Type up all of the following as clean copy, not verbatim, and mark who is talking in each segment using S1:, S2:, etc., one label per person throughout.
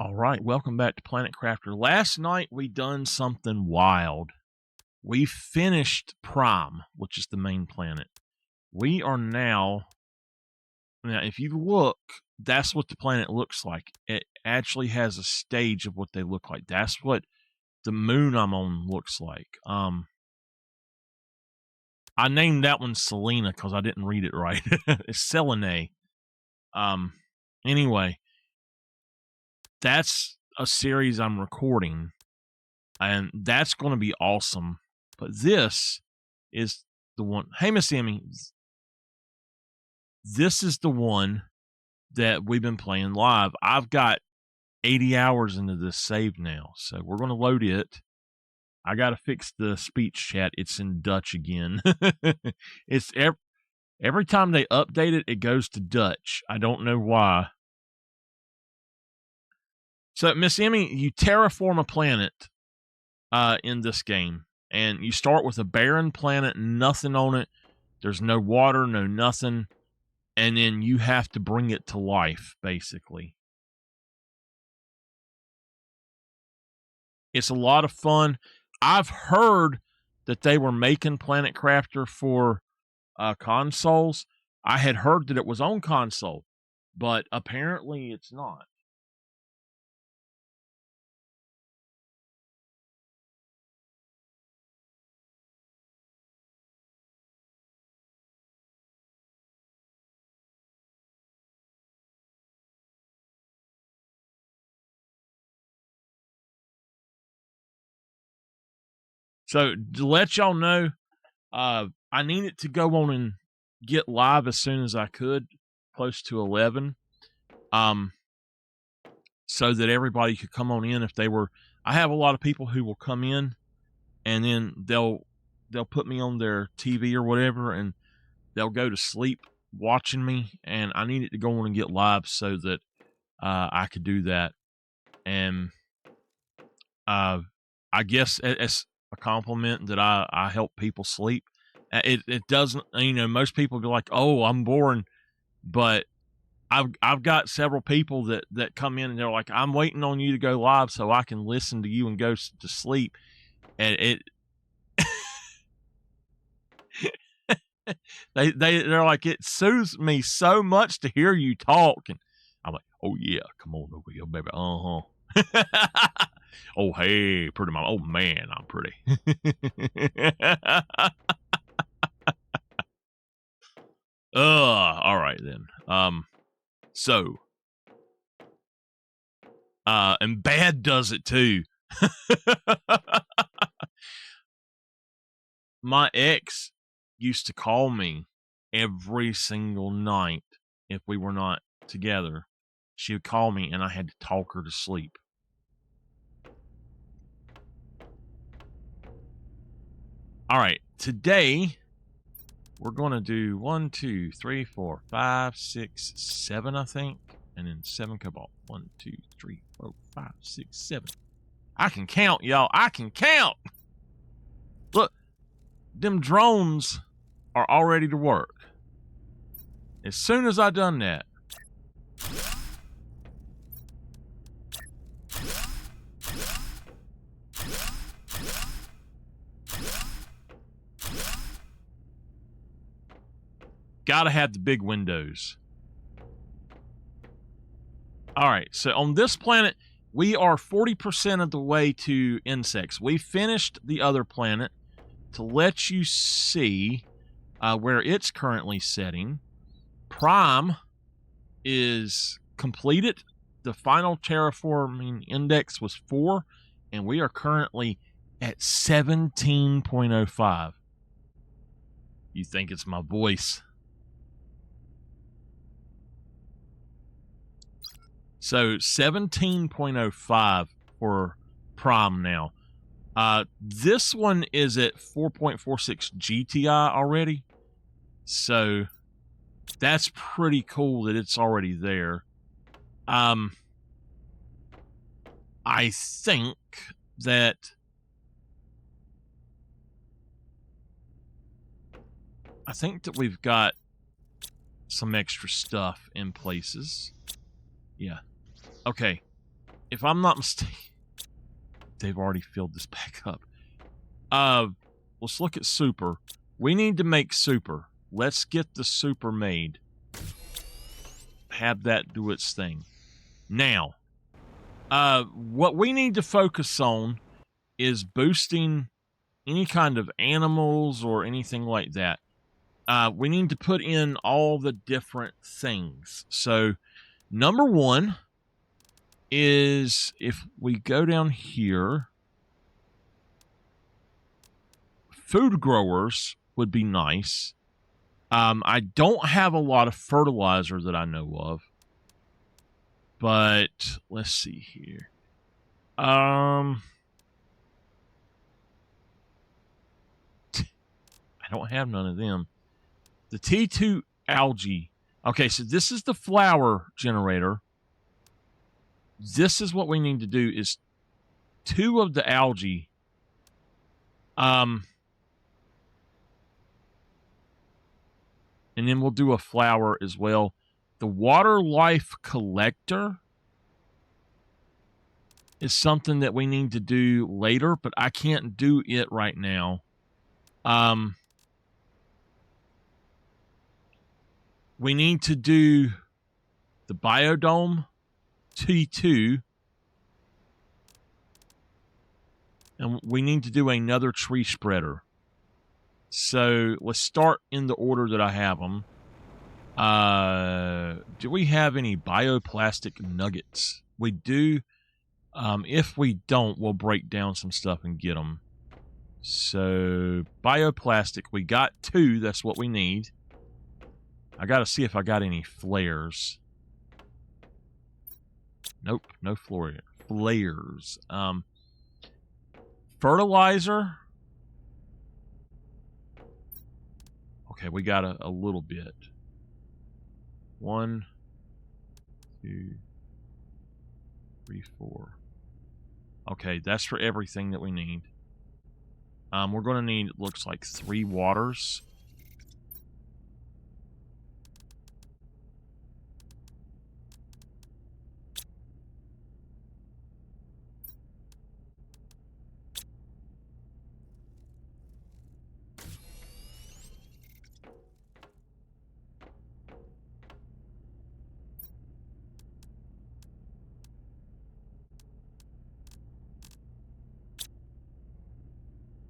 S1: All right, welcome back to Planet Crafter. Last night we done something wild. We finished Prime, which is the main planet. We are now, if you look, that's what the planet looks like. It actually has a stage of what they look like. That's what the moon I'm on looks like. I named that one Selena because I didn't read it right. It's Selene. Anyway, that's a series I'm recording, and that's going to be awesome. But this is the one. Hey, Miss Emmy, this is the one that we've been playing live. I've got 80 hours into this save now, so we're going to load it. I got to fix the speech chat. It's in Dutch again. It's every time they update it, it goes to Dutch. I don't know why. So, Miss Emmy, you terraform a planet in this game, and you start with a barren planet, nothing on it. There's no water, no nothing, and then you have to bring it to life, basically. It's a lot of fun. I've heard that they were making Planet Crafter for consoles. I had heard that it was on console, but apparently it's not. So to let y'all know, I needed to go on and get live as soon as I could, close to 11, so that everybody could come on in if they were. I have a lot of people who will come in, and then they'll put me on their TV or whatever, and they'll go to sleep watching me, and I needed to go on and get live so that I could do that. And I guess it's a compliment that I help people sleep. It doesn't, most people be like, "Oh, I'm boring," but I've got several people that come in and they're like, "I'm waiting on you to go live so I can listen to you and go to sleep," and they're like, "It soothes me so much to hear you talk," and I'm like, "Oh yeah, come on over here, baby, Oh hey, pretty mama. Oh man, I'm pretty." All right then. So, and Bad does it too. My ex used to call me every single night if we were not together. She would call me and I had to talk her to sleep. All right, today we're going to do 1, 2, 3, 4, 5, 6, 7, I think. And then 7 cobalt. 1, 2, 3, 4, 5, 6, 7. I can count, y'all. I can count. Look, them drones are all ready to work. As soon as I done that, gotta have the big windows. All right, so on this planet, we are 40% of the way to insects. We finished the other planet to let you see where it's currently setting. Prime is completed. The final terraforming index was 4, and we are currently at 17.05. You think it's my voice? So 17.05 for Prime now. This one is at 4.46 GTI already. So that's pretty cool that it's already there. I think that we've got some extra stuff in places. Yeah. Okay. if I'm not mistaken, they've already filled this back up. Let's look at super. We need to make super. Let's get the super made. Have that do its thing. Now, what we need to focus on is boosting any kind of animals or anything like that. We need to put in all the different things. So, number one is if we go down here, food growers would be nice. I don't have a lot of fertilizer that I know of. But let's see here. I don't have none of them. The T2 algae. Okay, so this is the flower generator. This is what we need to do is 2 of the algae. And then we'll do a flower as well. The water life collector is something that we need to do later, but I can't do it right now. We need to do the biodome T2. And we need to do another tree spreader. So let's start in the order that I have them. Do we have any bioplastic nuggets? We do. If we don't, we'll break down some stuff and get them. So bioplastic, we got 2. That's what we need. I got to see if I got any flares. Nope, no flares. Fertilizer. Okay, we got a little bit. 1, 2, 3, 4. Okay, that's for everything that we need. We're going to need, looks like 3 waters.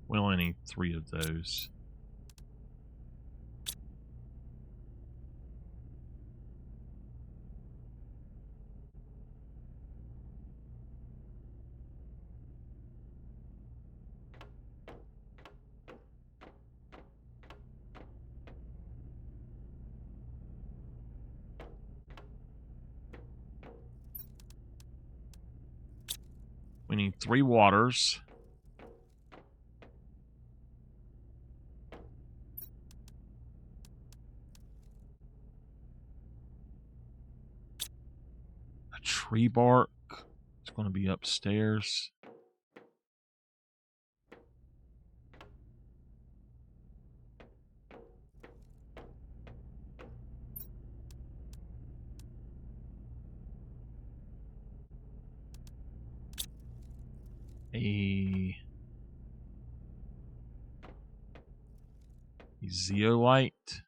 S1: We only need 3 of those. We need 3 waters. A tree bark. It's going to be upstairs. A zeolite.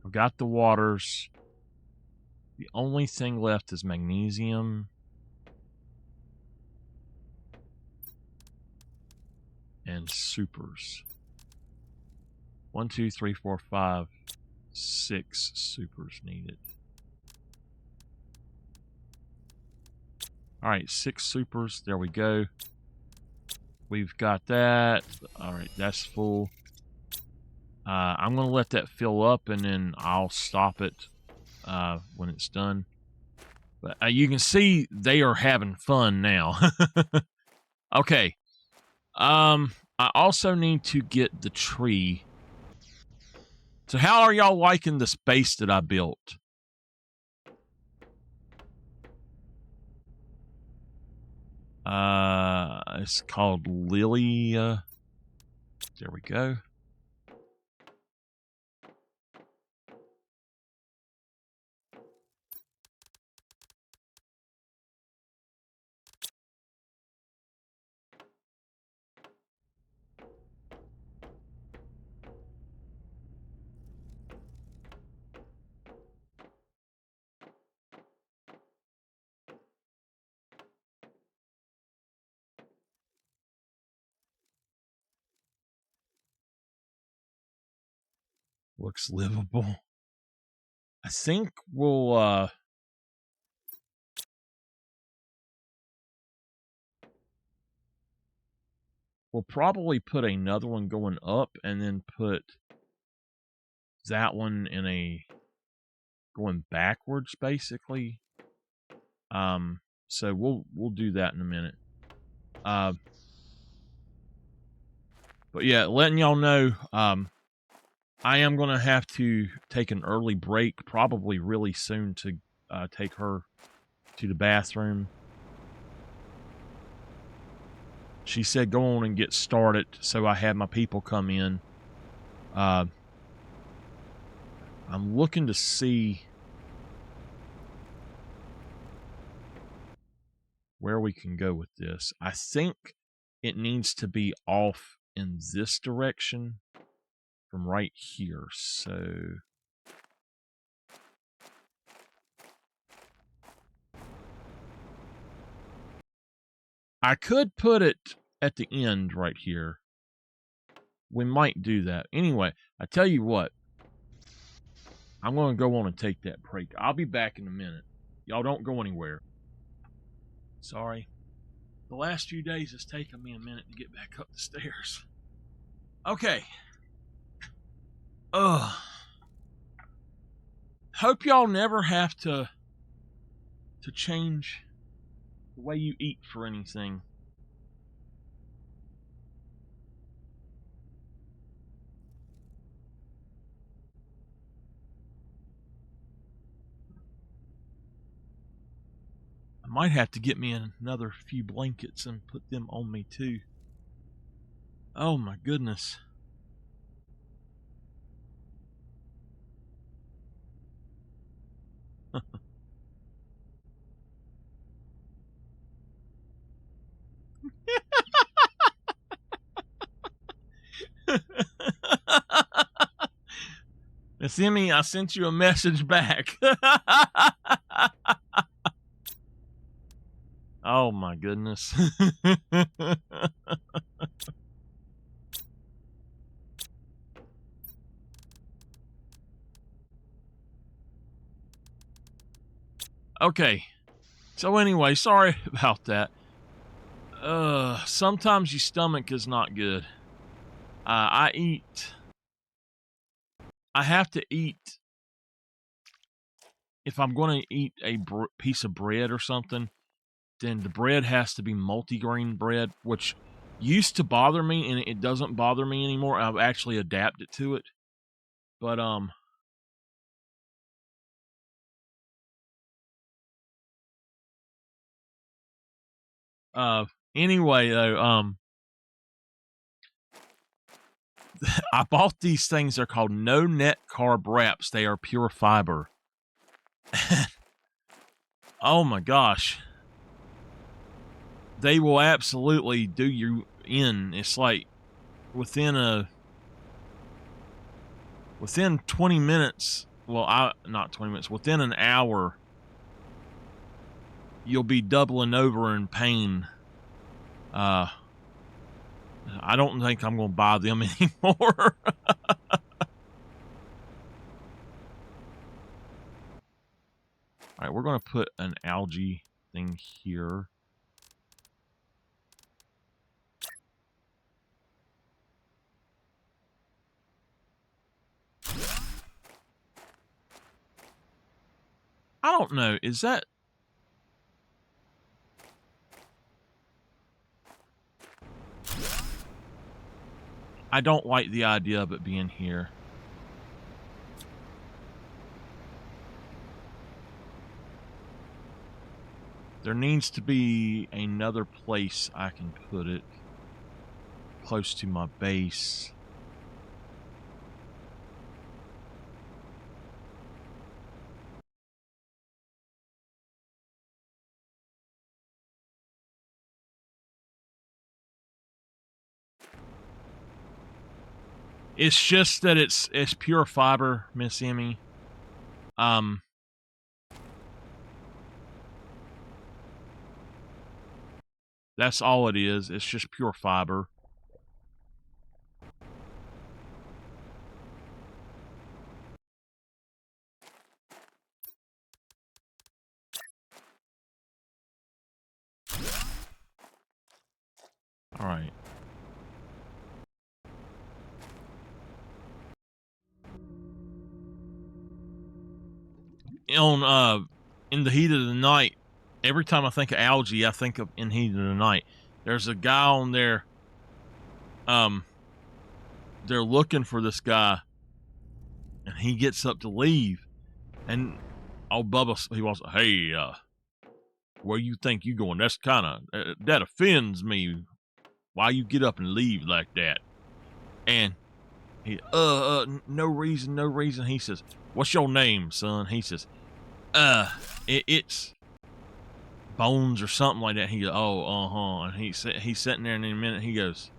S1: I've got the waters. The only thing left is magnesium. And supers. 1, 2, 3, 4, 5, 6 supers needed. Alright, 6 supers. There we go. We've got that. Alright, that's full. I'm going to let that fill up and then I'll stop it when it's done. But you can see they are having fun now. Okay. I also need to get the tree. So how are y'all liking the space that I built? It's called Lily. There we go. Looks livable. I think we'll probably put another one going up and then put that one in a going backwards, basically. So we'll do that in a minute. But yeah, letting y'all know, I am gonna have to take an early break, probably really soon, to take her to the bathroom. She said go on and get started, so I had my people come in. I'm looking to see where we can go with this. I think it needs to be off in this direction from right here. So I could put it at the end right here. We might do that. Anyway, I tell you what. I'm going to go on and take that break. I'll be back in a minute. Y'all don't go anywhere. Sorry. The last few days has taken me a minute to get back up the stairs. Okay. Hope y'all never have to change the way you eat for anything. I might have to get me another few blankets and put them on me too. Oh my goodness. Miss Emmy, I sent you a message back. Oh my goodness. Okay. So anyway, sorry about that. Sometimes your stomach is not good. I have to eat, if I'm going to eat a piece of bread or something, then the bread has to be multigrain bread, which used to bother me, and it doesn't bother me anymore. I've actually adapted to it. But, anyway, though, I bought these things. They're called no net carb wraps. They are pure fiber. Oh my gosh. They will absolutely do you in. It's like within 20 minutes, well, not 20 minutes, within an hour, you'll be doubling over in pain. I don't think I'm going to buy them anymore. All right, we're going to put an algae thing here. I don't know. Is that... I don't like the idea of it being here. There needs to be another place I can put it close to my base. It's just that it's pure fiber, Miss Emmy. That's all it is. It's just pure fiber. All right. In the heat of the night, every time I think of algae, I think of in heat of the night. There's a guy on there. They're looking for this guy, and he gets up to leave, and old Bubba, he was, hey, where you think you going? That's kind of that offends me. Why you get up and leave like that? And he, no reason. He says, what's your name, son? He says, it's Bones or something like that. He goes, oh, and he's sitting there, and in a minute he goes,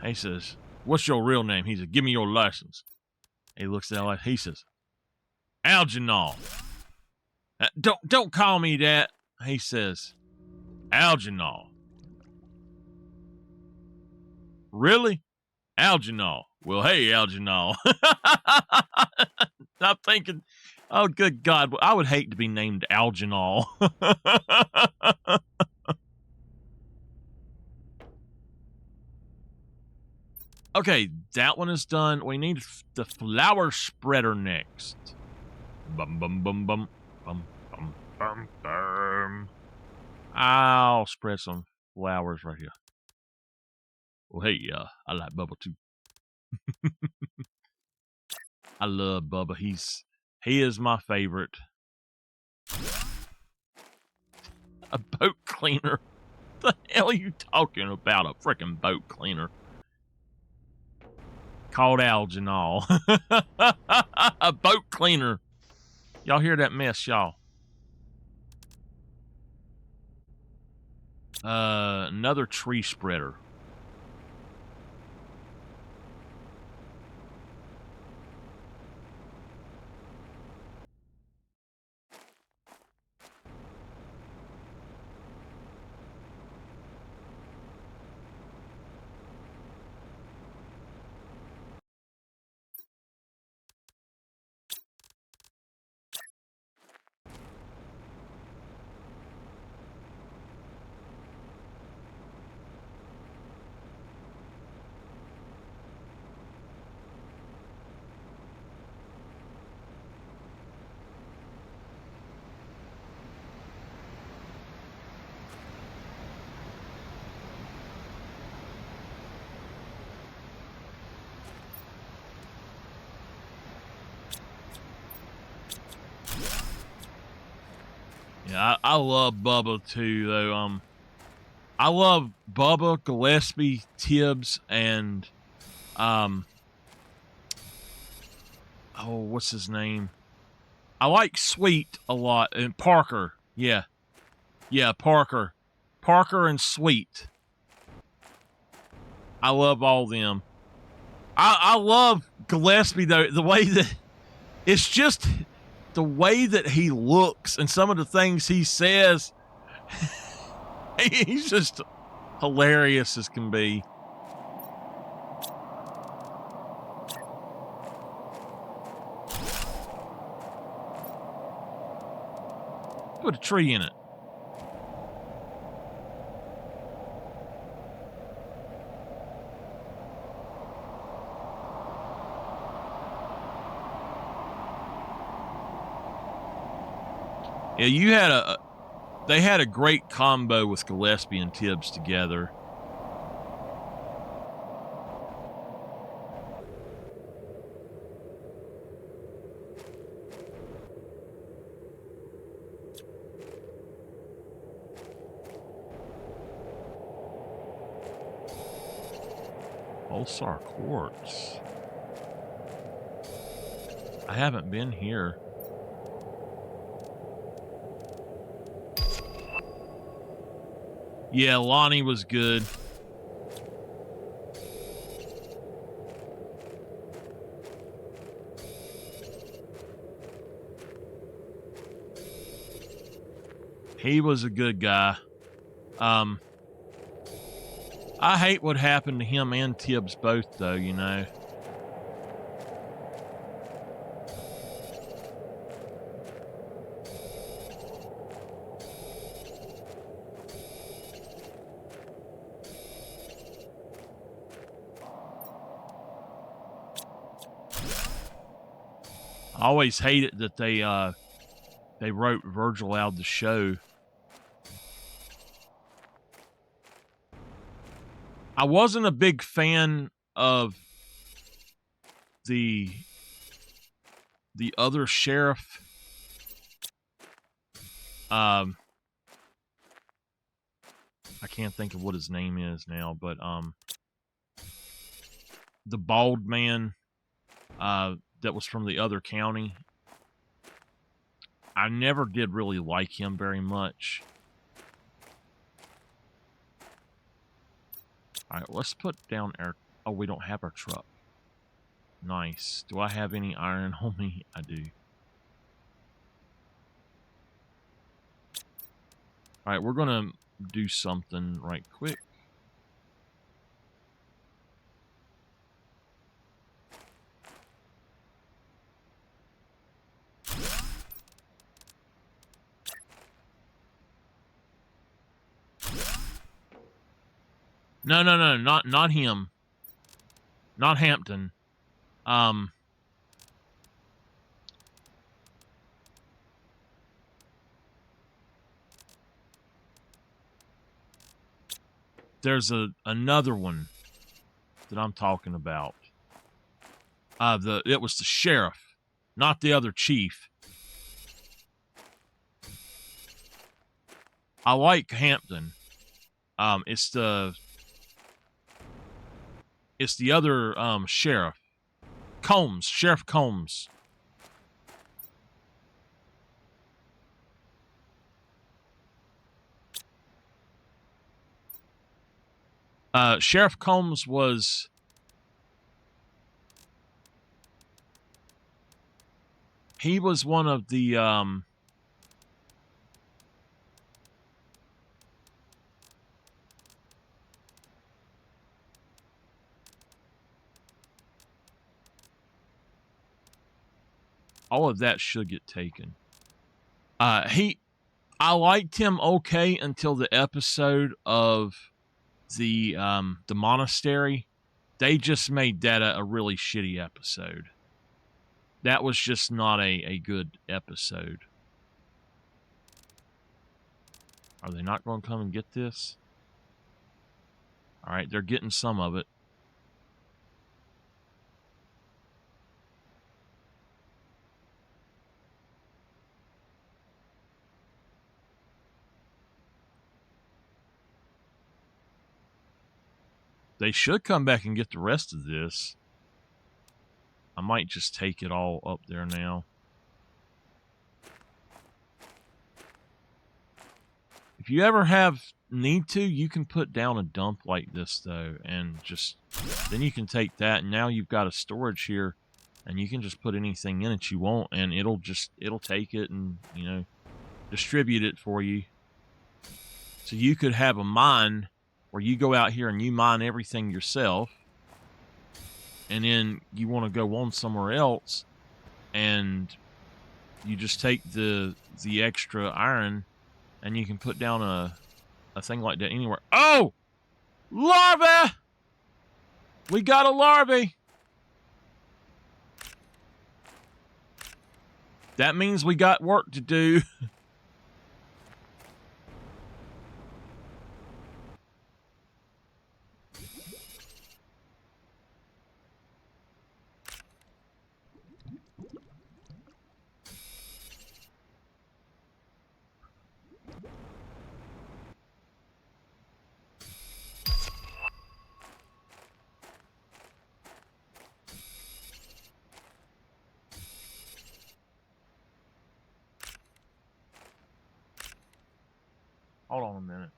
S1: he says, what's your real name? He says, give me your license. He looks at it, he says, Algernon. Don't call me that. He says, Algernon. Really? Algernon. Well, hey, Algernon. I'm thinking, oh, good God, I would hate to be named Algernon. Okay, that one is done. We need the flower spreader next. Bum, bum, bum, bum, bum, bum, bum, bum. I'll spread some flowers right here. Well, hey, I like Bubba too. I love Bubba. He is my favorite. A boat cleaner? What the hell are you talking about? A freaking boat cleaner? Called Algernon. A boat cleaner. Y'all hear that mess, y'all? Another tree spreader. Yeah, I love Bubba too, though. I love Bubba, Gillespie, Tibbs, and what's his name? I like Sweet a lot, and Parker. Yeah, Parker, and Sweet. I love all them. I love Gillespie though. The way that it's just the way that he looks and some of the things he says. He's just hilarious as can be. Put a tree in it. Yeah, they had a great combo with Gillespie and Tibbs together. Pulsar Quartz. I haven't been here. Yeah, Lonnie was good. He was a good guy. I hate what happened to him and Tibbs both, though, you know. I always hated that they wrote Virgil out of the show. I wasn't a big fan of the other sheriff. I can't think of what his name is now, but the bald man that was from the other county. I never did really like him very much. All right, let's put down our... Oh, we don't have our truck. Nice. Do I have any iron on me? I do. All right, we're going to do something right quick. No, not him. Not Hampton. There's another one that I'm talking about. It was the sheriff, not the other chief. I like Hampton. It's the other sheriff. Combs, Sheriff Combs. Sheriff Combs was... He was one of the... all of that should get taken. I liked him okay until the episode of the monastery. They just made that a really shitty episode. That was just not a good episode. Are they not going to come and get this? All right, they're getting some of it. They should come back and get the rest of this. I might just take it all up there now. If you ever need to, you can put down a dump like this, though, and just... Then you can take that, and now you've got a storage here, and you can just put anything in it you want, and it'll take it and, you know, distribute it for you. So you could have a mine where you go out here and you mine everything yourself, and then you want to go on somewhere else, and you just take the extra iron, and you can put down a thing like that anywhere. Oh! Larvae! We got a larvae! That means we got work to do. Hold on a minute.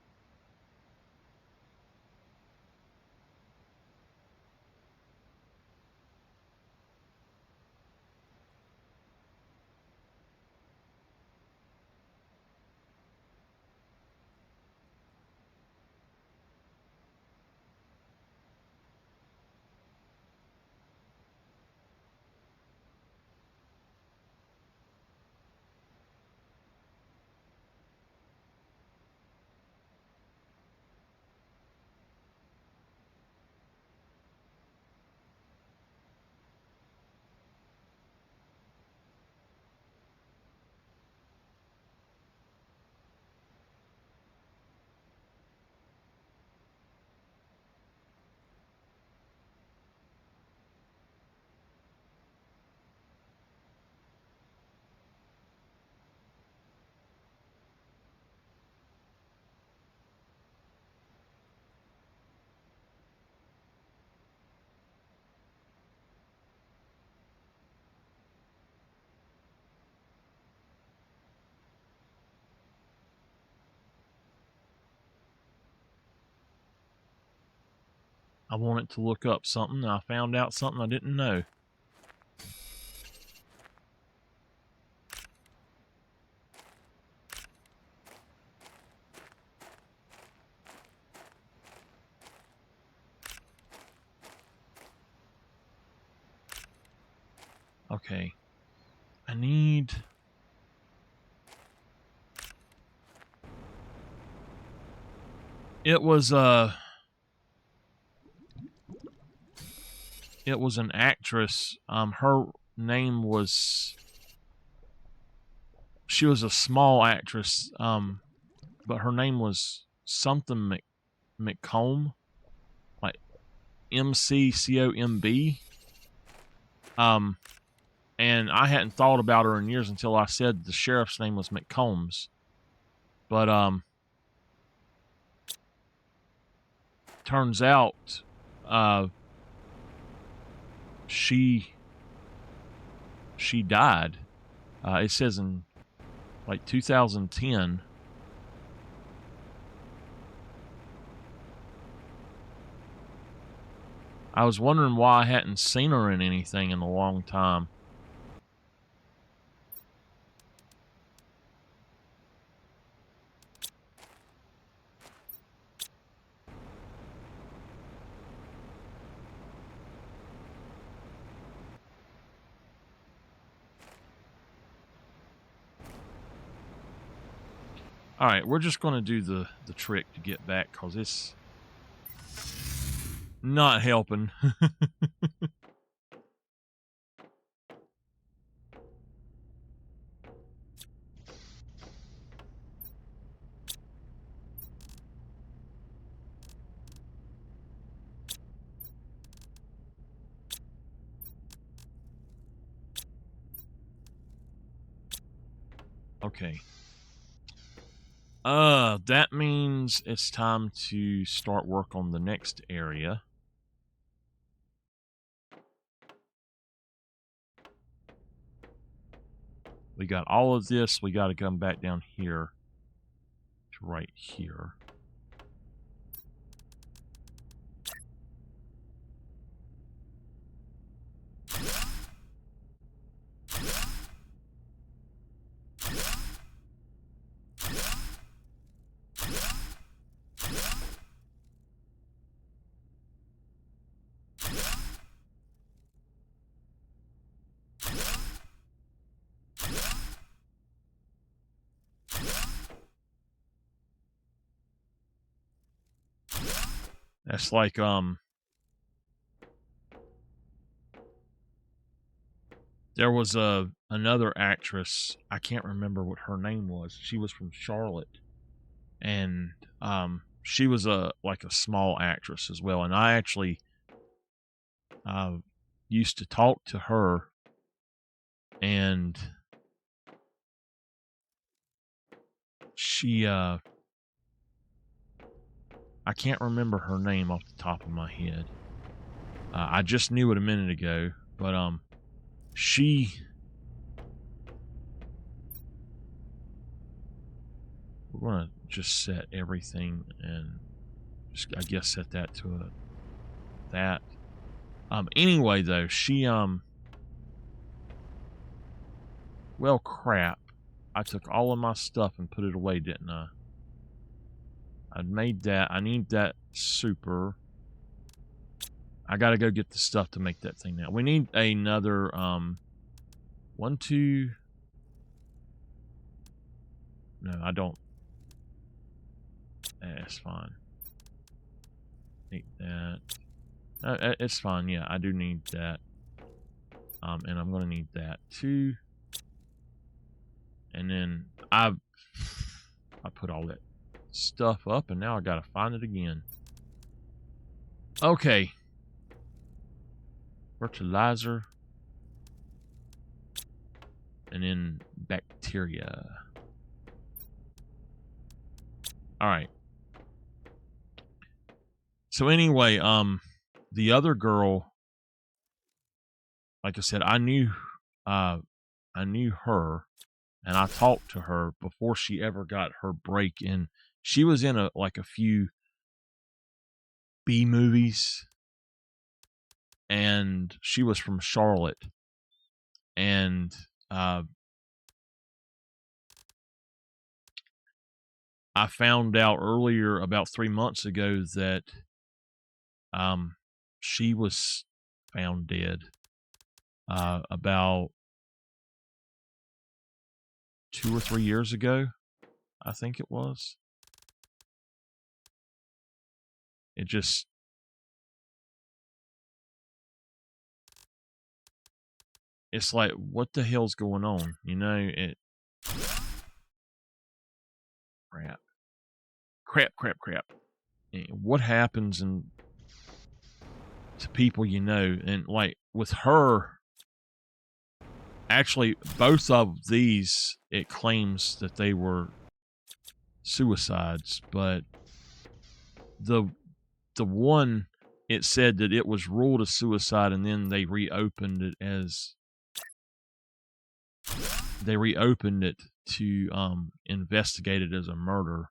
S1: I wanted to look up something, and I found out something I didn't know. Okay. I need... It was an actress. Her name was... She was a small actress, but her name was something McComb, like McComb. And I hadn't thought about her in years until I said the sheriff's name was McCombs. But turns out she died. It says in like 2010. I was wondering why I hadn't seen her in anything in a long time. All right, we're just going to do the trick to get back because it's not helping. Okay. That means it's time to start work on the next area. We got all of this. We got to come back down here to right here. That's like, there was another actress. I can't remember what her name was. She was from Charlotte, and she was like a small actress as well. And I actually used to talk to her, and she I can't remember her name off the top of my head. I just knew it a minute ago, but we're want to just set everything and just, I guess, set that to that. Anyway, though, she, well, crap. I took all of my stuff and put it away, didn't I? I made that. I need that super. I gotta go get the stuff to make that thing now. We need another, 1, 2. No, I don't. That's fine. Need that. It's fine. Yeah, I do need that. And I'm gonna need that too. And then I put all that stuff up, and now I gotta find it again. Okay. Fertilizer. And then bacteria. Alright. So anyway, the other girl, like I said, I knew her, and I talked to her before she ever got her break in. She was in a few B movies, and she was from Charlotte, and I found out earlier, about 3 months ago, that she was found dead about 2 or 3 years ago, I think it was. It just, it's like, what the hell's going on? You know, crap. And what happens to people, you know? And like with her, actually, both of these, it claims that they were suicides, but the one, it said that it was ruled a suicide, and then they reopened it to investigate it as a murder.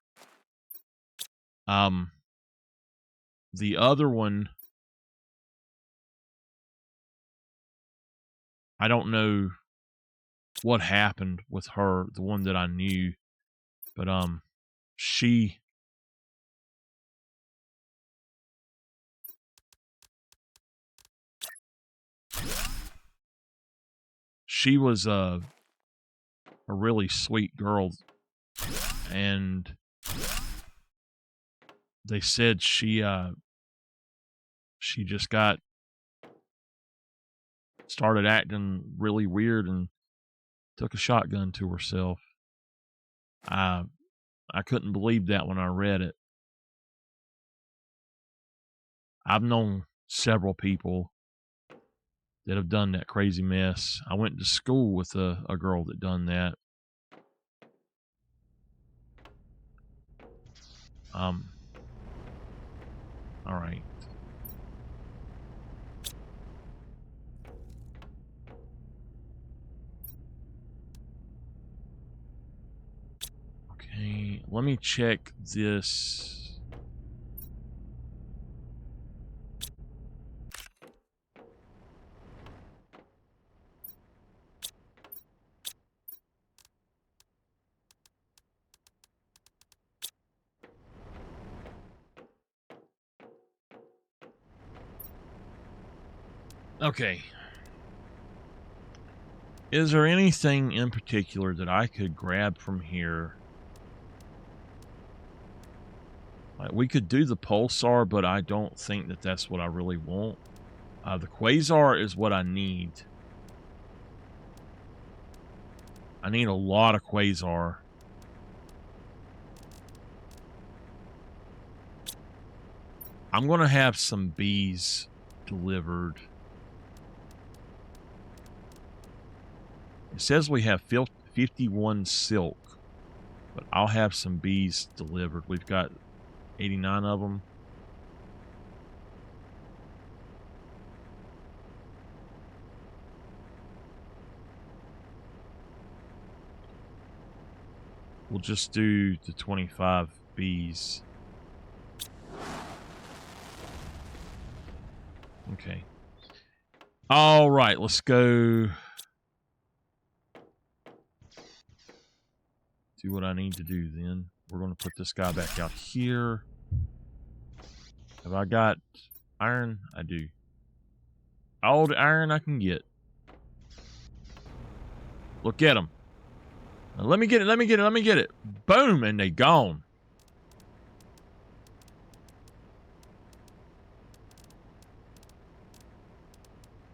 S1: The other one, I don't know what happened with her, the one that I knew, but she was a really sweet girl, and they said she just started acting really weird and took a shotgun to herself. I couldn't believe that when I read it. I've known several people that have done that crazy mess. I went to school with a girl that done that. All right. Okay, let me check this. Okay. Is there anything in particular that I could grab from here? Like, we could do the pulsar, but I don't think that that's what I really want. The quasar is what I need. I need a lot of quasar. I'm going to have some bees delivered. It says we have 51 silk, but I'll have some bees delivered. We've got 89 of them. We'll just do the 25 bees. Okay. All right, let's go do what I need to do then. We're going to put this guy back out here. Have I got iron? I do. All the iron I can get. Look at them. Now let me get it, let me get it, let me get it. Boom, and they gone.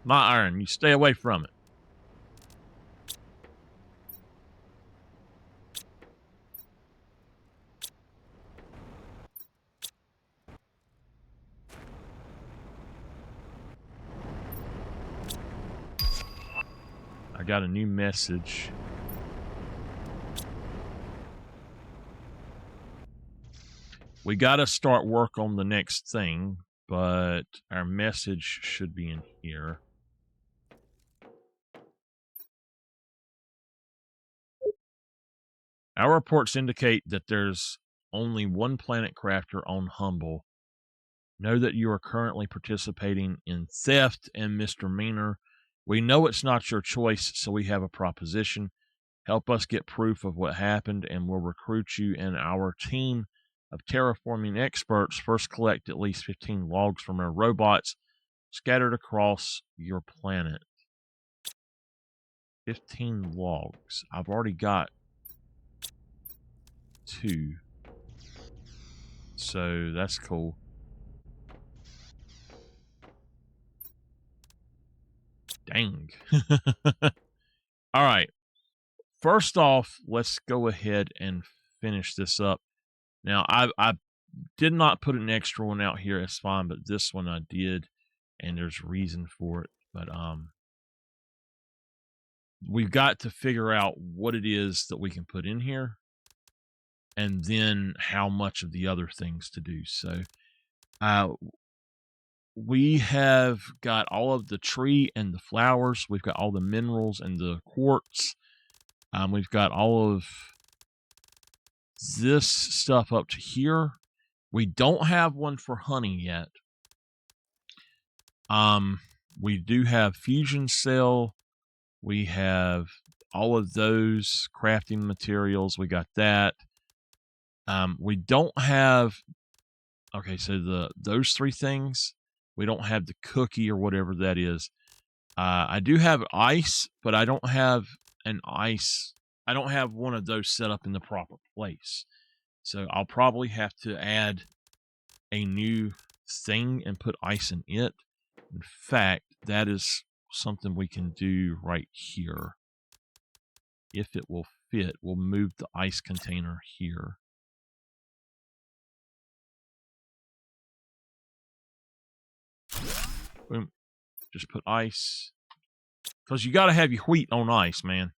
S1: My iron, you stay away from it. I got a new message. We got to start work on the next thing, but our message should be in here. Our reports indicate that there's only one planet crafter on Humble. Know that you are currently participating in theft and misdemeanor. We know it's not your choice, so we have a proposition. Help us get proof of what happened, and we'll recruit you and our team of terraforming experts. First, collect at least 15 logs from our robots scattered across your planet. 15 logs. I've already got 2. So that's cool. Dang. All right. First off, let's go ahead and finish this up. Now, I did not put an extra one out here. It's fine, but this one I did, and there's reason for it. But we've got to figure out what it is that we can put in here, and then how much of the other things to do. So, we have got all of the tree and the flowers. We've got all the minerals and the quartz. We've got all of this stuff up to here. We don't have one for honey yet. We do have fusion cell. We have all of those crafting materials. We got that. We don't have. Okay, so those 3 things. We don't have the cookie or whatever that is. I do have ice, but I don't have an ice. I don't have one of those set up in the proper place. So I'll probably have to add a new thing and put ice in it. In fact, that is something we can do right here. If it will fit, we'll move the ice container here. Boom. Just put ice. Because you got to have your wheat on ice, man.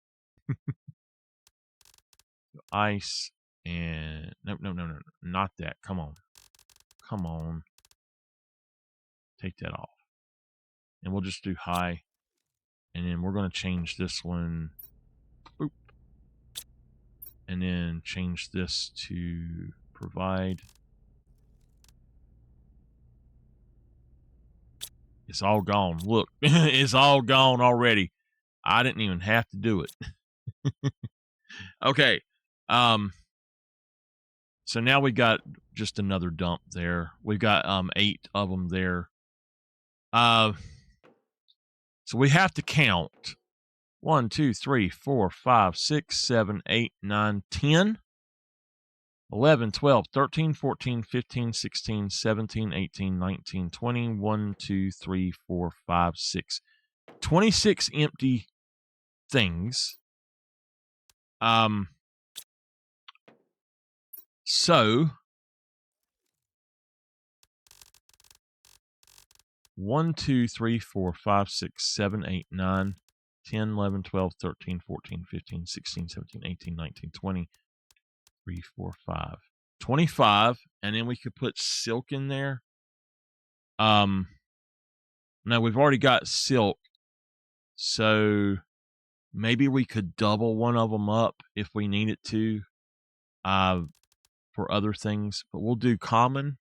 S1: Ice and... No. Not that. Come on. Take that off. And we'll just do high. And then we're going to change this one. Boop. And then change this to provide. It's all gone. Look, it's all gone already. I didn't even have to do it. Okay. So now we got just another dump there. We've got 8 of them there. So we have to count 1, 2, 3, 4, 5, 6, 7, 8, 9, 10, 11, 12, 13, 14, 15, 16, 17, 18, 19, 20, 1, 2, 3, 4, 5, 6. 26 empty things. So 1, 2, 3, 4, 5, 6, 7, 8, 9, 10, 11, 12, 13, 14, 15, 16, 17, 18, 19, 20, 3, 4, 5. 25, and then we could put silk in there. Now we've already got silk, so maybe we could double one of them up if we needed to. for other things, but we'll do common.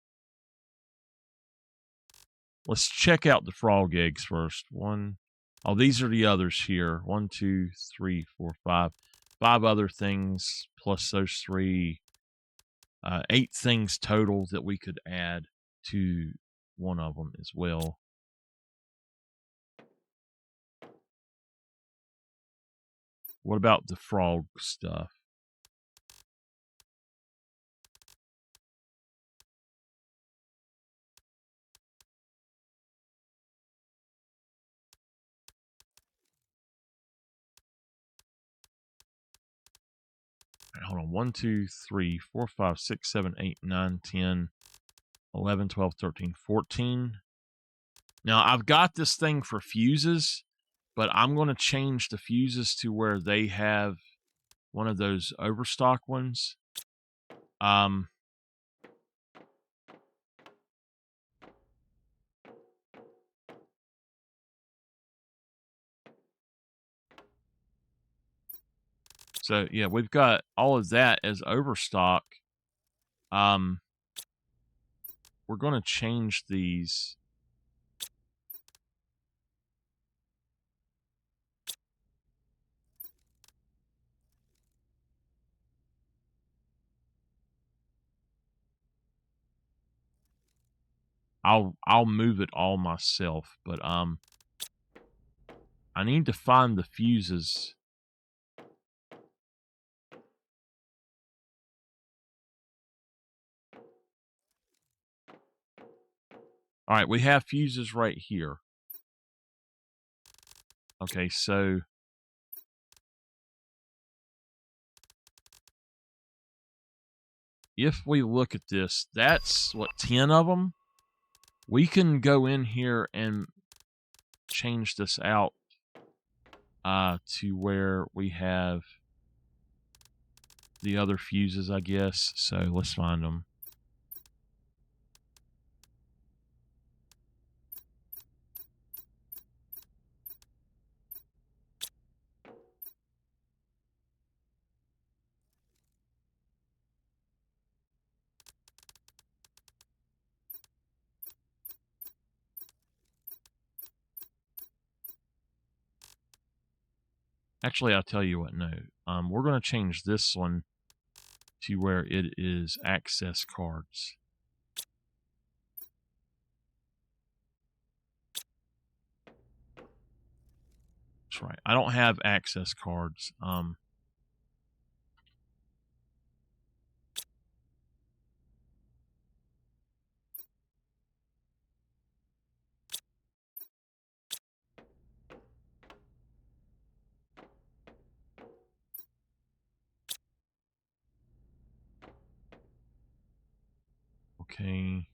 S1: Let's check out the frog eggs first. Oh, these are the others here. 1, 2, 3, 4, 5. 5 other things plus those 3. 8 things total that we could add to one of them as well. What about the frog stuff? Hold on. 1, 2, 3, 4, 5, 6, 7, 8, 9, 10, 11, 12, 13, 14. Now, I've got this thing for fuses, but I'm going to change the fuses to where they have one of those overstock ones. So, yeah, we've got all of that as overstock. We're going to change these. I'll move it all myself, but I need to find the fuses. All right, we have fuses right here. Okay, so if we look at this, that's what, 10 of them? We can go in here and change this out to where we have the other fuses, I guess. So let's find them. Actually, I'll tell you what, no. We're going to change this one to where it is access cards. That's right. I don't have access cards. Okay.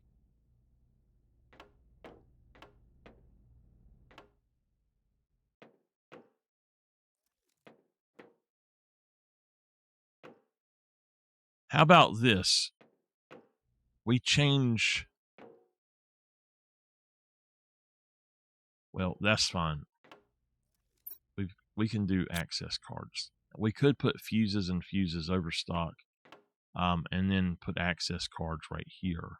S1: How about this? We change. Well, that's fine. We can do access cards. We could put fuses and fuses overstock, and then put access cards right here.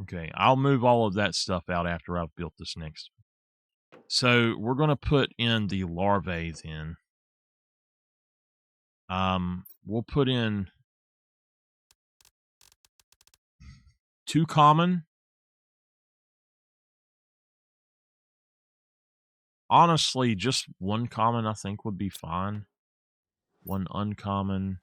S1: Okay, I'll move all of that stuff out after I've built this next. So we're going to put in the larvae then. We'll put in 2 common. Honestly, just 1 common I think would be fine. One uncommon.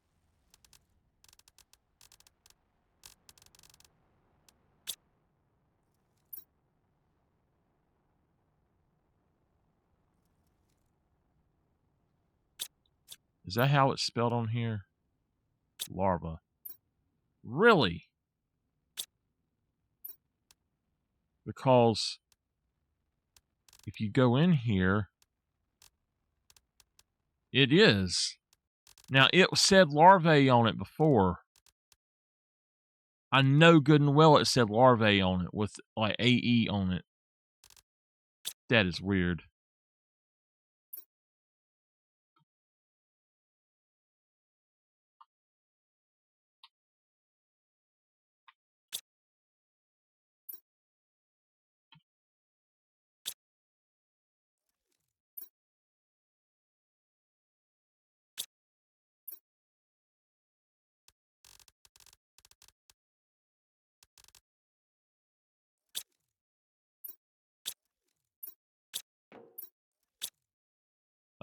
S1: Is that how it's spelled on here? Larva. Really? Because if you go in here, it is. Now, it said larvae on it before. I know good and well it said larvae on it with like AE on it. That is weird.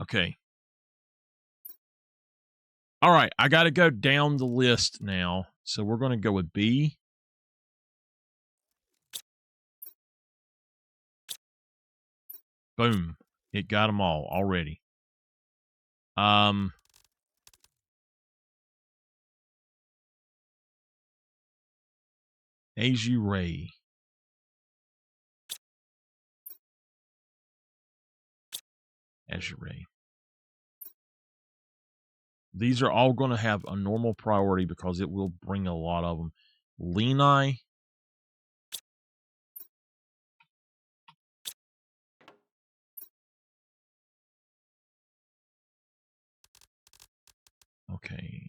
S1: Okay. All right, I got to go down the list now. So we're going to go with B. Boom. It got them all already. Azure. Azure. These are all going to have a normal priority because it will bring a lot of them. Leni. Okay.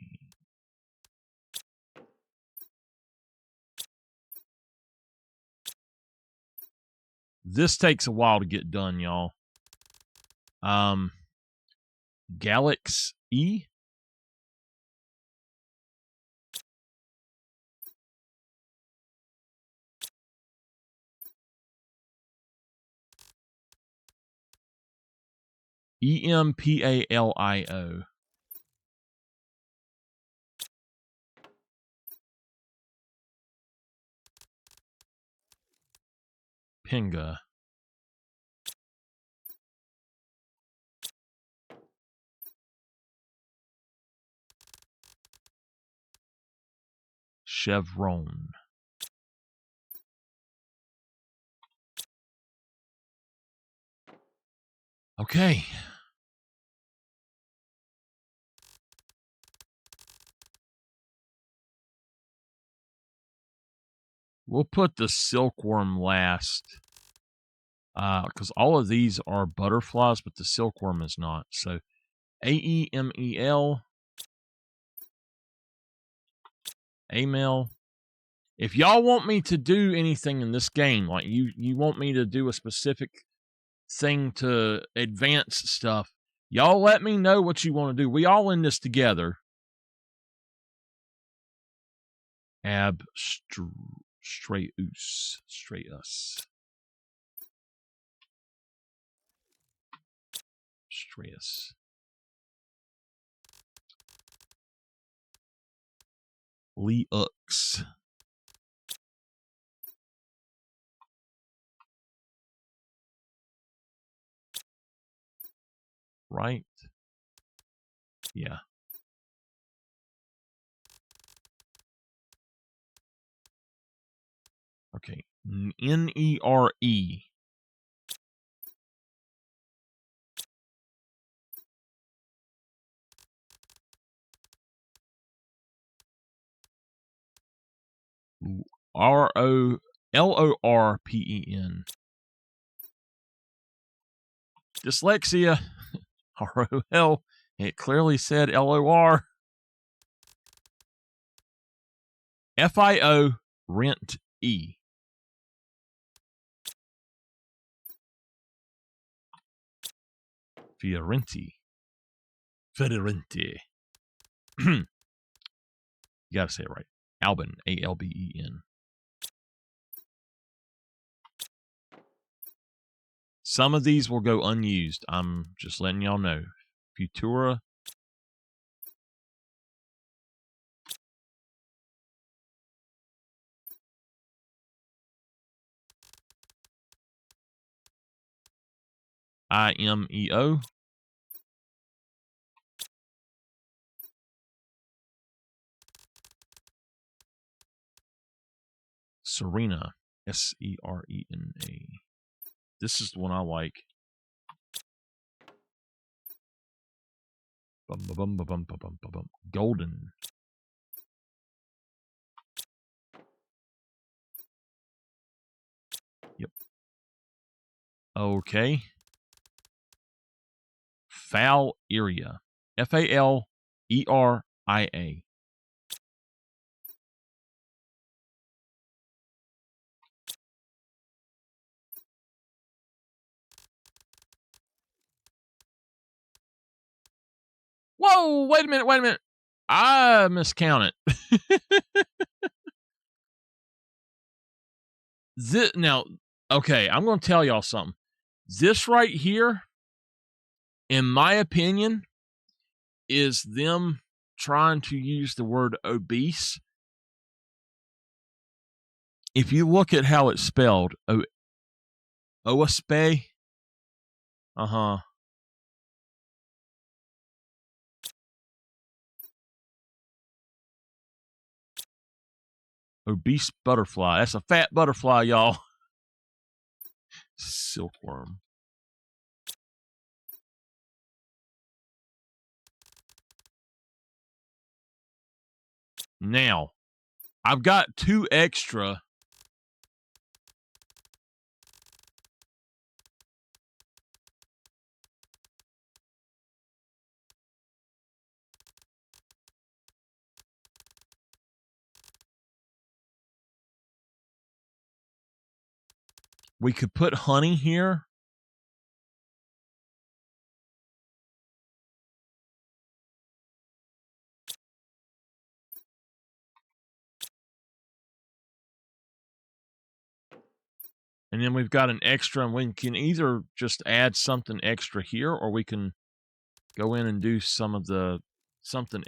S1: This takes a while to get done, y'all. Galax E. EMPALIO. Pinga. Chevron. Okay. We'll put the silkworm last. Because all of these are butterflies, but the silkworm is not. So, AEMEL. Amel. If y'all want me to do anything in this game, like you want me to do a specific thing to advance stuff, y'all let me know what you want to do. We all in this together. Abstraeus. Straeus. Straeus. Leux. Right? Yeah. Okay. NERE. ROLORPEN. Dyslexia. ROL. It clearly said LOR. FIO. Rent E. Fiorenti. Federenti. You gotta say it right. Alben. ALBEN. Some of these will go unused. I'm just letting y'all know. Futura. IMEO. Serena. SERENA. This is the one I like. Bum, bum, bum, bum, bum, bum, bum. Golden. Yep. Okay. Foul area. FALERIA. Whoa, wait a minute. I miscounted. Now, okay, I'm going to tell y'all something. This right here, in my opinion, is them trying to use the word obese. If you look at how it's spelled, OSPE, obese butterfly. That's a fat butterfly, y'all. Silkworm. Now, I've got 2 extra. We could put honey here. And then we've got an extra, and we can either just add something extra here, or we can go in and do some of the something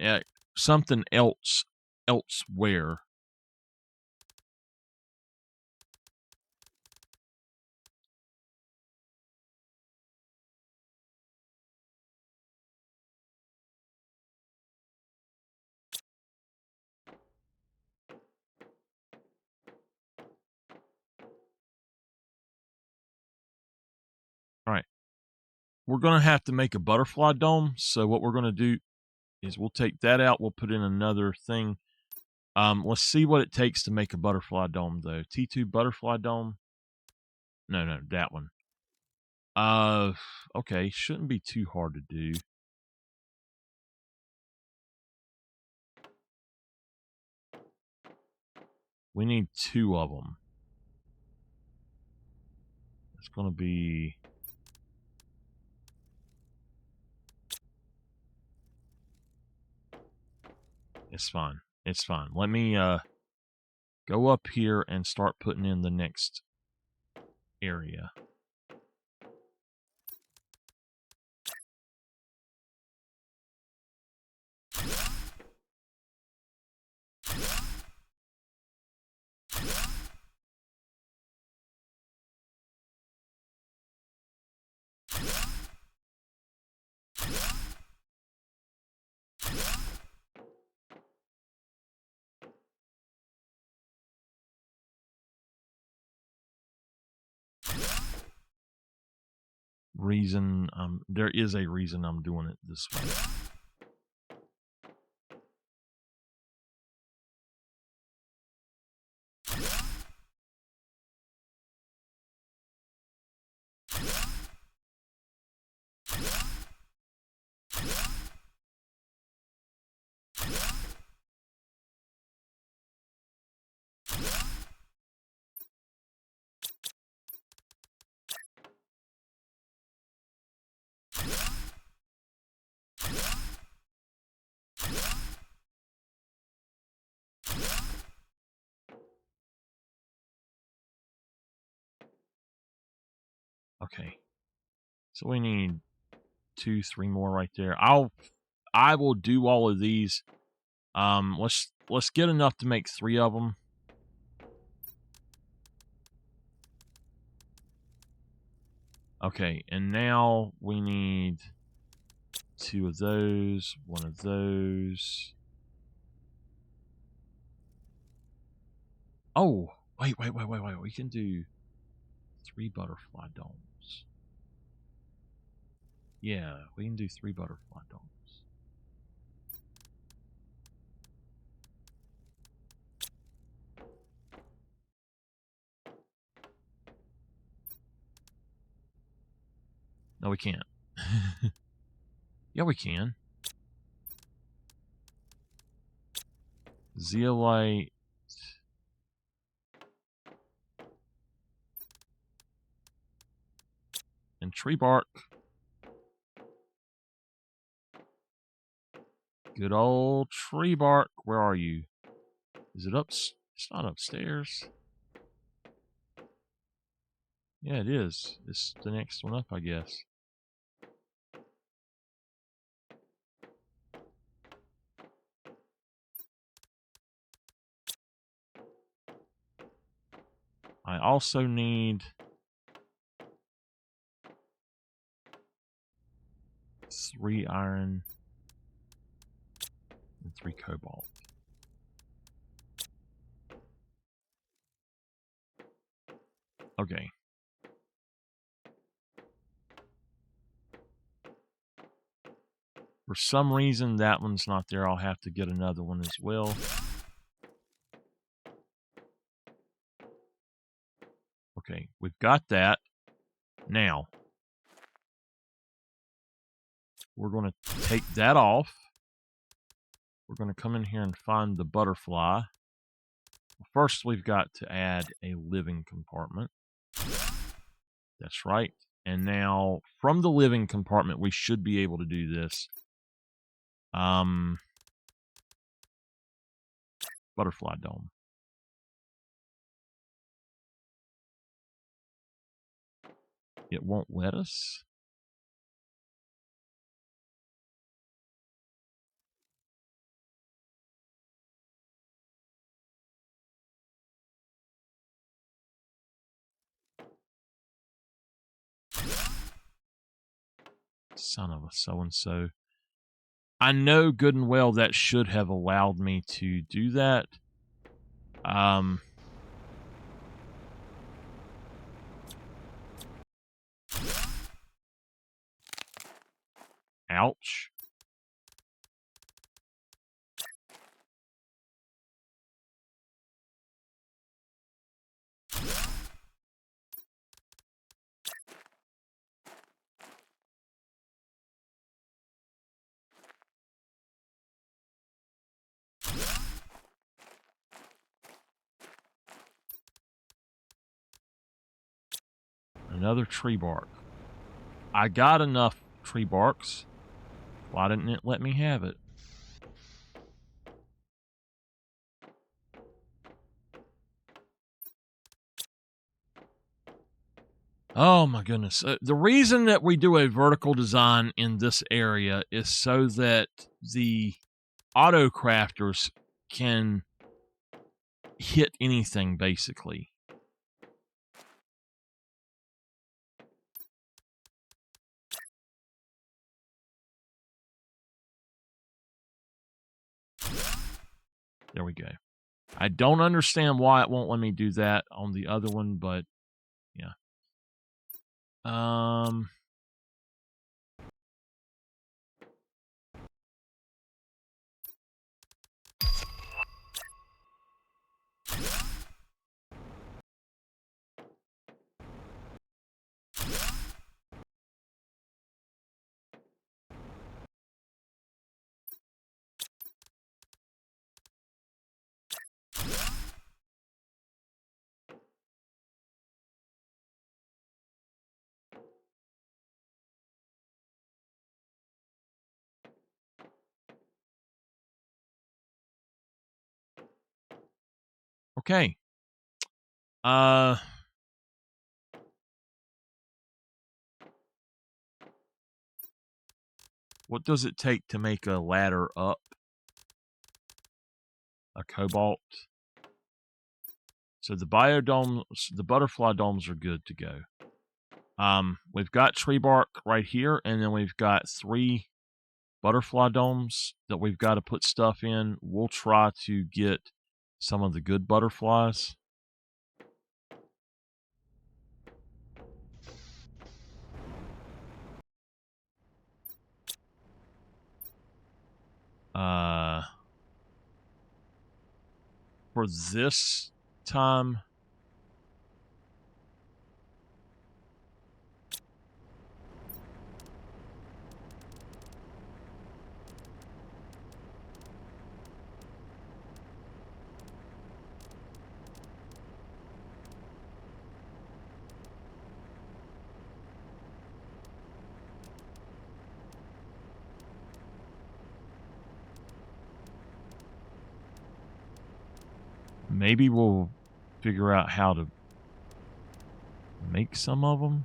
S1: else elsewhere. All right. We're going to have to make a butterfly dome. So what we're going to do is we'll take that out. We'll put in another thing. Let's see what it takes to make a butterfly dome, though. T2 butterfly dome. No, that one. Okay. Shouldn't be too hard to do. We need 2 of them. It's going to be... It's fine. It's fine. Let me go up here and start putting in the next area. Reason there is a reason I'm doing it this way. Okay. So we need 2, 3 more right there. I will do all of these. Let's get enough to make 3 of them. Okay, and now we need 2 of those, 1 of those. Oh, wait. We can do 3 butterfly domes. Yeah, we can do 3 butterfly domes. No, we can't. Yeah, we can. Zeolite. And tree bark. Good old tree bark. Where are you? Is it up? It's not upstairs. Yeah, it is. It's the next one up, I guess. I also need 3 iron and 3 cobalt. Okay. For some reason, that one's not there. I'll have to get another one as well. Okay, we've got that. Now, we're going to take that off. We're going to come in here and find the butterfly. First, we've got to add a living compartment. That's right. And now, from the living compartment, we should be able to do this. Butterfly dome. It won't let us. Son of a so-and-so. I know good and well that should have allowed me to do that. Ouch. Another tree bark. I got enough tree barks. Why didn't it let me have it? Oh my goodness. The reason that we do a vertical design in this area is so that the auto crafters can hit anything, basically. There we go. I don't understand why it won't let me do that on the other one, but yeah. Okay. What does it take to make a ladder up? A cobalt. So the biodomes, the butterfly domes are good to go. We've got tree bark right here, and then we've got 3 butterfly domes that we've got to put stuff in. We'll try to get some of the good butterflies. For this time, maybe we'll figure out how to make some of them.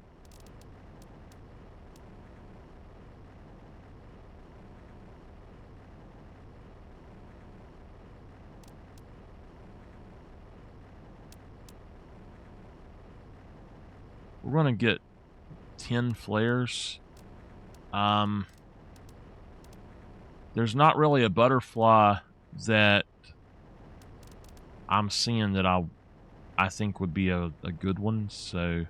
S1: We're going to get 10 flares. There's not really a butterfly that I'm seeing that I think would be a good one, so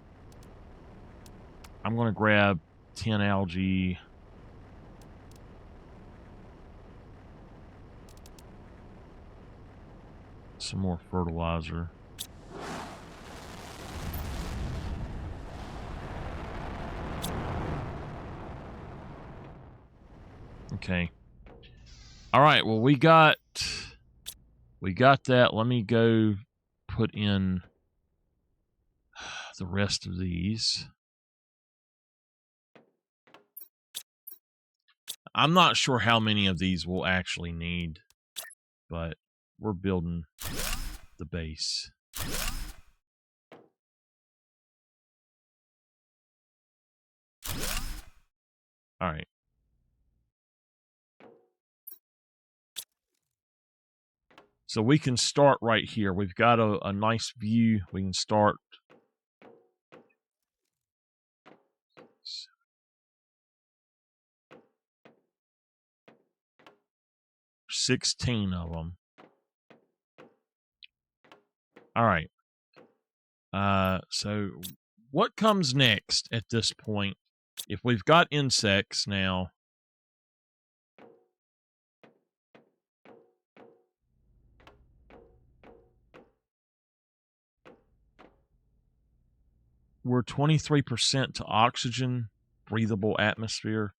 S1: I'm going to grab 10 algae. Some more fertilizer. Okay. All right, well, we got that. Let me go put in the rest of these. I'm not sure how many of these we'll actually need, but we're building the base. All right. So we can start right here. We've got a nice view. We can start. 16 of them. All right. So what comes next at this point? If we've got insects now, we're 23% to oxygen, breathable atmosphere.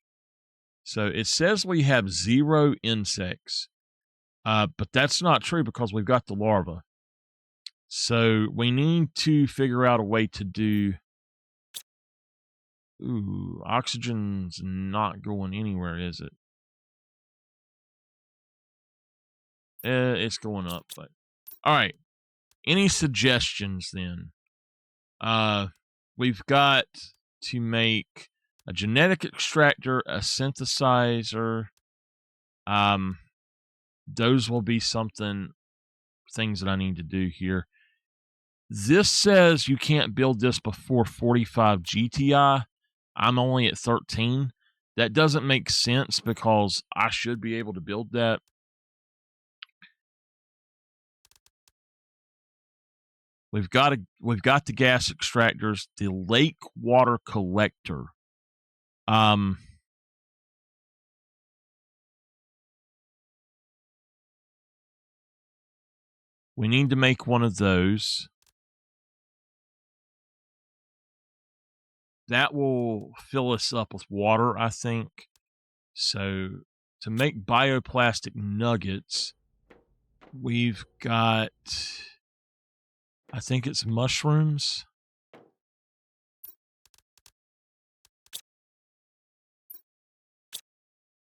S1: So it says we have 0 insects, but that's not true because we've got the larva. So we need to figure out a way to do. Ooh, oxygen's not going anywhere, is it? It's going up, but all right. Any suggestions then? We've got to make a genetic extractor, a synthesizer. Those will be things that I need to do here. This says you can't build this before 45 GTI. I'm only at 13. That doesn't make sense because I should be able to build that. We've got the gas extractors, the lake water collector. We need to make one of those. That will fill us up with water, I think. So to make bioplastic nuggets, we've got, I think it's mushrooms.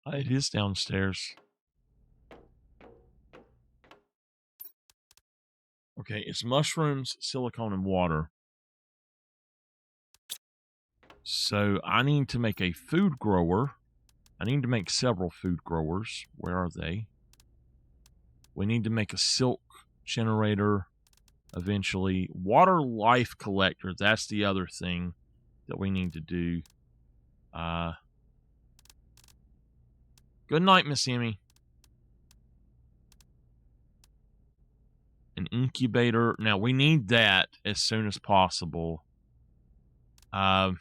S1: It is downstairs. Okay, it's mushrooms, silicone, and water. So I need to make a food grower. I need to make several food growers. Where are they? We need to make a silk generator eventually. Water life collector, that's the other thing. that we need to do. Good night, Miss Emmy. An incubator. Now, we need that as soon as possible. Food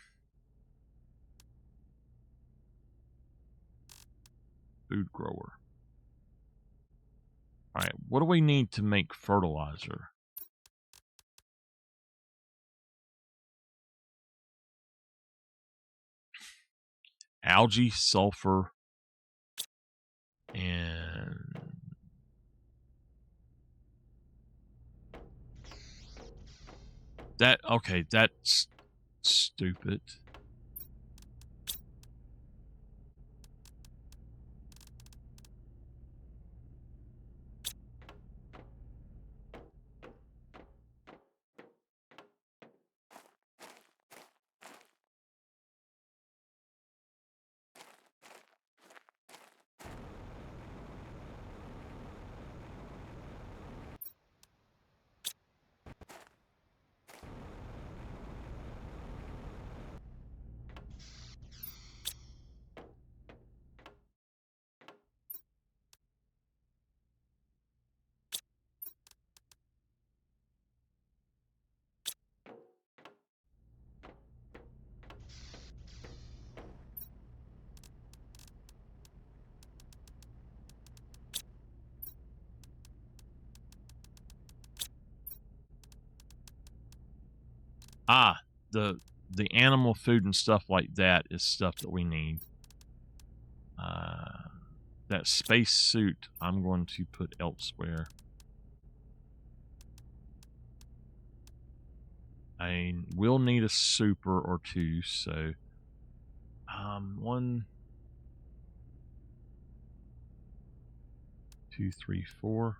S1: grower. All right, what do we need to make fertilizer? Algae, sulfur, and that. Okay, that's stupid. The animal food and stuff like that is stuff that we need. That space suit I'm going to put elsewhere. I will need a super or two, so 1, 2, 3, 4.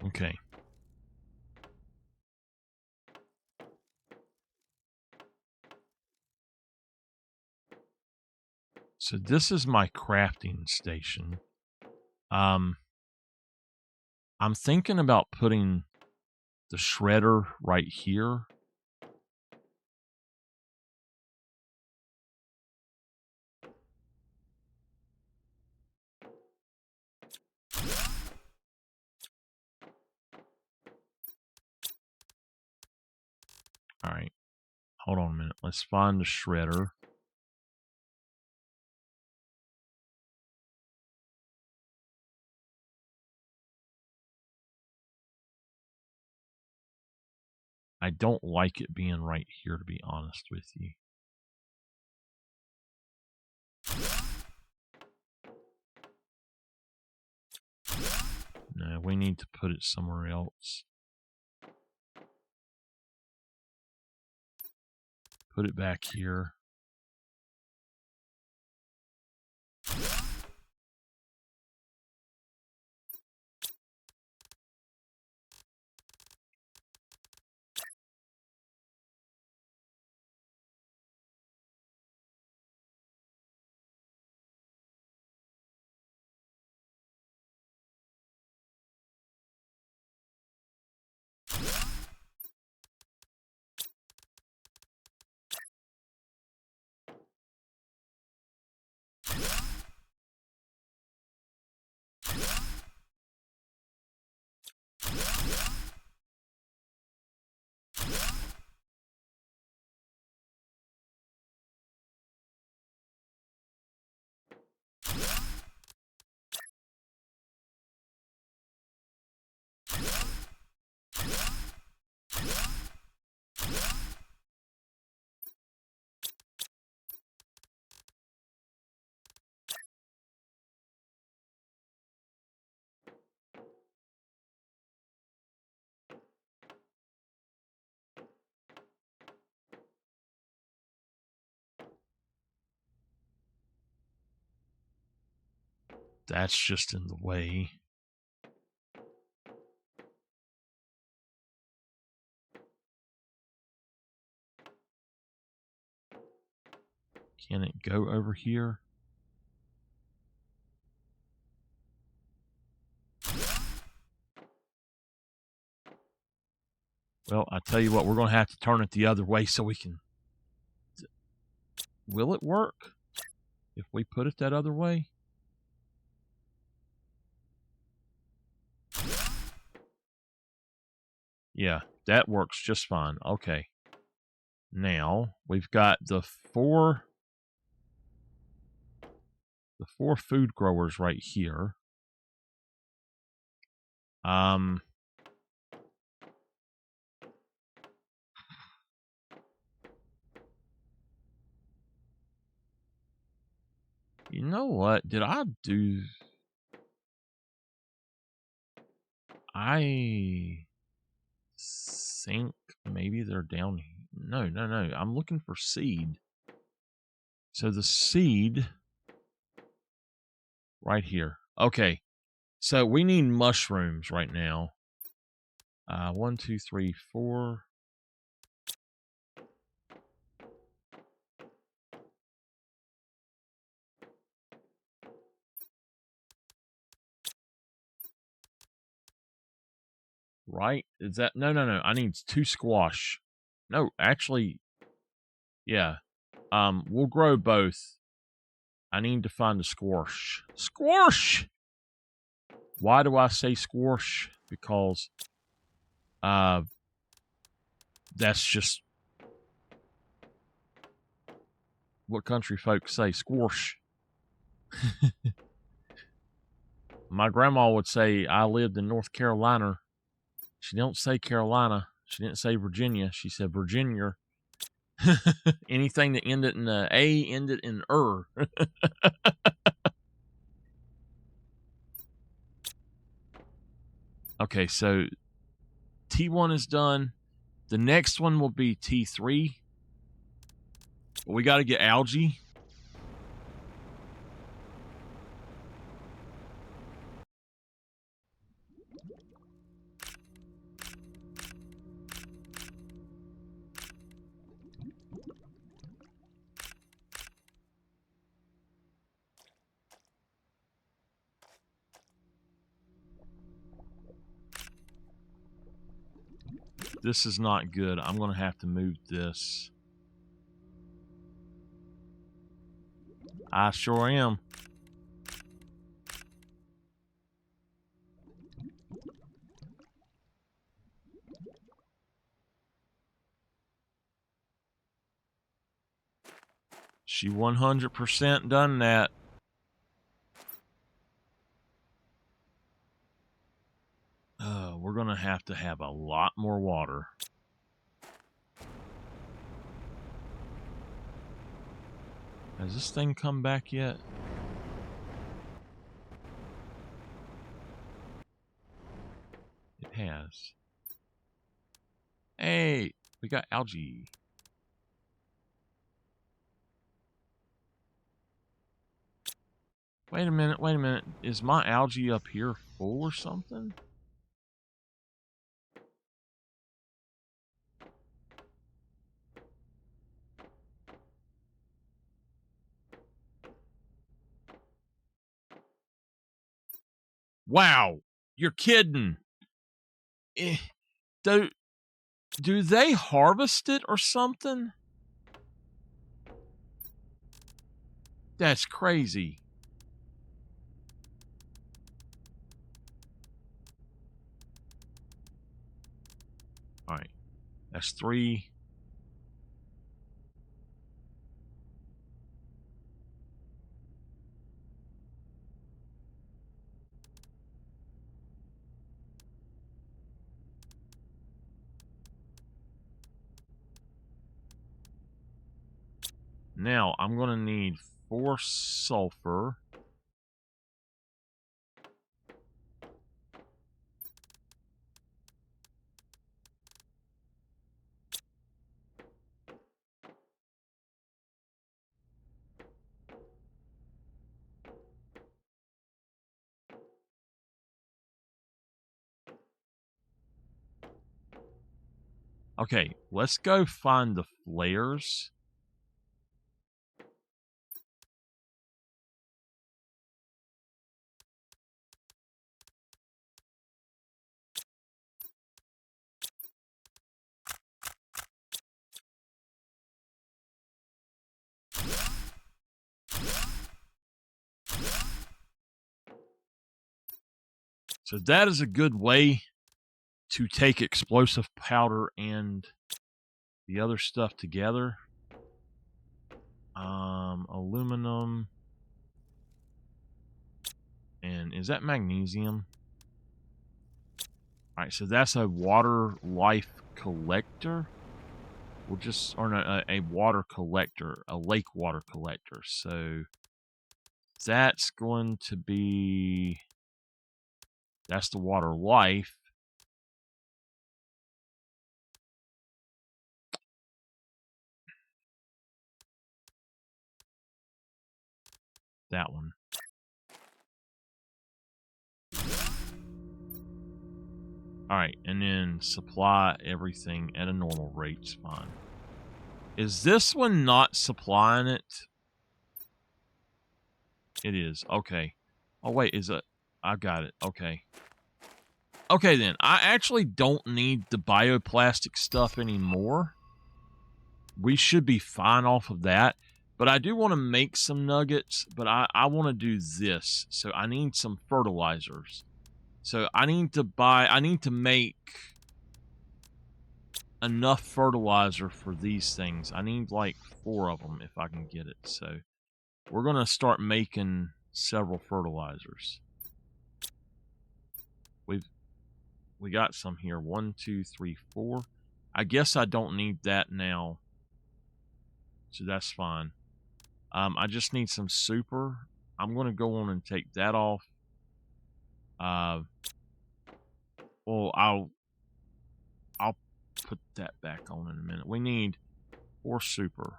S1: Okay. So this is my crafting station. I'm thinking about putting the shredder right here. All right. Hold on a minute. Let's find the shredder. I don't like it being right here, to be honest with you. No, we need to put it somewhere else. Put it back here. That's just in the way. Can it go over here? Well, I tell you what, we're going to have to turn it the other way so we can... Will it work if we put it that other way? Yeah, that works just fine. Okay. Now, we've got the four food growers right here. You know what? Did I do... I think maybe they're down here. No. I'm looking for seed. So the seed right here. Okay. So we need mushrooms right now. 1, 2, 3, 4. Right? Is that... No. I need 2 squash. No, actually, yeah. We'll grow both. I need to find a squash. Squash! Why do I say squash? Because that's just what country folks say. Squash. My grandma would say I lived in North Carolina. She don't say Carolina. She didn't say Virginia. She said Virginia. Anything that ended in a ended in Okay, so T1 is done. The next one will be T3. We got to get algae. This is not good. I'm going to have to move this. I sure am. She 100% done that. We're going to have a lot more water. Has this thing come back yet? It has. Hey, we got algae. Wait a minute. Is my algae up here full or something? Wow, you're kidding. Do they harvest it or something? That's crazy. All right, that's 3. Now, I'm going to need 4 sulfur. Okay, let's go find the flares. So that is a good way to take explosive powder and the other stuff together. Aluminum. And is that magnesium? Alright, so that's a water life collector. We'll just, or no, a water collector, a lake water collector. So that's going to be, that's the water life. That one. Alright, and then supply everything at a normal rate's fine. Is this one not supplying it? It is. Okay. Oh, wait, is it? I got it. Okay. Okay, then. I actually don't need the bioplastic stuff anymore. We should be fine off of that. But I do want to make some nuggets, but I want to do this. So I need some fertilizers. So I need to make enough fertilizer for these things. I need like 4 of them if I can get it. So we're going to start making several fertilizers. We got some here. 1, 2, 3, 4. I guess I don't need that now. So that's fine. I just need some super. I'm going to go on and take that off. Well, I'll put that back on in a minute. We need 4 super.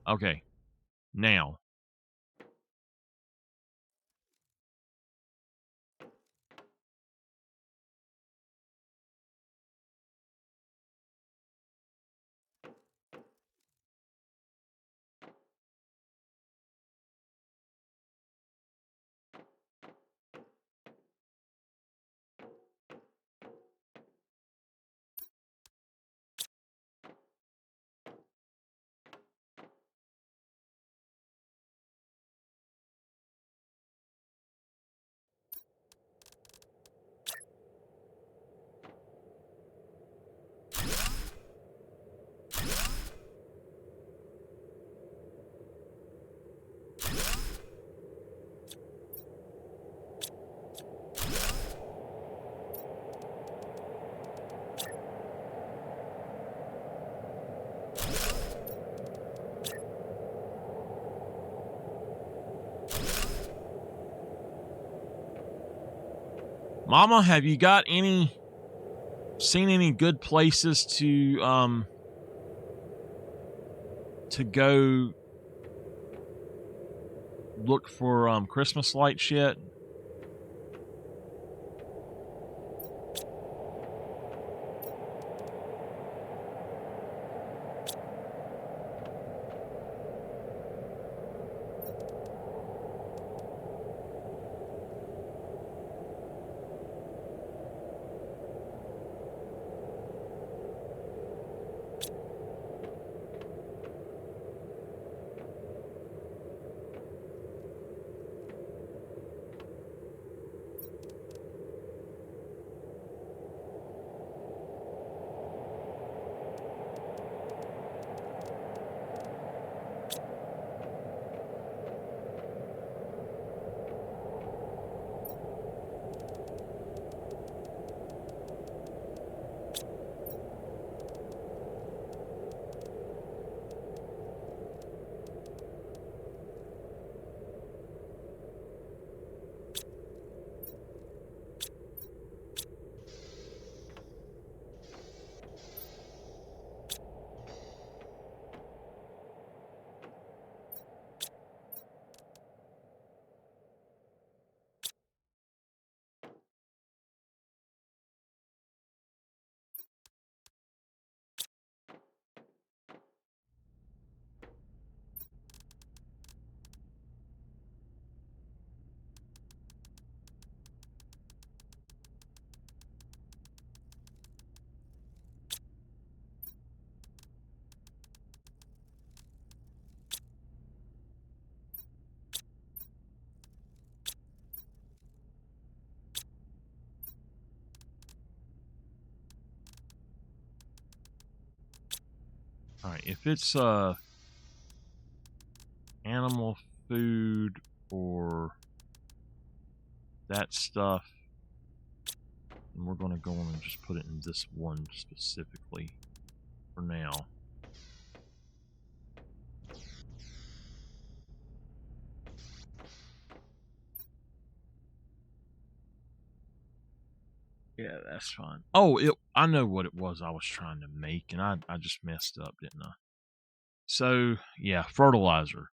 S1: Okay. Now. Mama, have you got seen any good places to go look for Christmas lights yet? Alright, if it's animal food or that stuff, and we're going to go on and just put it in this one specifically for now. Yeah, that's fine. Oh, I know what it was I was trying to make, and I just messed up, didn't I? So, yeah, fertilizer.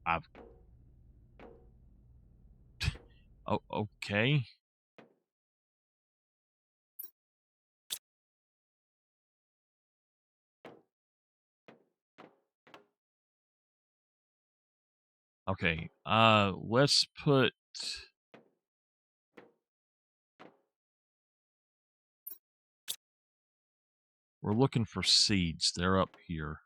S1: I've Oh, okay. Okay. Let's put. We're looking for seeds. They're up here.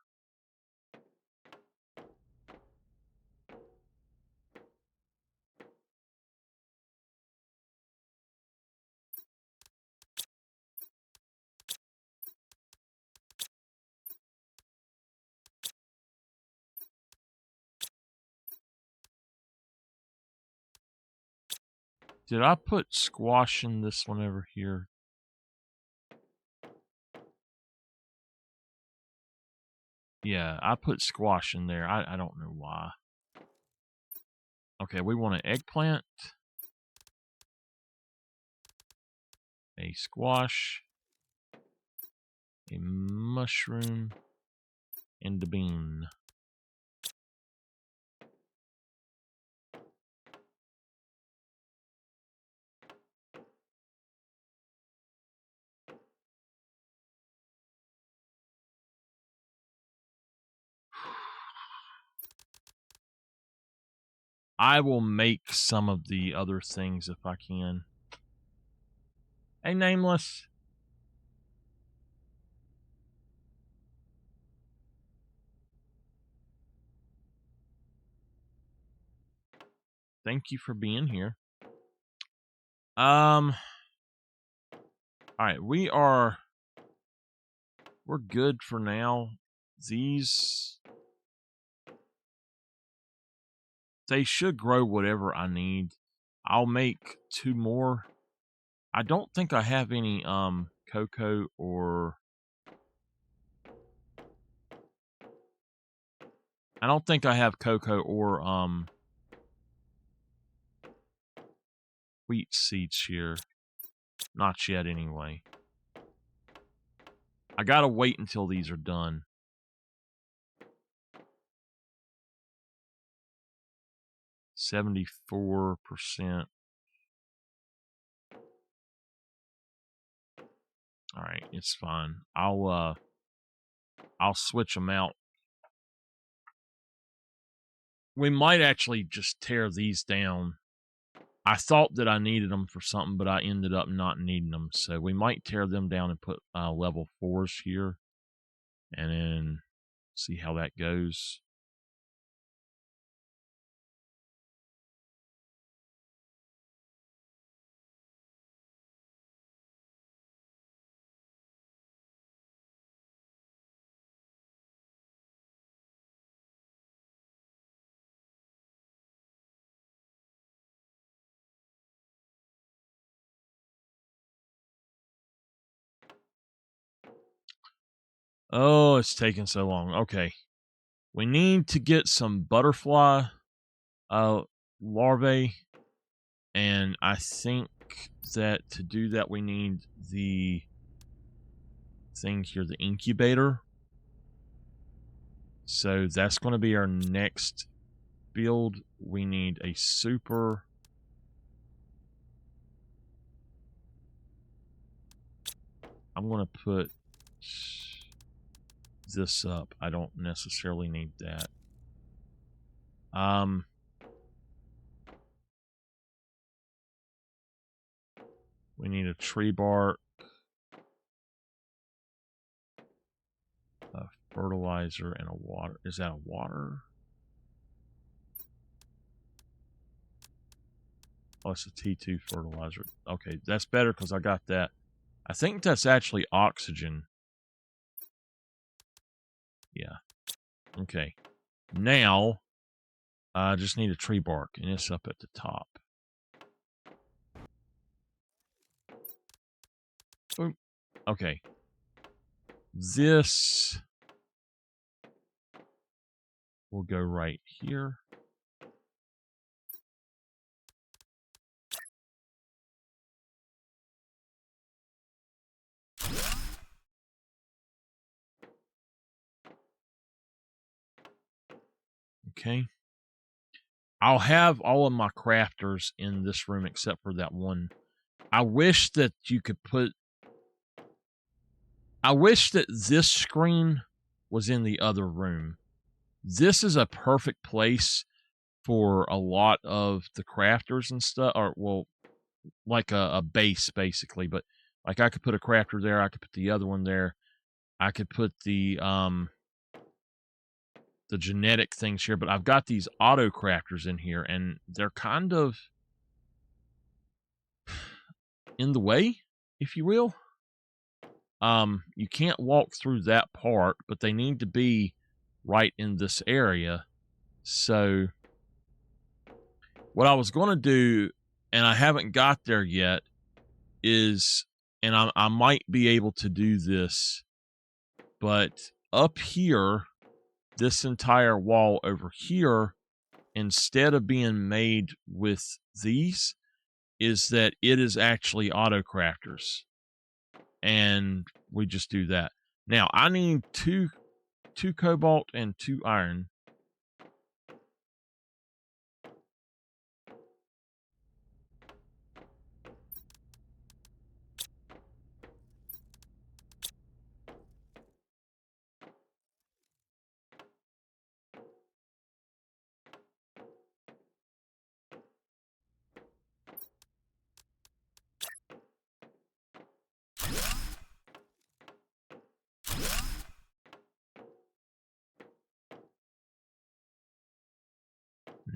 S1: Did I put squash in this one over here? Yeah, I put squash in there. I don't know why. Okay, we want an eggplant, a squash, a mushroom, and a bean. I will make some of the other things if I can. Hey, Nameless. Thank you for being here. All right, we're good for now. These, they should grow whatever I need. I'll make 2 more. I don't think I have any cocoa or I don't think I have cocoa or wheat seeds here. Not yet anyway. I gotta wait until these are done. %. All right, it's fine. I'll switch them out. We might actually just tear these down. I thought that I needed them for something, but I ended up not needing them. So we might tear them down and put level 4s here, and then see how that goes. Oh, it's taking so long. Okay. We need to get some butterfly larvae, and I think that to do that we need the thing here, the incubator. So that's going to be our next build. We need a super. I'm going to put this up. I don't necessarily need that. I'm We need a tree bark, a fertilizer, and a water. Is that a water? Oh, it's a T2 fertilizer. Okay, that's better because I got that. I think that's actually oxygen. Yeah. Okay. Now, I just need a tree bark, and it's up at the top. Boom. Okay. This will go right here. Okay. I'll have all of my crafters in this room except for that one. I wish that you could put... I wish that this screen was in the other room. This is a perfect place for a lot of the crafters and stuff. Or, well, like a base, basically. But, like, I could put a crafter there. I could put the other one there. I could put the genetic things here, but I've got these auto crafters in here, and they're kind of in the way, if you will. You can't walk through that part, but they need to be right in this area. So what I was going to do, and I haven't got there yet, is, and I might be able to do this, but up here, this entire wall over here, instead of being made with these, is that it is actually auto crafters, and we just do that. Now I need two cobalt and 2 iron.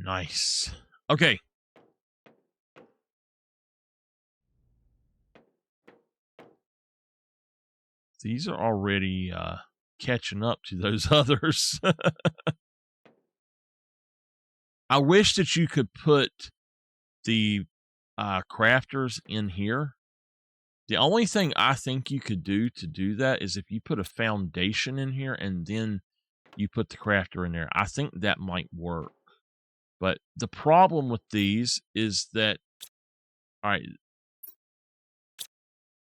S1: Nice. Okay. These are already catching up to those others. I wish that you could put the crafters in here. The only thing I think you could do to do that is if you put a foundation in here and then you put the crafter in there. I think that might work. But the problem with these is that, all right,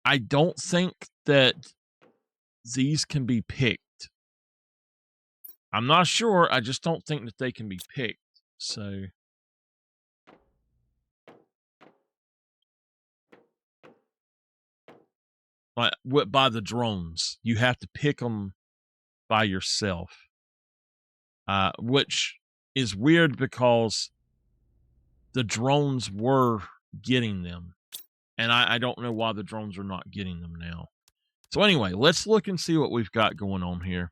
S1: I don't think that these can be picked. I'm not sure. I just don't think that they can be picked. So, by the drones, you have to pick them by yourself, which is weird because the drones were getting them, and I don't know why the drones are not getting them now. So anyway, let's look and see what we've got going on here.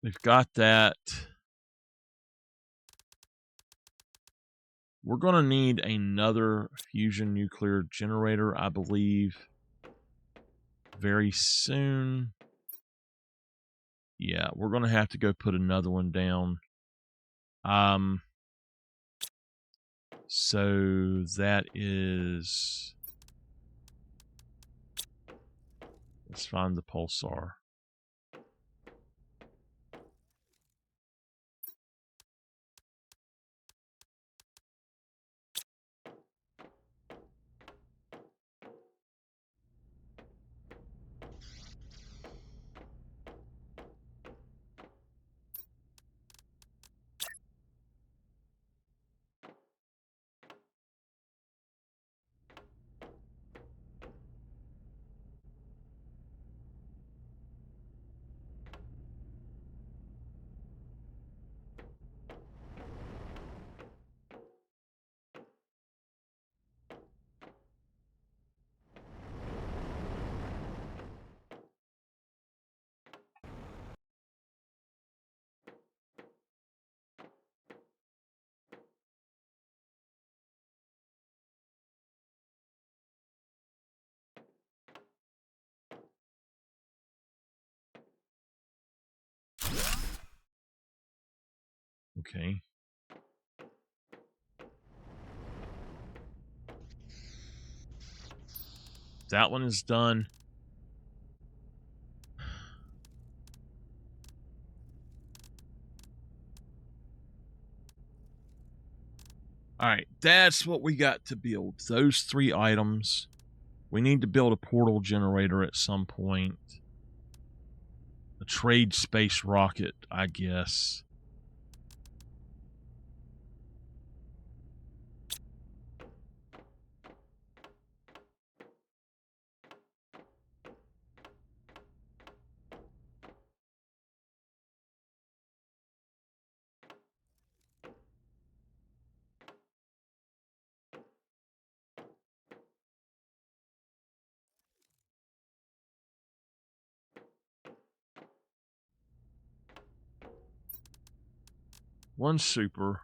S1: We've got that. We're going to need another fusion nuclear generator, I believe, very soon. Yeah, we're going to have to go put another one down. So that is... Let's find the pulsar. Okay. That one is done. All right, that's what we got to build. Those 3 items. We need to build a portal generator at some point. A trade space rocket, I guess. One super.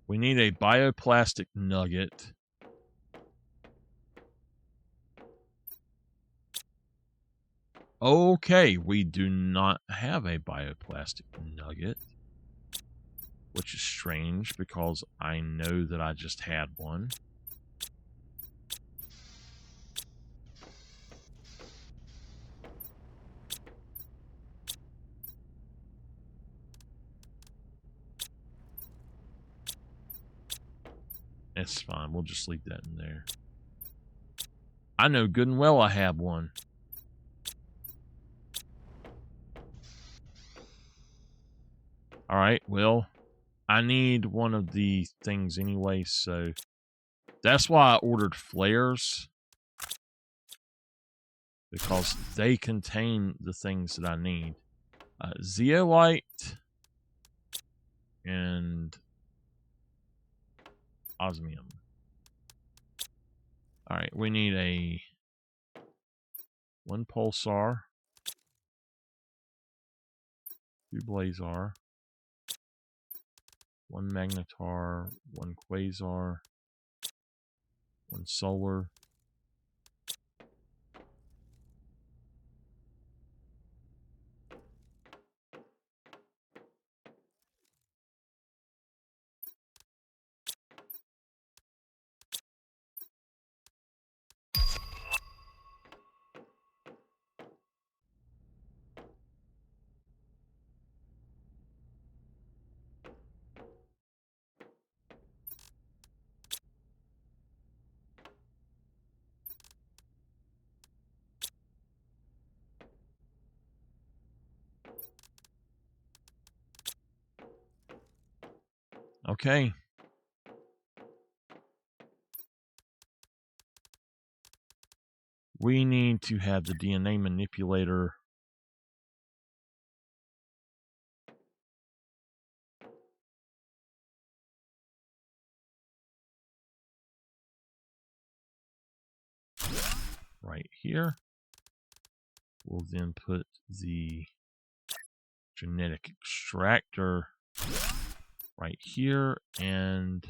S1: We need a bioplastic nugget. Okay, we do not have a bioplastic nugget, which is strange because I know that I just had one. It's fine. We'll just leave that in there. I know good and well I have one. All right, well, I need one of the things anyway, so that's why I ordered flares, because they contain the things that I need. Zeolite and osmium. All right, we need one pulsar, 2 blazar, 1 magnetar, 1 quasar, 1 solar. Okay. We need to have the DNA manipulator. Right here. We'll then put the genetic extractor right here and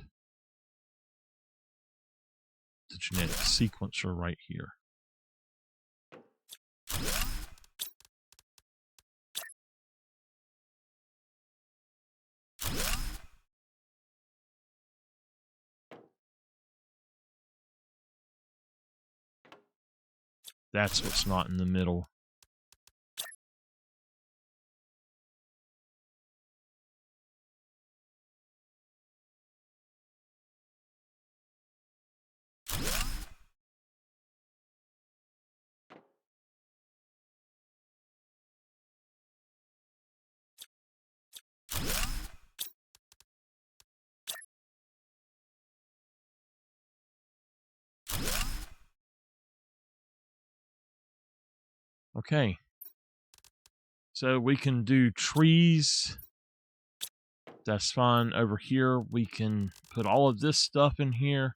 S1: the genetic sequencer right here. That's what's not in the middle. Okay. So we can do trees. That's fine. Over here, we can put all of this stuff in here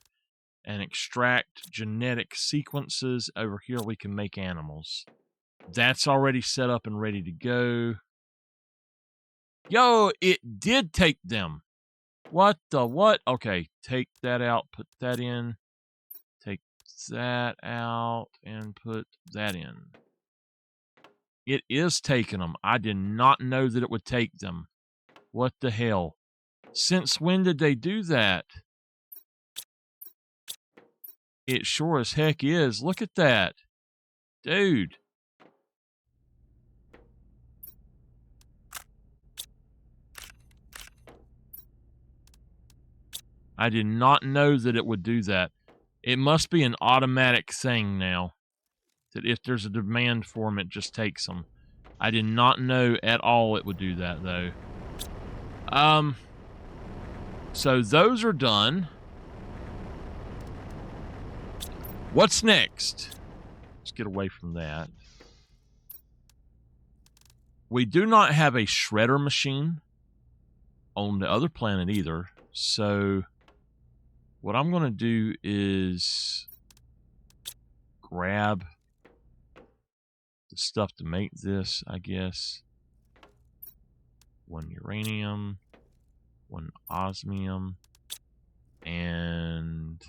S1: and extract genetic sequences. Over here, we can make animals. That's already set up and ready to go. Yo, it did take them. What the what? Okay, take that out, put that in. Take that out and put that in. It is taking them. I did not know that it would take them. What the hell? Since when did they do that? It sure as heck is. Look at that. Dude. I did not know that it would do that. It must be an automatic thing now. That if there's a demand for them, it just takes them. I did not know at all it would do that, though. So those are done. What's next? Let's get away from that. We do not have a shredder machine on the other planet either. So what I'm going to do is grab the stuff to make this, I guess. 1 uranium, 1 osmium, and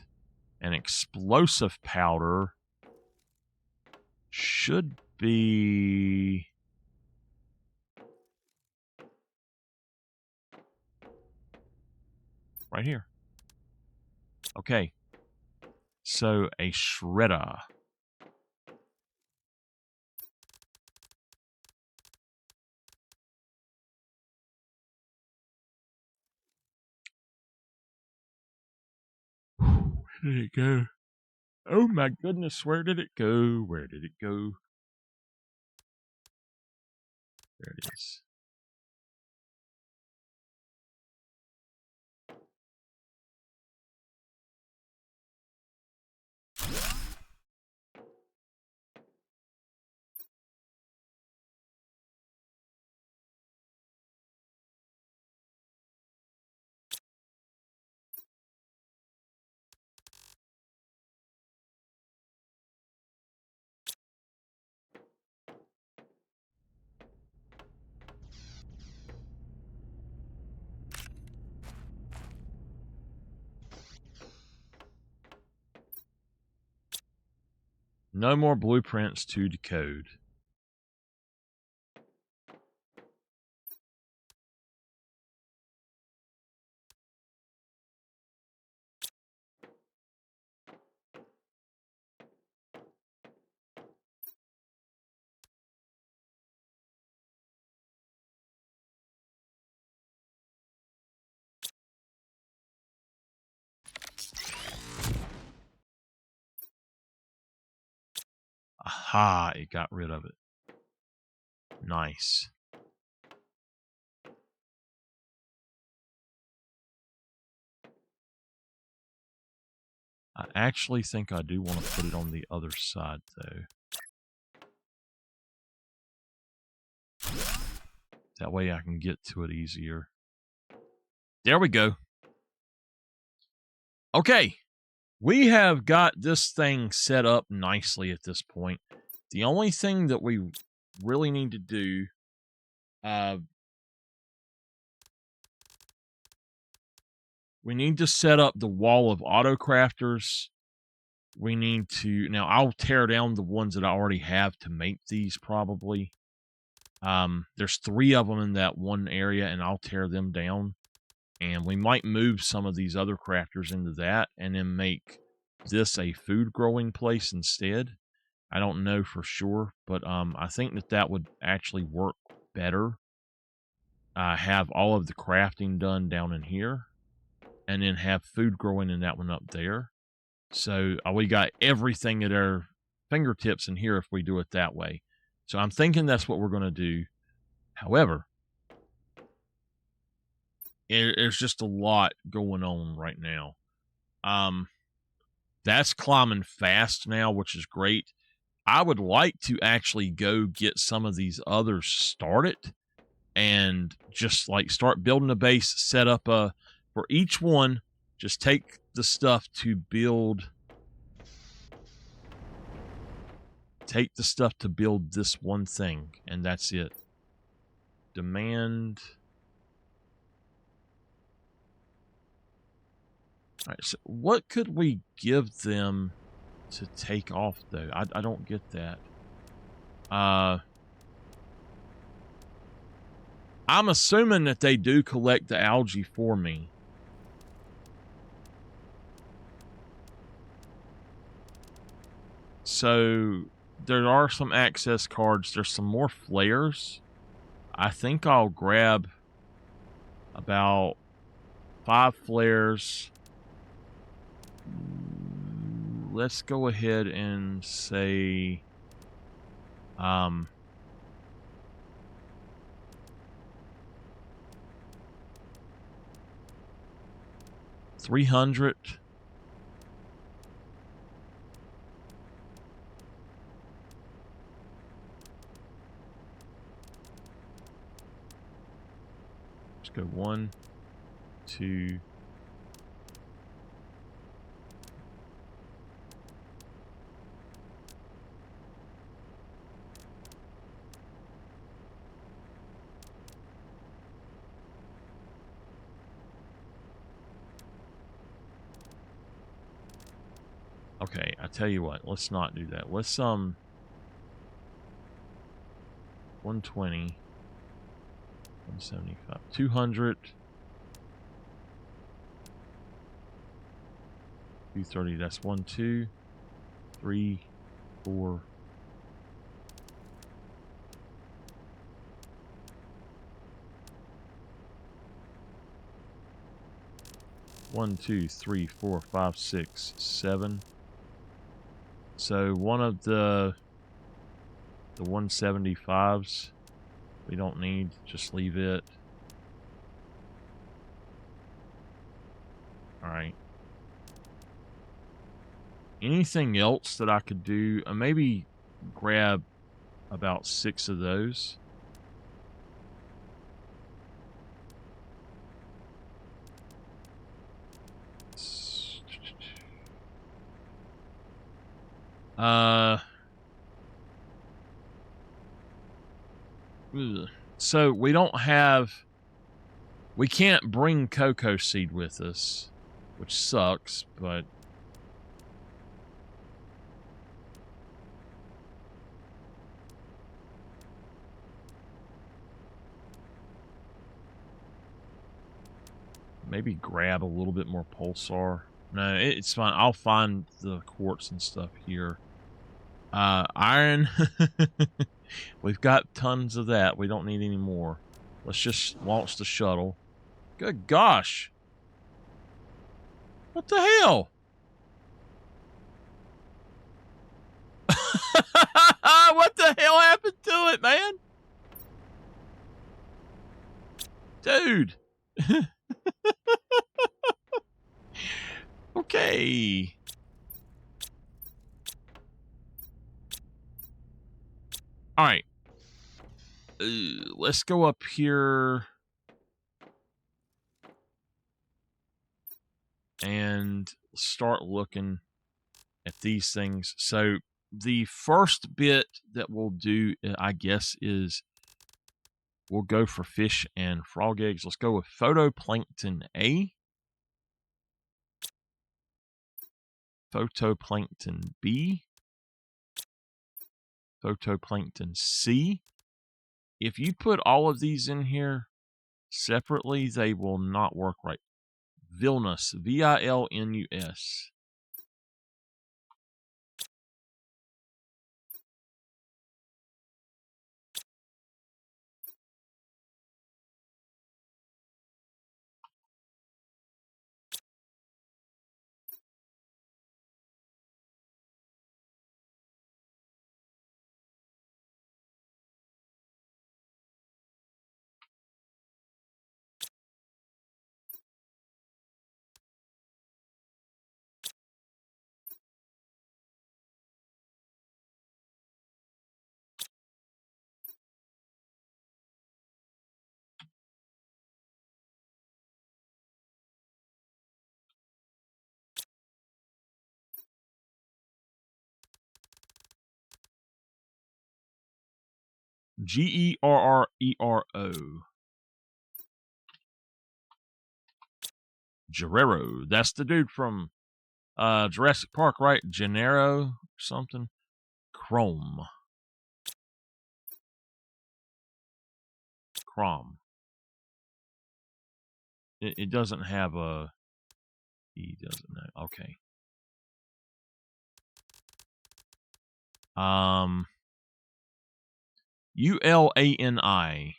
S1: an explosive powder should be right here. Okay. So a shredder. Where did it go? Oh my goodness, where did it go? Where did it go? There it is. No more blueprints to decode. Aha, it got rid of it. Nice. I actually think I do want to put it on the other side, though. That way I can get to it easier. There we go. Okay. We have got this thing set up nicely at this point. The only thing that we really need to do... we need to set up the wall of auto-crafters. We need to... Now, I'll tear down the ones that I already have to make these, probably. There's 3 of them in that one area, and I'll tear them down. And we might move some of these other crafters into that, and then make this a food-growing place instead. I don't know for sure, but I think that that would actually work better. Have all of the crafting done down in here, and then have food growing in that one up there. So we got everything at our fingertips in here if we do it that way. So I'm thinking that's what we're going to do. However, there's just a lot going on right now. That's climbing fast now, which is great. I would like to actually go get some of these others started and just like start building a base, set up for each one, just take the stuff to build. Take the stuff to build this one thing, and that's it. Demand. All right, so what could we give them to take off, though? I don't get that. I'm assuming that they do collect the algae for me. So there are some access cards. There's some more flares. I think I'll grab about 5 flares. Let's go ahead and say 300. Let's go 1, 2. Okay, I tell you what, let's not do that. Let's 120, 175, 200, 230. That's 1, 2, 3, 4. One, 2, 3, 4, 5, 6, 7. So one of the 175s we don't need, just leave it. All right. Anything else that I could do? Maybe grab about 6 of those. So we don't have, we can't bring cocoa seed with us, which sucks, but maybe grab a little bit more pulsar. No, it's fine. I'll find the quartz and stuff here. Iron. We've got tons of that. We don't need any more. Let's just launch the shuttle. Good gosh. What the hell? What the hell happened to it, man? Dude. Okay. All right. Let's go up here and start looking at these things. So the first bit that we'll do, I guess, is we'll go for fish and frog eggs. Let's go with photoplankton A, photoplankton B, photoplankton C. If you put all of these in here separately, they will not work right. Vilnus, Vilnus. Gerrero. Guerrero. That's the dude from Jurassic Park, right? Gennaro something. Chrome. It doesn't have a. He doesn't know. Okay. ULANI.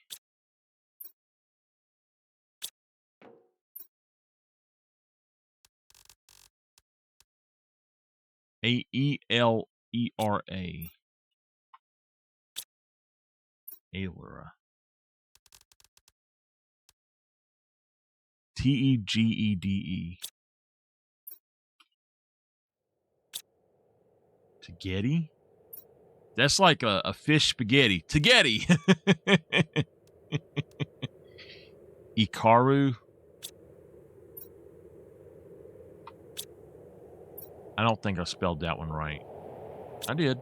S1: AELERA. Aelera. TEGEDE. Spaghetti? That's like a fish spaghetti. Spaghetti! Ikaru. I don't think I spelled that one right. I did.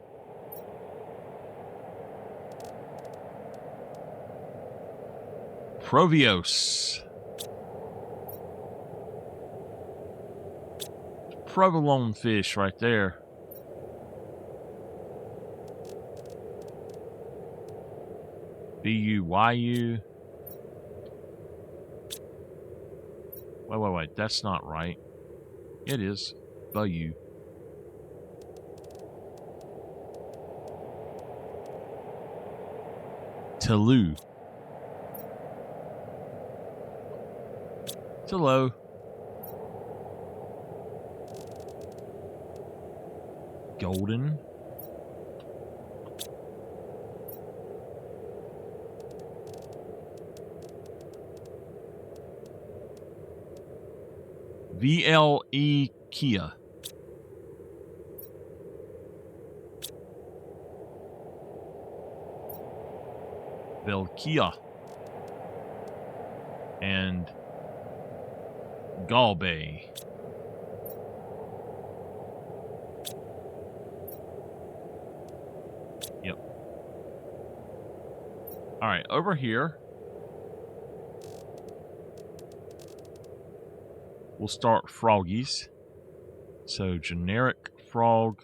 S1: Provios. Provolone fish right there. BUYU. Wait. That's not right. It is. BU. Tulu. Hello. Golden. VLE Kia. Velkia. And Galbay. Yep. All right, over here, we'll start froggies. So generic frog.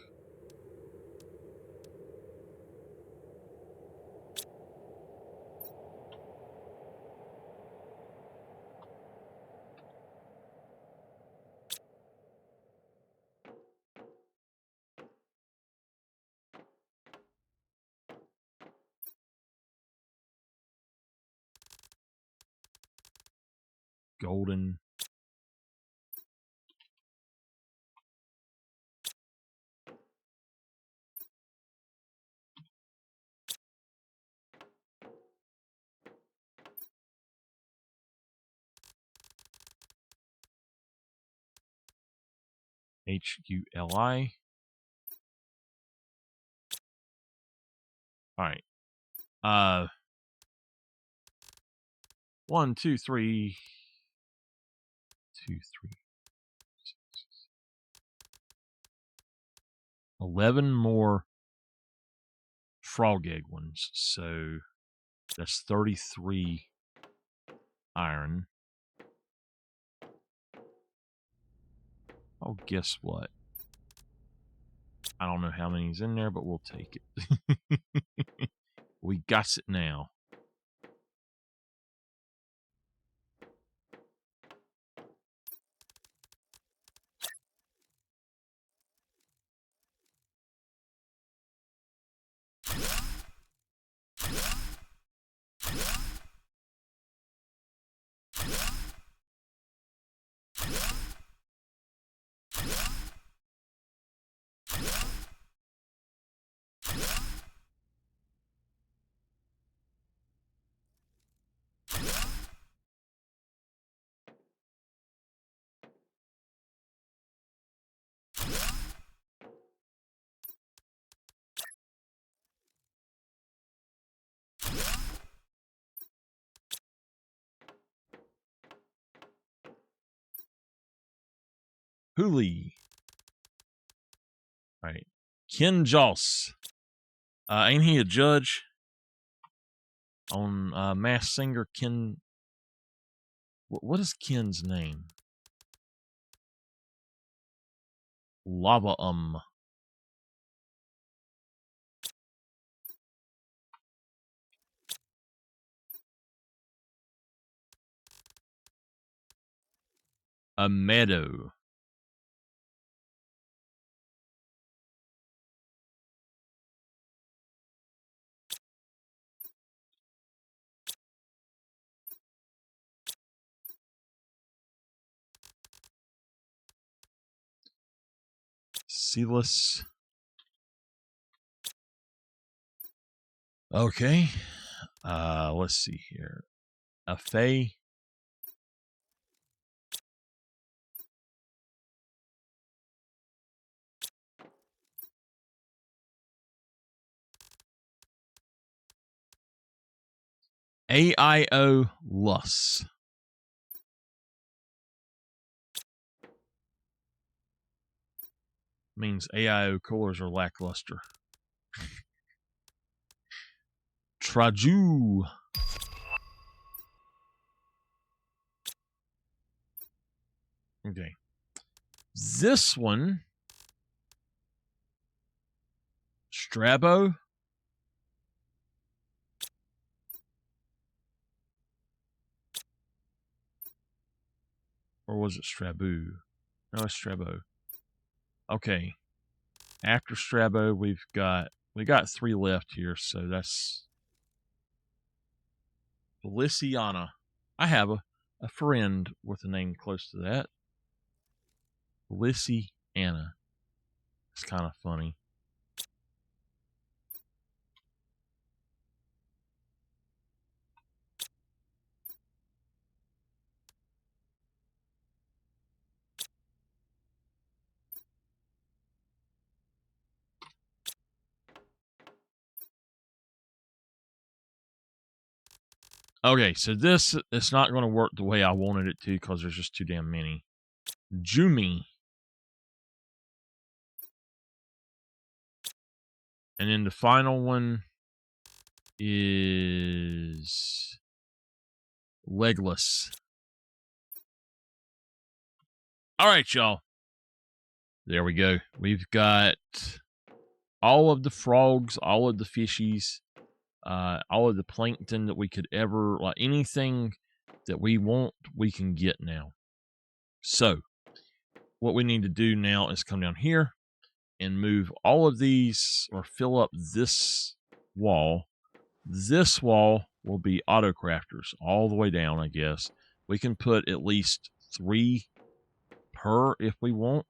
S1: Golden. HULI. All right. 1, 2, 3. 2, 3. 11 more frog egg ones. So that's 33 iron. Oh, guess what? I don't know how many's in there, but we'll take it. We got it now. Hooli. All right. Ken Joss. Ain't he a judge on Masked Singer? Ken. What is Ken's name? Lava. A meadow. Sealess. Okay. Let's see here. A fey. AIO Lus. Means AIO colors are lackluster. Traju. Okay. This one. Strabo. Or was it Strabu? No, it's Strabo. Okay. After Strabo, we got 3 left here, so that's Feliciana. I have a friend with a name close to that. Feliciana. It's kind of funny. Okay, so this it's not going to work the way I wanted it to because there's just too damn many. Jumi. And then the final one is Legless. All right, y'all. There we go. We've got all of the frogs, all of the fishies, all of the plankton that we could ever, like anything that we want, we can get now. So, what we need to do now is come down here and move all of these, or fill up this wall. This wall will be auto crafters all the way down, I guess. We can put at least 3 per if we want.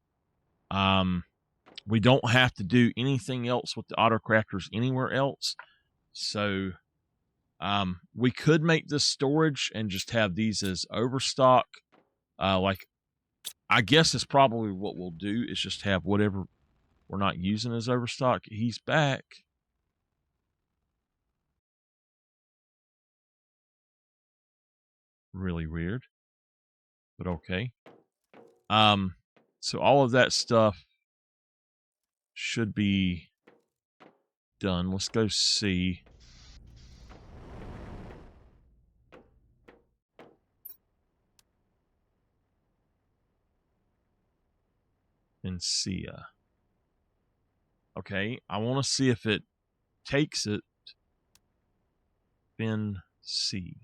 S1: We don't have to do anything else with the auto crafters anywhere else. So we could make this storage and just have these as overstock. Like, I guess it's probably what we'll do is just have whatever we're not using as overstock. He's back. Really weird, but okay. So all of that stuff should be done. Let's go see. And see. Okay, I want to see if it takes it. Then see.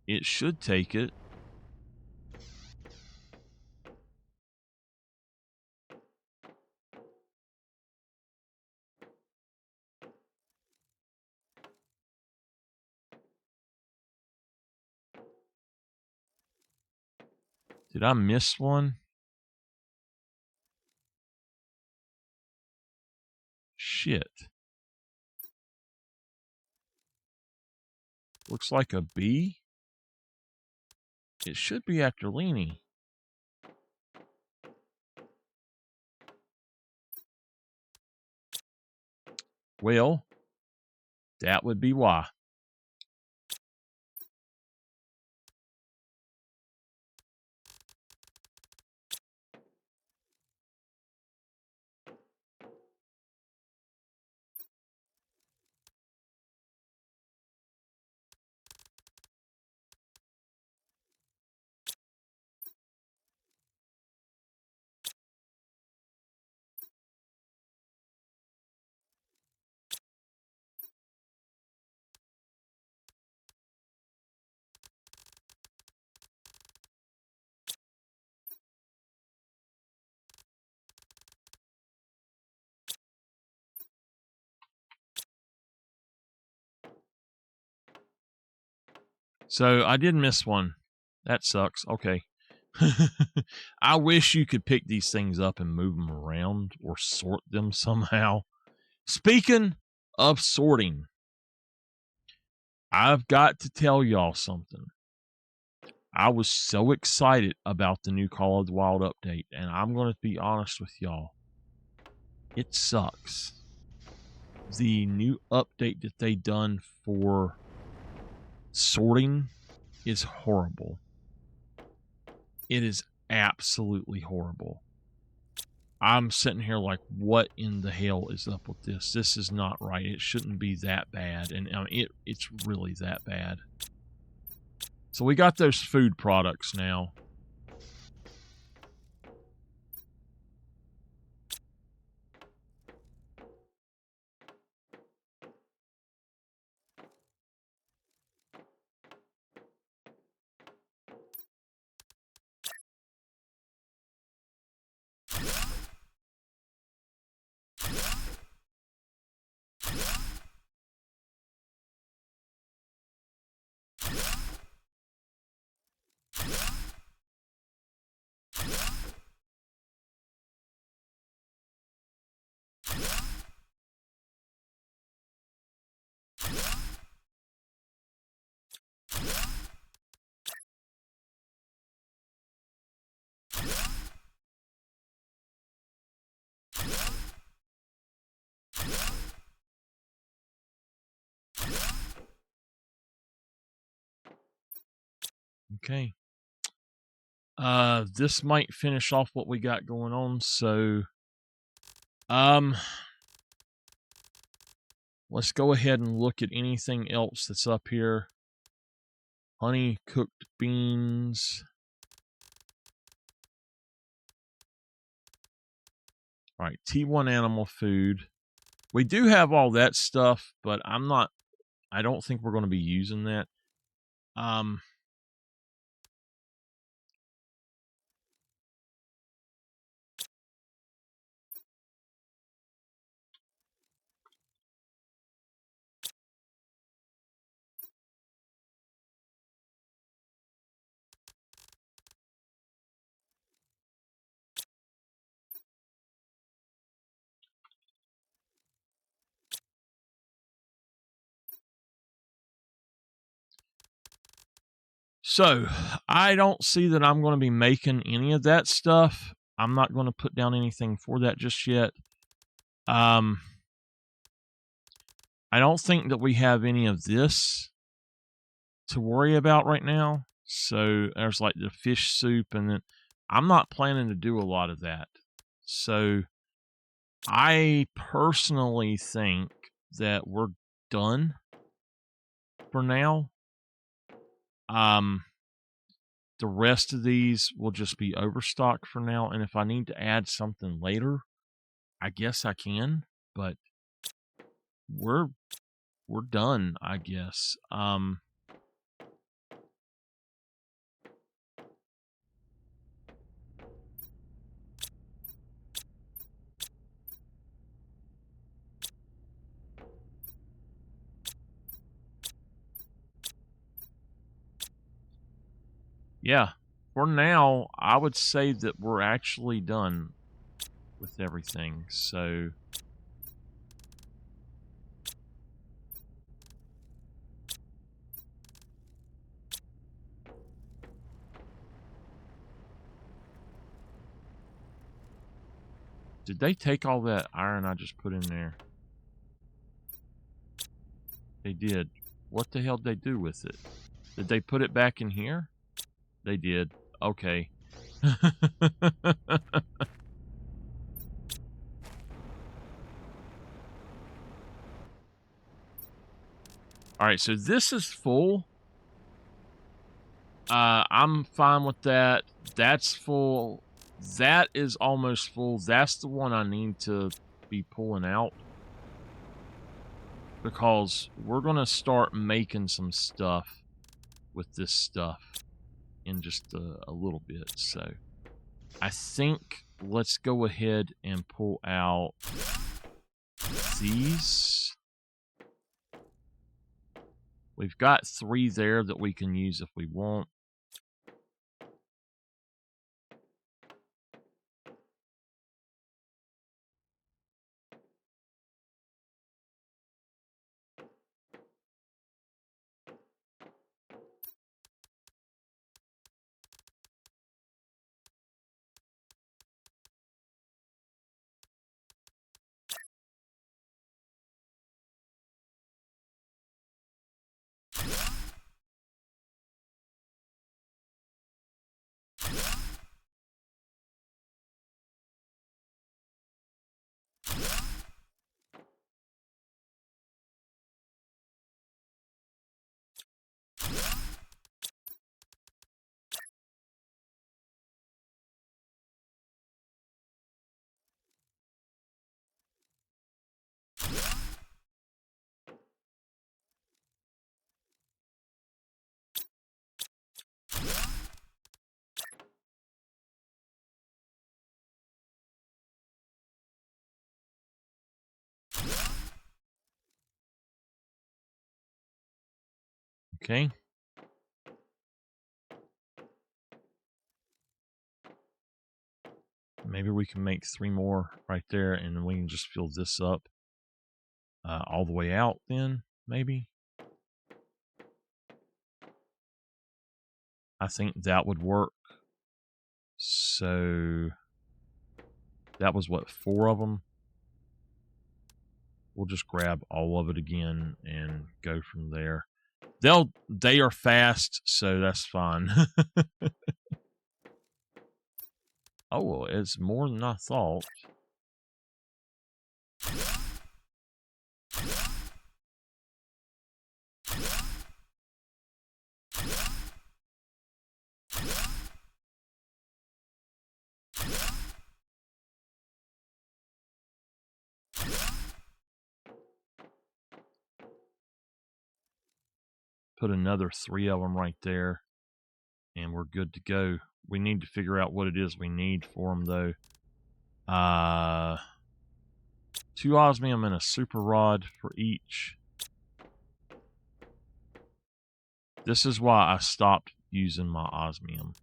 S1: It should take it. Did I miss one? Shit. Looks like a B. It should be after Leanie. Well, that would be why. So I did miss one. That sucks. Okay. I wish you could pick these things up and move them around or sort them somehow. Speaking of sorting, I've got to tell y'all something. I was so excited about the new Call of the Wild update, and I'm going to be honest with y'all. It sucks. The new update that they done for sorting is horrible. It is absolutely horrible. I'm sitting here like, what in the hell is up with this? This is not right. It shouldn't be that bad. And it's really that bad. So we got those food products now. Okay. This might finish off what we got going on, so let's go ahead and look at anything else that's up here. Honey cooked beans. All right, T1 animal food. We do have all that stuff, but I don't think we're going to be using that. So, I don't see that I'm going to be making any of that stuff. I'm not going to put down anything for that just yet. I don't think that we have any of this to worry about right now. So, there's like the fish soup, and then I'm not planning to do a lot of that. So, I personally think that we're done for now. The rest of these will just be overstock for now, and if I need to add something later, I guess I can, but we're done, I guess. Yeah, for now, I would say that we're actually done with everything. So did they take all that iron I just put in there? They did. What the hell did they do with it? Did they put it back in here? They did. Okay. All right, so this is full. I'm fine with that. That's full. That is almost full. That's the one I need to be pulling out, because we're going to start making some stuff with this stuff in just a little bit. So I think let's go ahead and pull out these. We've got 3 there that we can use if we want. Okay. Maybe we can make 3 more right there, and then we can just fill this up all the way out then, maybe. I think that would work. So that was what, 4 of them? We'll just grab all of it again and go from there. They are fast, so that's fine. Oh, well, it's more than I thought. Put another 3 of them right there, and we're good to go. We need to figure out what it is we need for them, though. 2 osmium and a super rod for each. This is why I stopped using my osmium.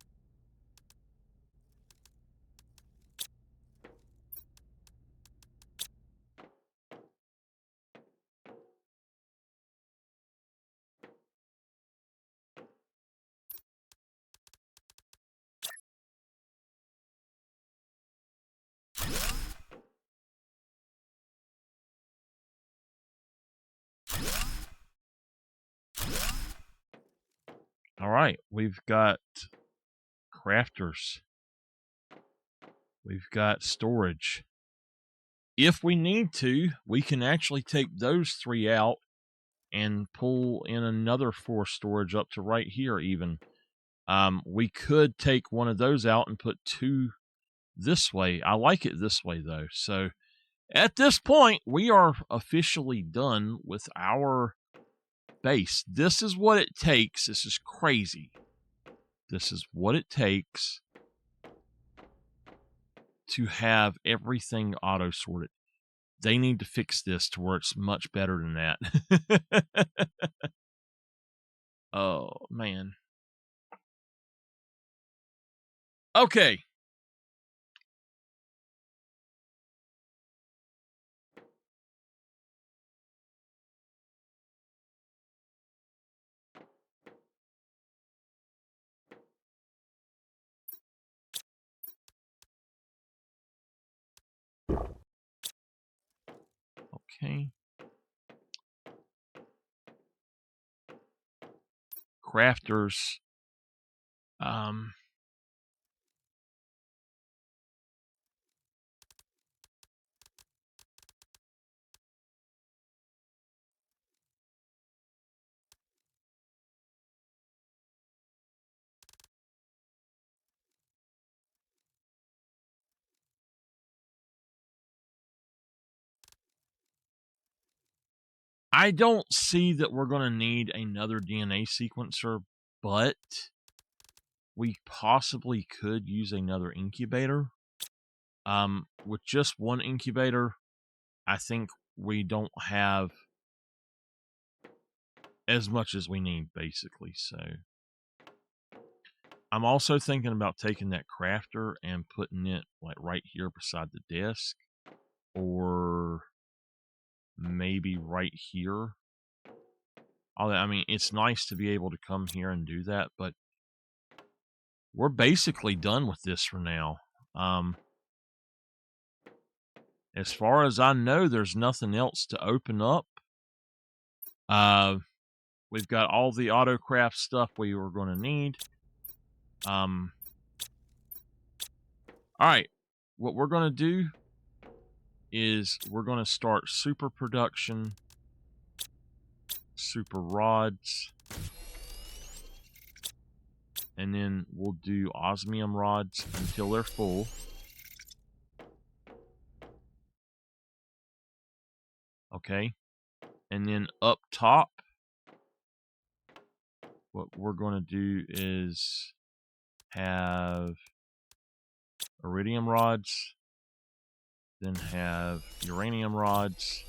S1: All right, we've got crafters. We've got storage. If we need to, we can actually take those 3 out and pull in another 4 storage up to right here even. We could take one of those out and put 2 this way. I like it this way, though. So at this point, we are officially done with our base. This is what it takes. This is crazy. This is what it takes to have everything auto sorted. They need to fix this to where it's much better than that. Oh, man. Okay. Okay. Crafters. I don't see that we're going to need another DNA sequencer, but we possibly could use another incubator. With just one incubator, I think we don't have as much as we need, basically. So I'm also thinking about taking that crafter and putting it like right here beside the desk, or maybe right here. I mean, it's nice to be able to come here and do that, but we're basically done with this for now. As far as I know, there's nothing else to open up. We've got all the autocraft stuff we were going to need. All right, what we're going to do is we're going to start super production, super rods, and then we'll do osmium rods until they're full. Okay, and then up top, what we're going to do is have iridium rods, then have uranium rods,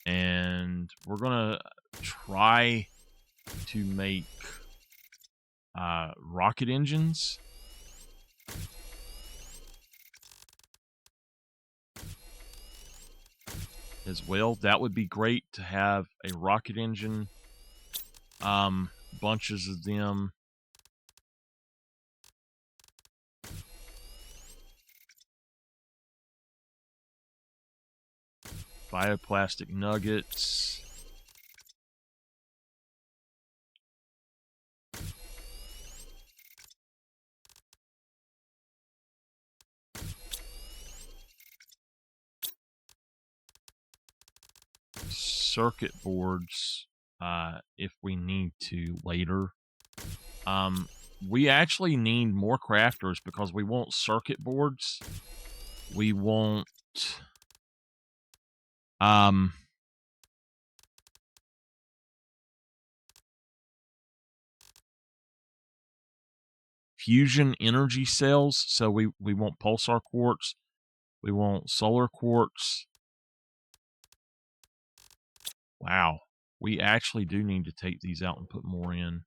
S1: and we're going to try to make rocket engines. As well. That would be great to have a rocket engine, bunches of them. Bioplastic nuggets. Circuit boards, if we need to later. We actually need more crafters because we want circuit boards. We want fusion energy cells. So we want pulsar quartz. We want solar quartz. Wow. We actually do need to take these out and put more in.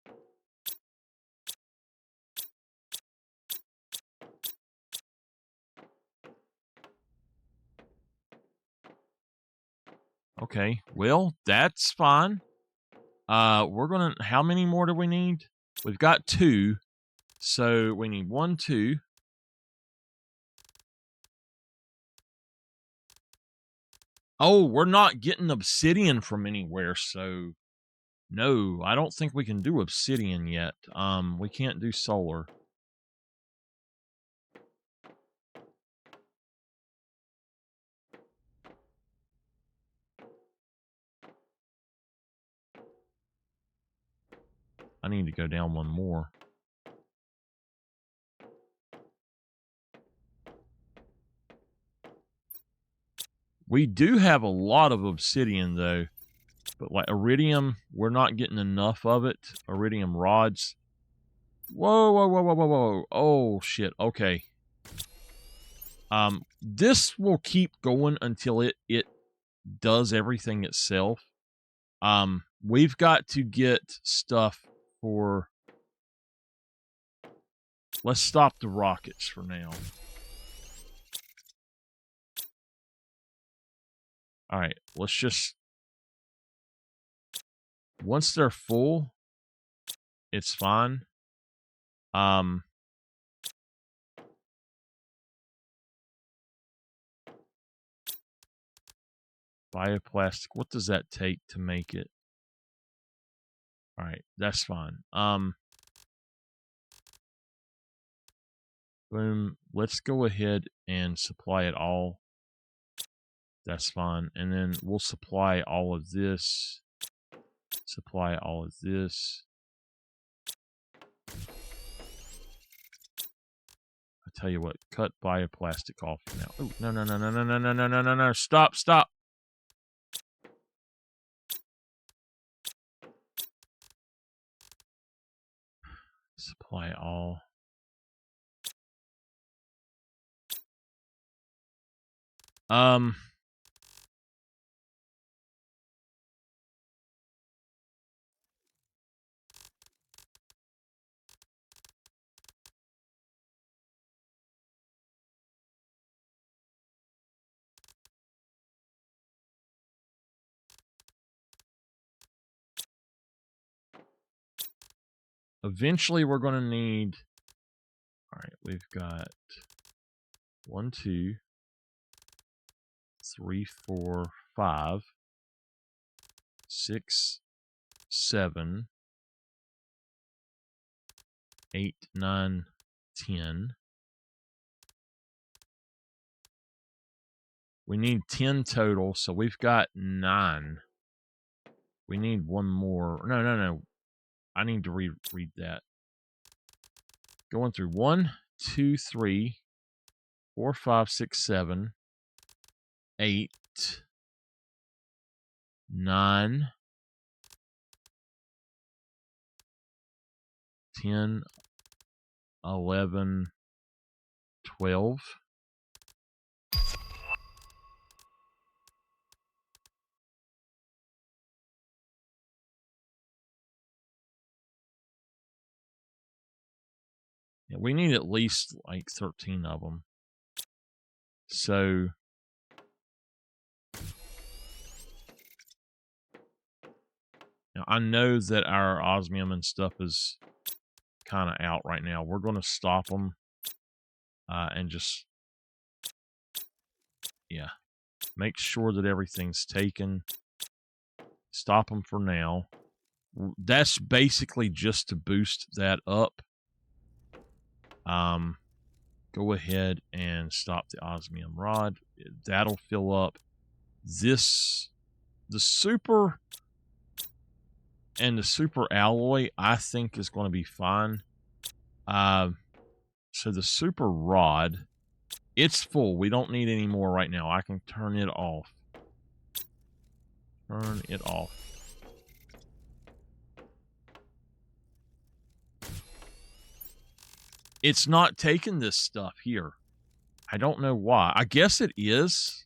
S1: Okay, well, that's fine. We're gonna, how many more do we need? We've got 2. So we need 1, 2. Oh, we're not getting obsidian from anywhere, so no, I don't think we can do obsidian yet. We can't do solar. I need to go down one more. We do have a lot of obsidian, though. But like iridium, we're not getting enough of it. Iridium rods. Whoa, whoa, whoa, whoa, whoa, whoa. Oh, shit. Okay. This will keep going until it does everything itself. We've got to get stuff for... Let's stop the rockets for now. Alright, let's just... Once they're full, it's fine. Bioplastic, what does that take to make it? Alright, that's fine. Boom. Let's go ahead and supply it all. That's fine. And then we'll supply all of this. Supply all of this. I tell you what, cut bioplastic off now. Oh, no, no, no, no, no, no, no, no, no, no, no. Stop, stop. Supply all. Eventually, we're going to need... All right, we've got 1, 2, 3, 4, 5, 6, 7, 8, 9, 10. We need 10 total, so we've got 9. We need one more. No. I need to read that. Going through 1, 2, 3, 4, 5, 6, 7, 8, 9, 10, 11, 12. Yeah, we need at least like 13 of them. So now I know that our osmium and stuff is kind of out right now. We're going to stop them and just, yeah, make sure that everything's taken. Stop them for now. That's basically just to boost that up. Go ahead and stop the osmium rod. That'll fill up. The super and the super alloy, I think, is going to be fine. So the super rod, it's full. We don't need any more right now. I can turn it off. Turn it off. It's not taking this stuff here. I don't know why. I guess it is.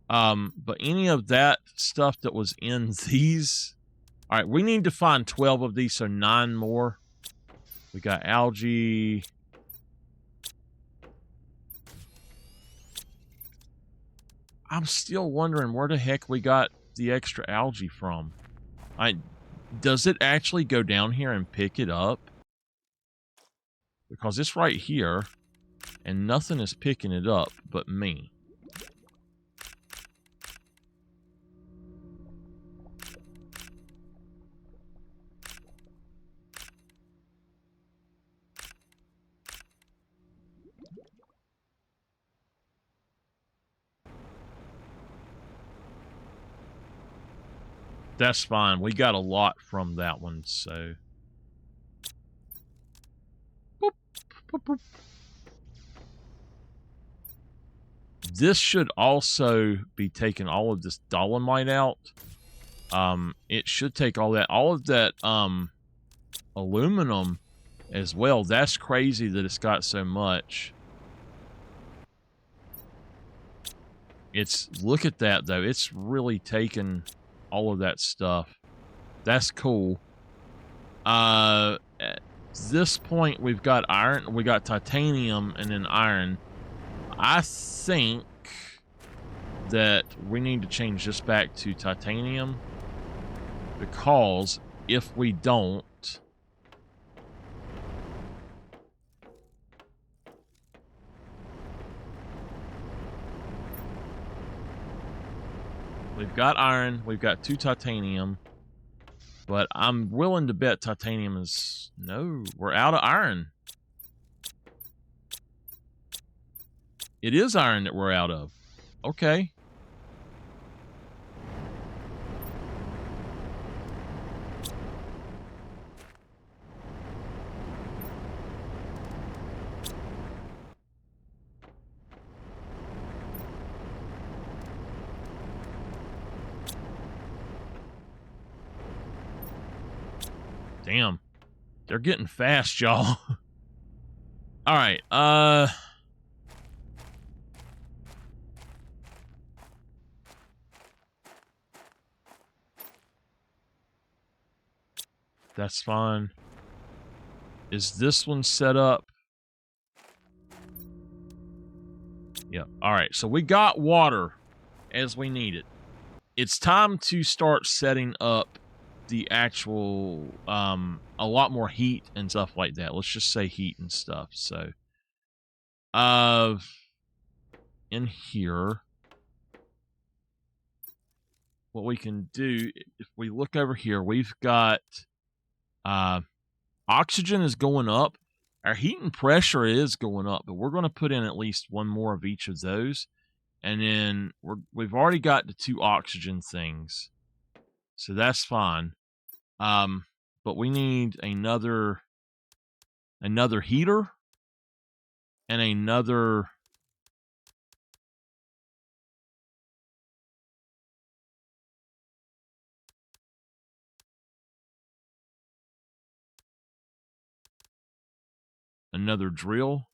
S1: But any of that stuff that was in these... All right, we need to find 12 of these, so 9 more. We got algae. I'm still wondering where the heck we got the extra algae from. Does it actually go down here and pick it up? Because it's right here, and nothing is picking it up but me. That's fine. We got a lot from that one, so... Boop, boop, boop. This should also be taking all of this dolomite out. It should take all of that aluminum as well. That's crazy that it's got so much. Look at that though. It's really taken all of that stuff. That's cool. At this point we've got iron, we got titanium and then iron. I think that we need to change this back to titanium, because if we don't, we've got iron, we've got 2 titanium, but I'm willing to bet titanium is... No, we're out of iron. It is iron that we're out of. Okay. Damn. They're getting fast, y'all. All right. That's fine. Is this one set up? Yep. All right. So we got water as we need it. It's time to start setting up the actual a lot more heat and stuff like that. Let's just say heat and stuff. So in here, what we can do, if we look over here, we've got oxygen is going up. Our heat and pressure is going up, but we're going to put in at least one more of each of those. And then we've already got the 2 oxygen things. So that's fine. But we need another heater and another drill.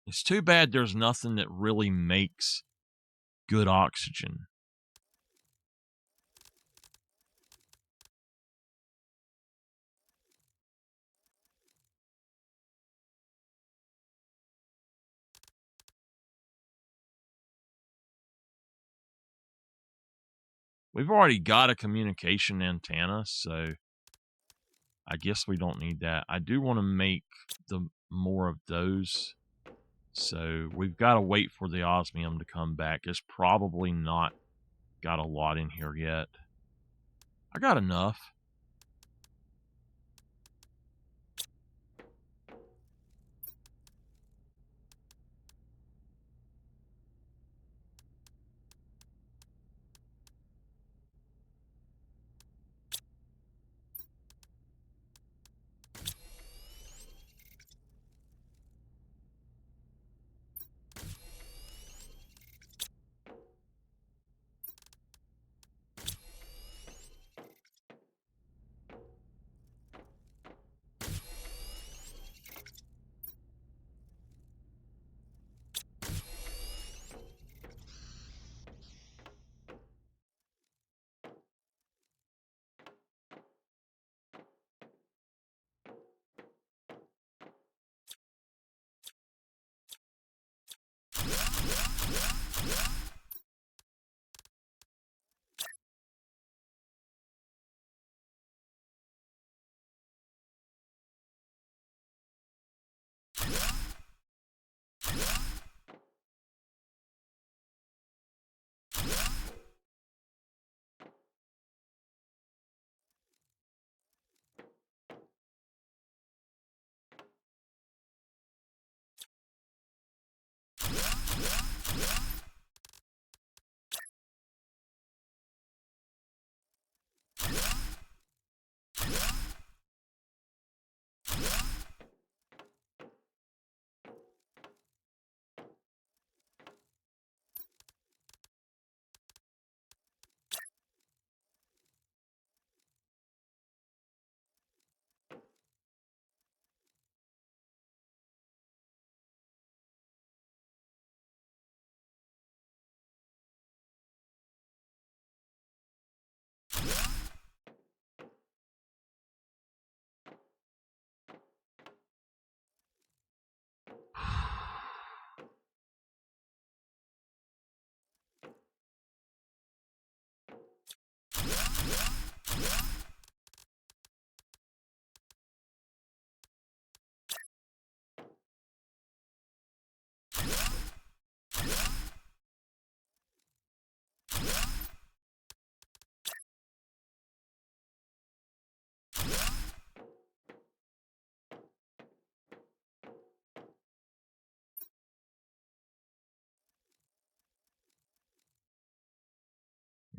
S1: It's too bad there's nothing that really makes good oxygen. We've already got a communication antenna, so I guess we don't need that. I do want to make the more of those. So we've got to wait for the osmium to come back. It's probably not got a lot in here yet. I got enough.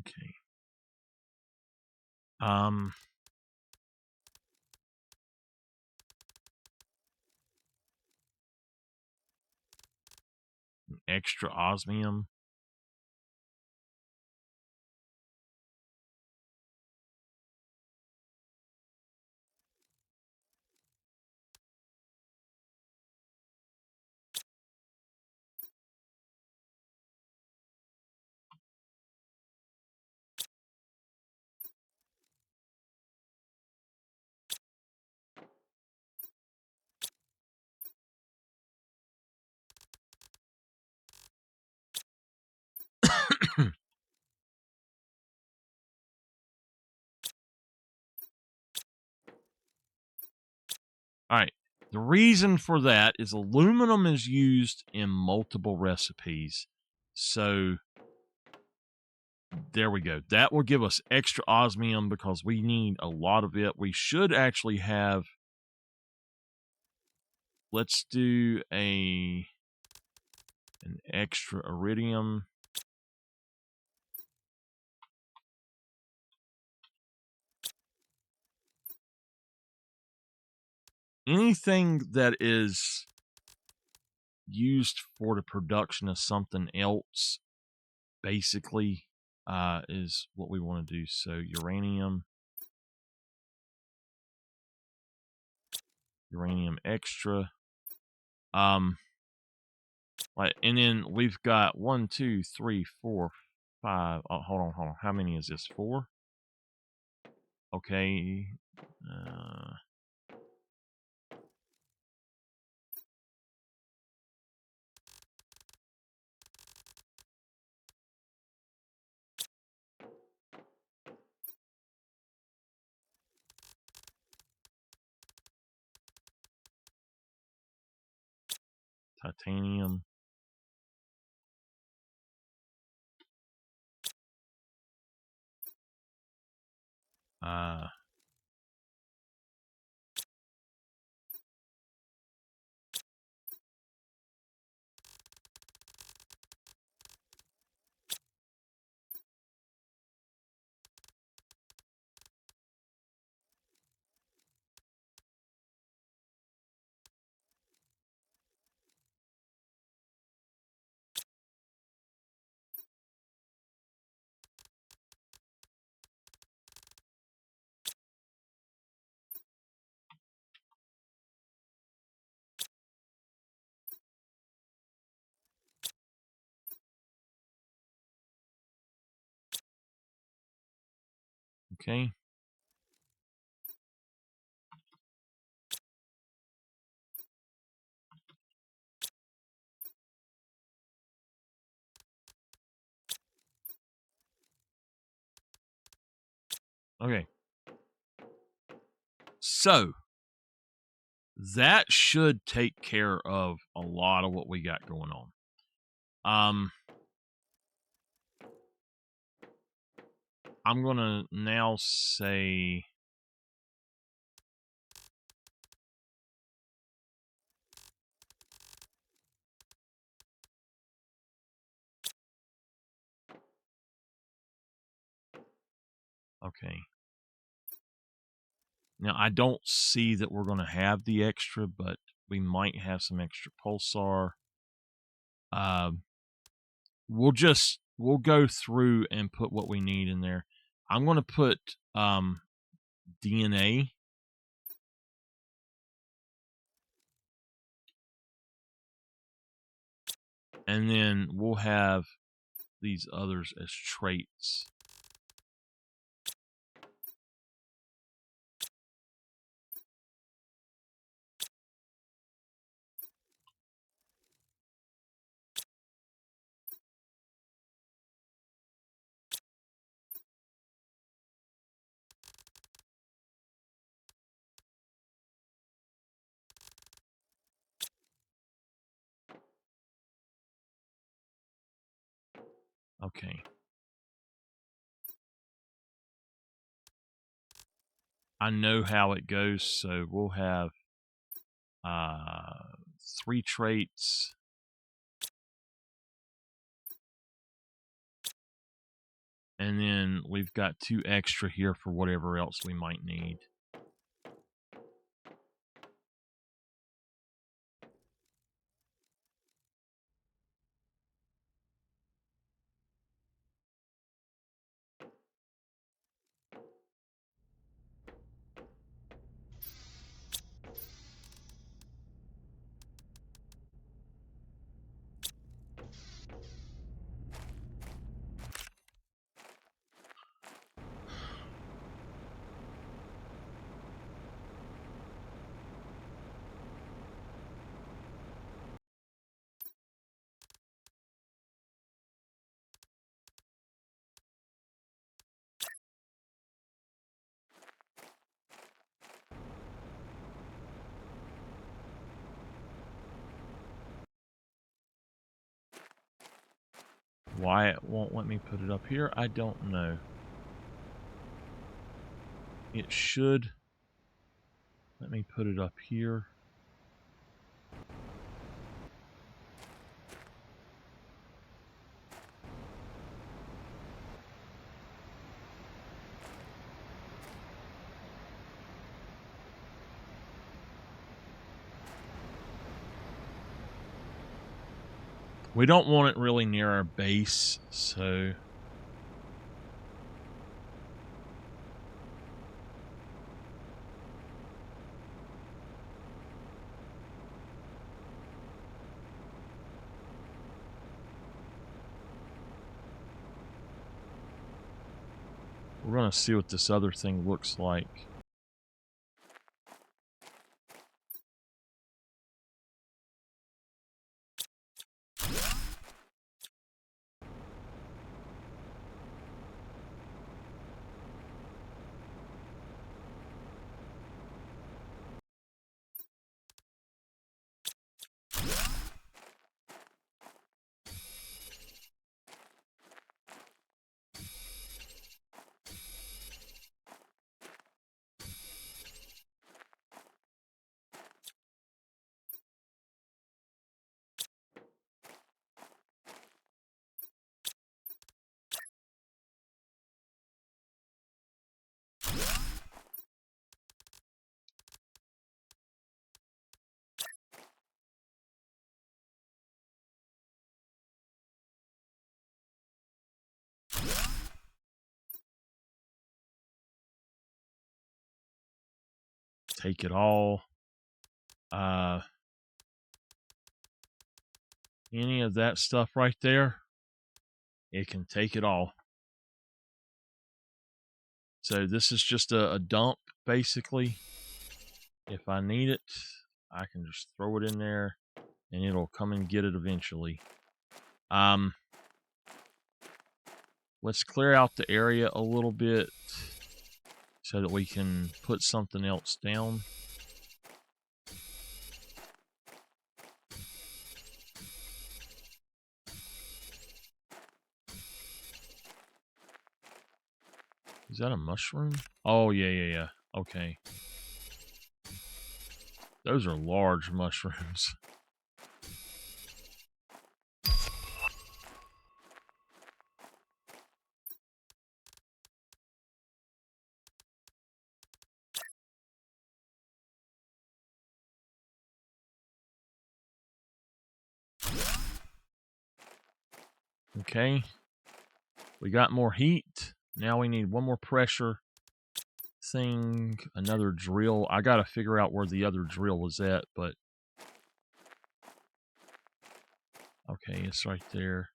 S1: Okay. Extra osmium. All right. The reason for that is aluminum is used in multiple recipes. So there we go. That will give us extra osmium because we need a lot of it. We should actually have, let's do an extra iridium. Anything that is used for the production of something else basically is what we want to do. So uranium extra. Like, and then we've got 1, 2, 3, 4, 5. Oh, hold on. How many is this? 4? Okay. Titanium. Okay. Okay. So that should take care of a lot of what we got going on. I'm gonna now say okay. Now I don't see that we're gonna have the extra, but we might have some extra pulsar. We'll go through and put what we need in there. I'm gonna put DNA. And then we'll have these others as traits. Okay. I know how it goes, so we'll have 3 traits. And then we've got 2 extra here for whatever else we might need. Why it won't let me put it up here, I don't know. It should let me put it up here. We don't want it really near our base, so... We're going to see what this other thing looks like. Take it all. Any of that stuff right there, it can take it all. So this is just a dump, basically. If I need it, I can just throw it in there, and it'll come and get it eventually. Let's clear out the area a little bit so that we can put something else down. Is that a mushroom? Oh, yeah. Okay. Those are large mushrooms. Okay. We got more heat. Now we need one more pressure thing, another drill. I gotta figure out where the other drill was at, but... Okay, it's right there.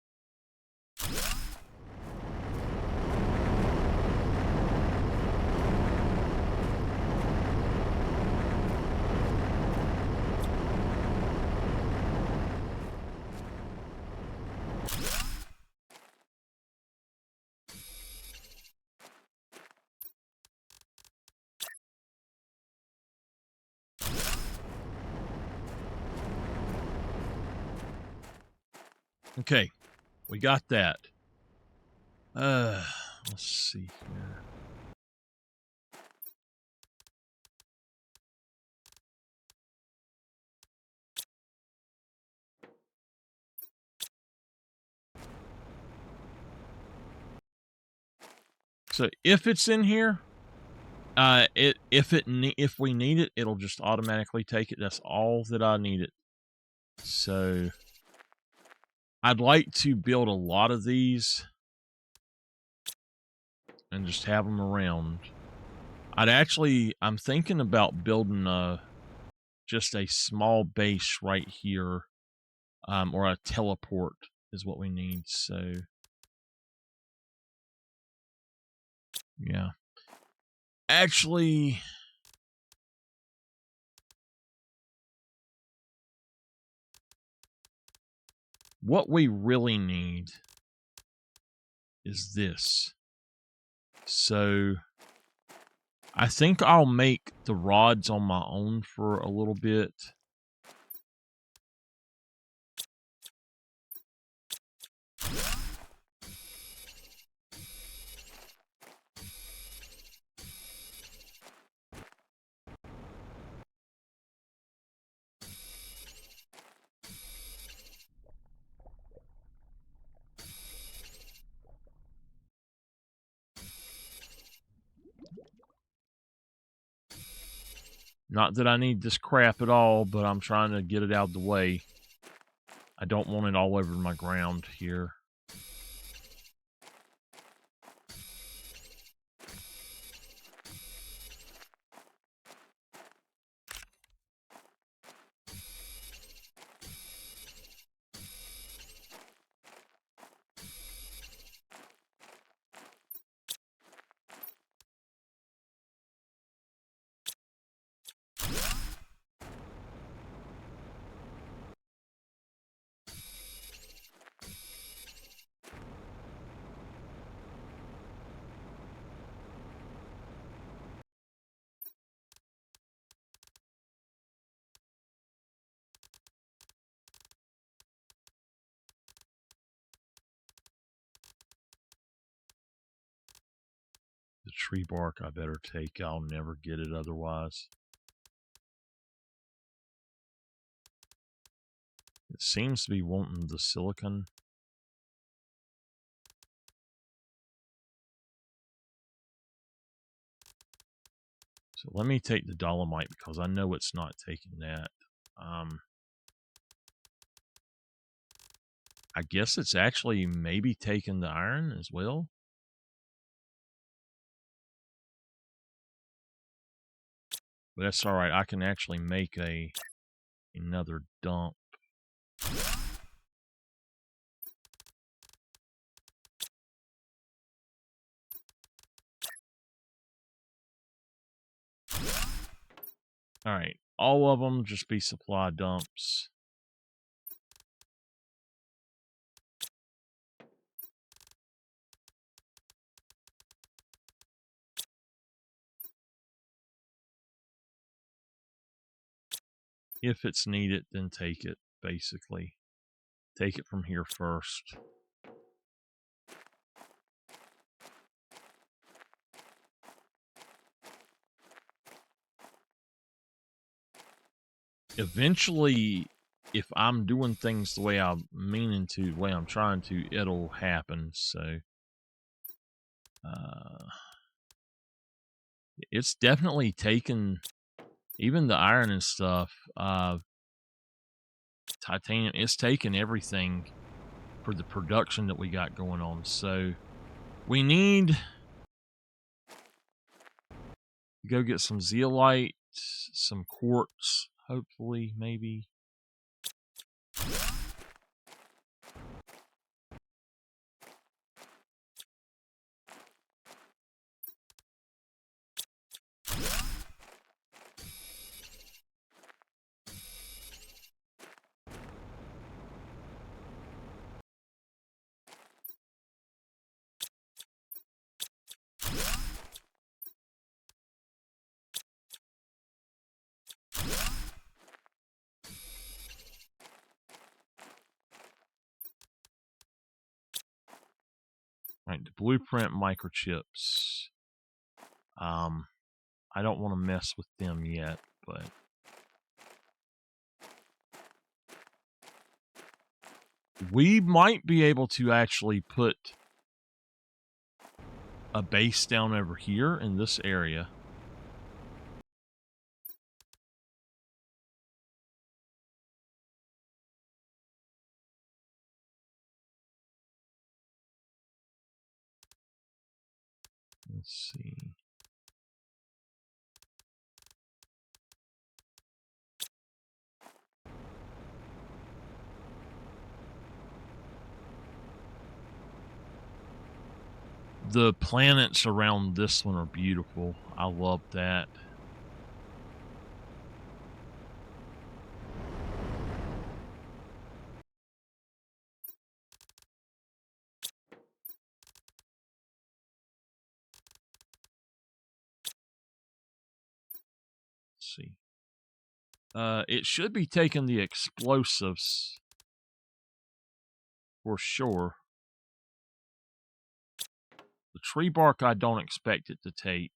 S1: Okay, we got that. Let's see here. So if it's in here, if we need it, it'll just automatically take it. That's all that I need it. So I'd like to build a lot of these and just have them around. I'm thinking about building just a small base right here, or a teleport is what we need. So yeah, actually, what we really need is this. So I think I'll make the rods on my own for a little bit. Not that I need this crap at all, but I'm trying to get it out of the way. I don't want it all over my ground here. The tree bark I better take. I'll never get it otherwise. It seems to be wanting the silicon. So let me take the dolomite because I know it's not taking that. I guess it's actually maybe taking the iron as well. But that's all right. I can actually make another dump. All right. All of them just be supply dumps. If it's needed, then take it, basically. Take it from here first. Eventually, if I'm doing things the way I'm meaning to, the way I'm trying to, it'll happen. So, it's definitely taken, even the iron and stuff, titanium, it's taken everything for the production that we got going on. So, we need to go get some zeolite, some quartz, hopefully, maybe. Right, the blueprint microchips. I don't want to mess with them yet, but we might be able to actually put a base down over here in this area. Let's see. The planets around this one are beautiful. I love that. Let's see. It should be taking the explosives for sure. The tree bark I don't expect it to take.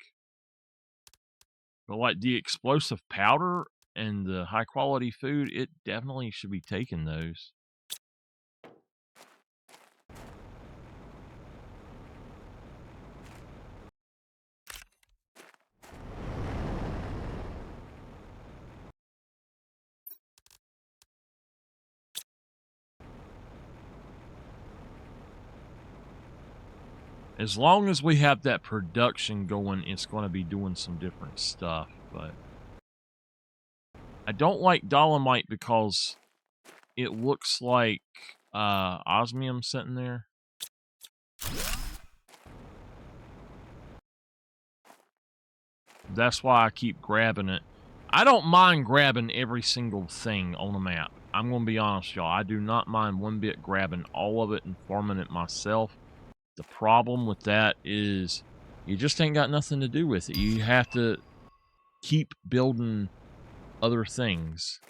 S1: But like the explosive powder and the high quality food, it definitely should be taking those. As long as we have that production going, it's going to be doing some different stuff. But I don't like dolomite because it looks like osmium sitting there. That's why I keep grabbing it. I don't mind grabbing every single thing on the map. I'm going to be honest, y'all. I do not mind one bit grabbing all of it and farming it myself. The problem with that is you just ain't got nothing to do with it. You have to keep building other things.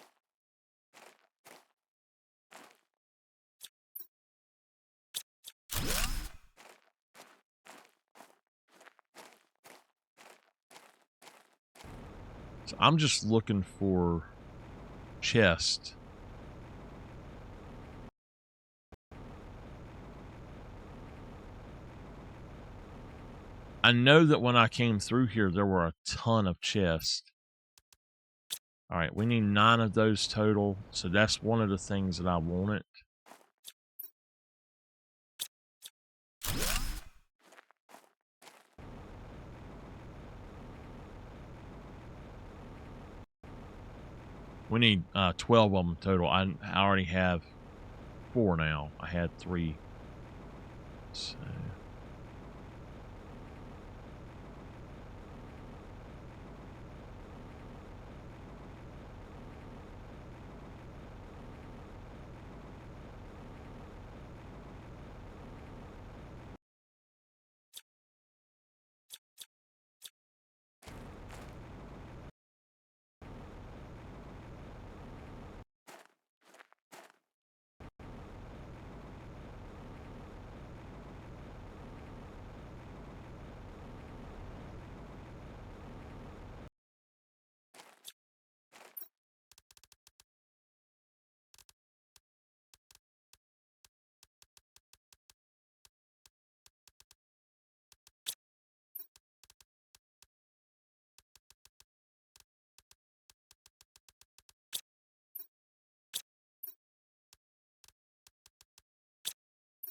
S1: So I'm just looking for chest. I know that when I came through here, there were a ton of chests. All right, we need 9 of those total. So that's one of the things that I wanted. We need 12 of them total. I already have 4 now. I had 3. So.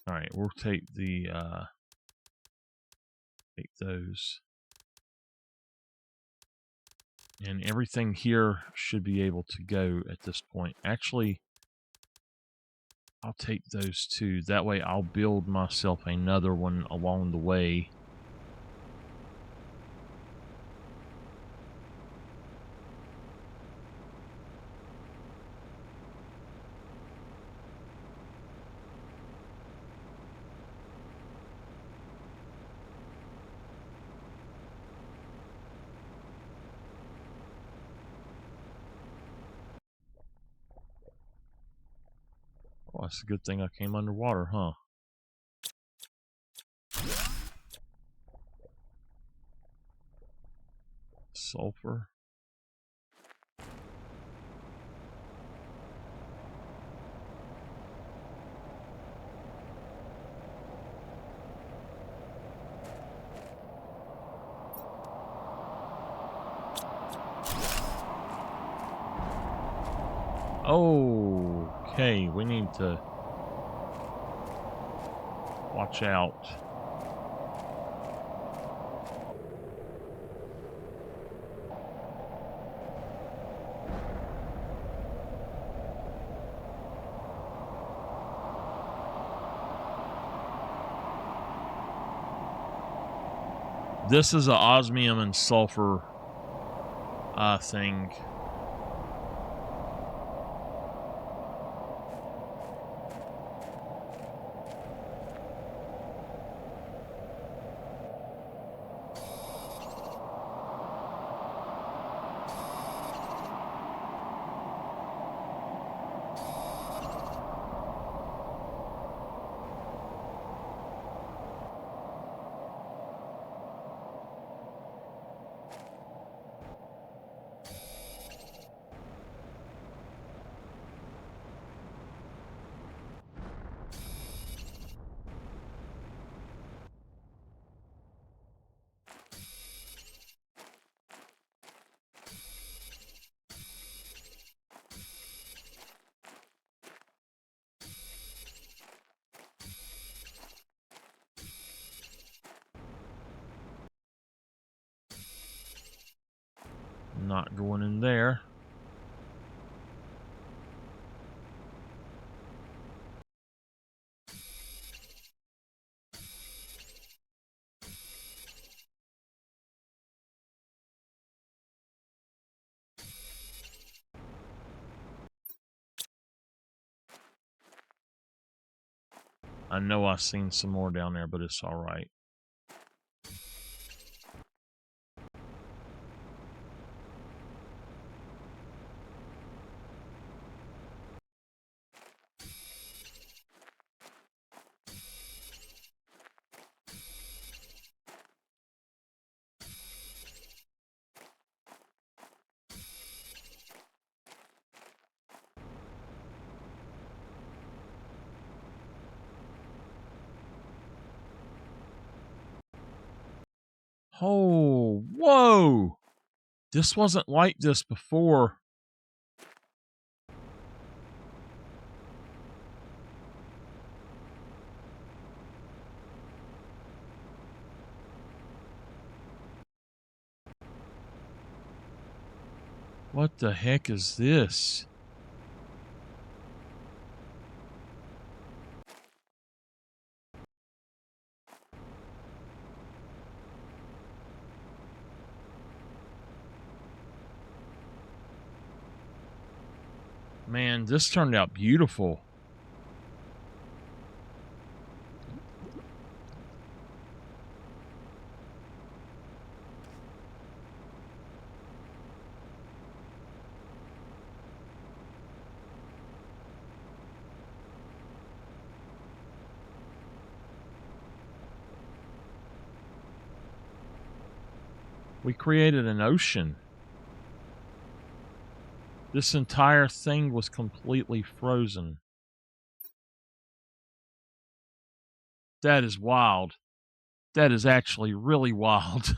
S1: All right, we'll take the take those. And everything here should be able to go at this point. Actually, I'll take those 2. That way I'll build myself another one along the way. Oh, that's a good thing I came underwater, huh? Sulfur. Okay, we need to watch out. This is a osmium and sulfur thing. Not going in there. I know I've seen some more down there, but it's all right. Oh, whoa! This wasn't like this before. What the heck is this? Man, this turned out beautiful. We created an ocean. This entire thing was completely frozen. That is wild. That is actually really wild.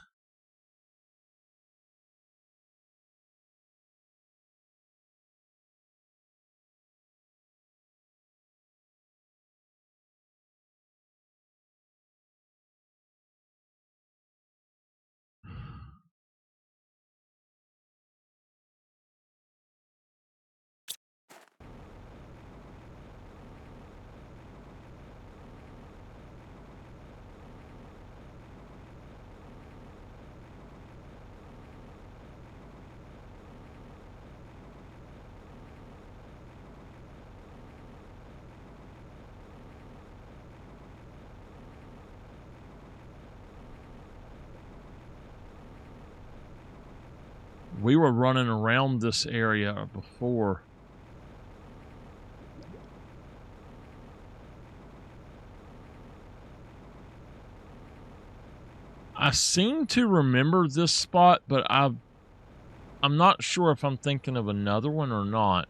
S1: We were running around this area before. I seem to remember this spot, but I'm not sure if I'm thinking of another one or not.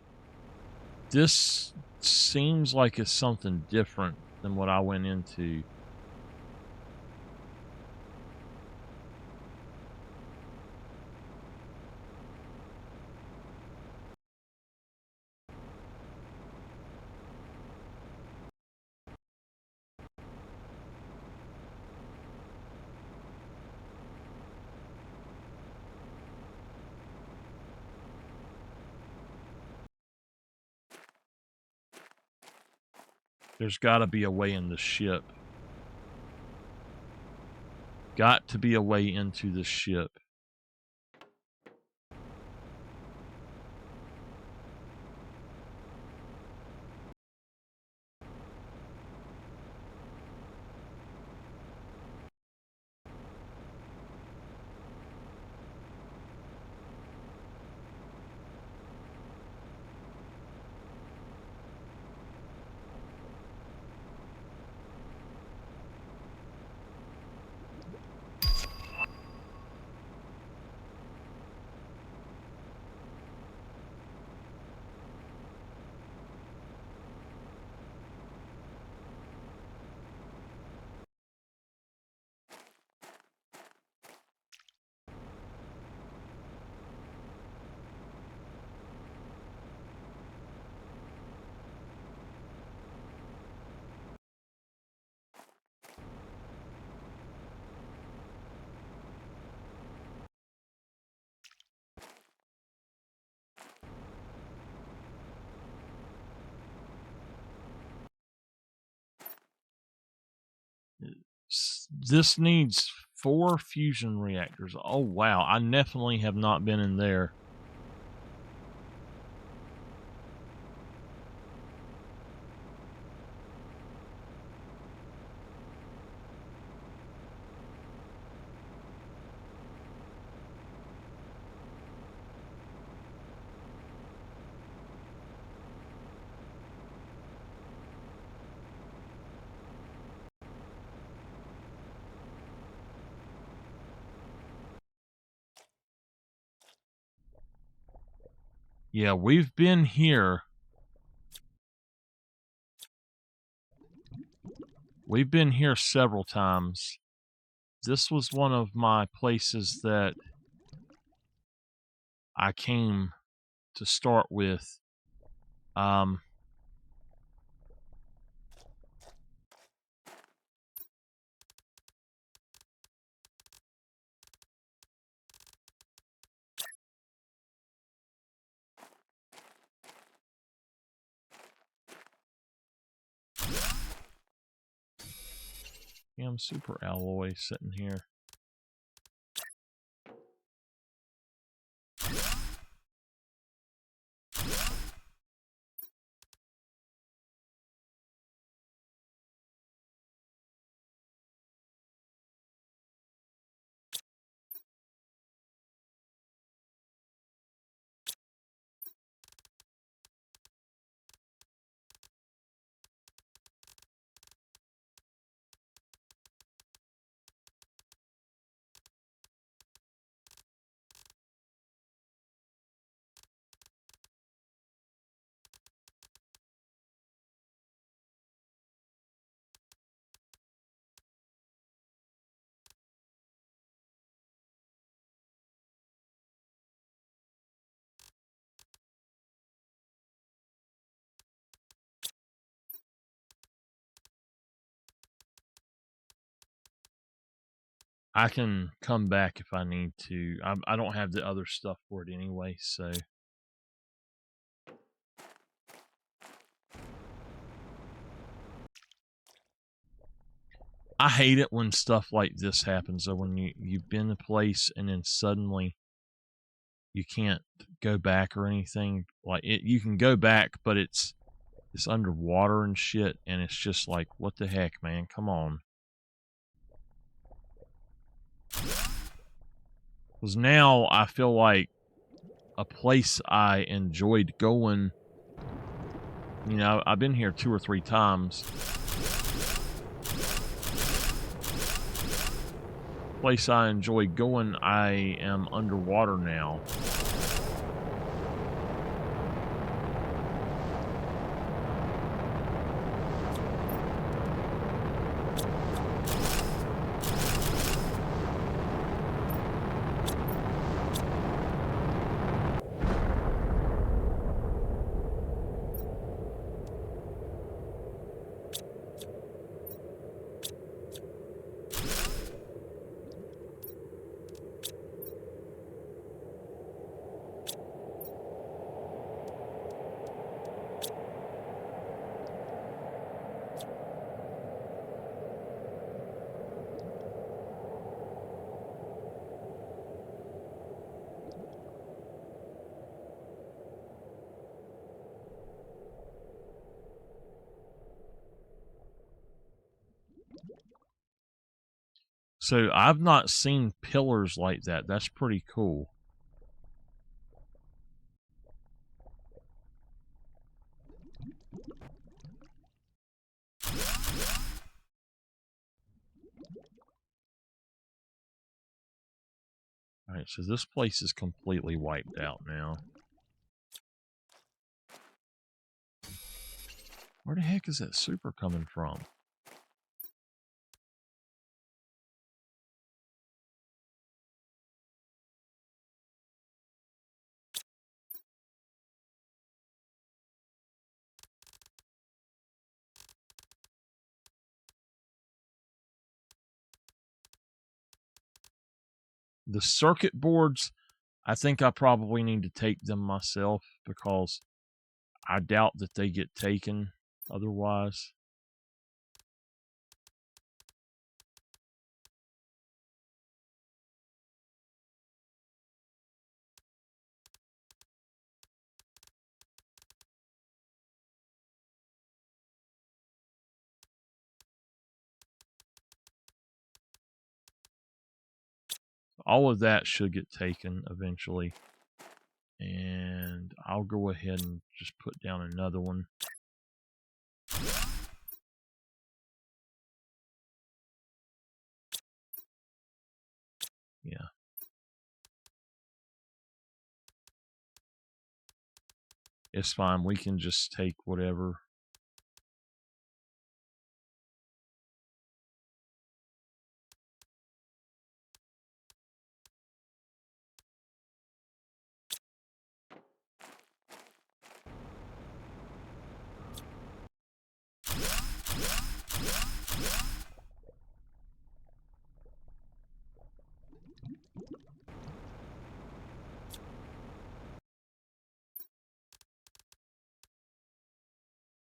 S1: This seems like it's something different than what I went into. There's got to be a way in the ship. Got to be a way into the ship. This needs 4 fusion reactors. Oh, wow. I definitely have not been in there. Yeah, we've been here. We've been here several times. This was one of my places that I came to start with. I'm super alloy sitting here. I can come back if I need to. I don't have the other stuff for it anyway, so. I hate it when stuff like this happens, though, when you've been a place and then suddenly you can't go back or anything. Like, you can go back, but it's underwater and shit, and it's just like, what the heck, man? Come on. Because now I feel like a place I enjoyed going. You know, I've been here 2 or 3 times. Place I enjoy going, I am underwater now. So I've not seen pillars like that. That's pretty cool. Alright, so this place is completely wiped out now. Where the heck is that super coming from? The circuit boards, I think I probably need to take them myself because I doubt that they get taken otherwise. All of that should get taken eventually. And I'll go ahead and just put down another one. Yeah. It's fine. We can just take whatever.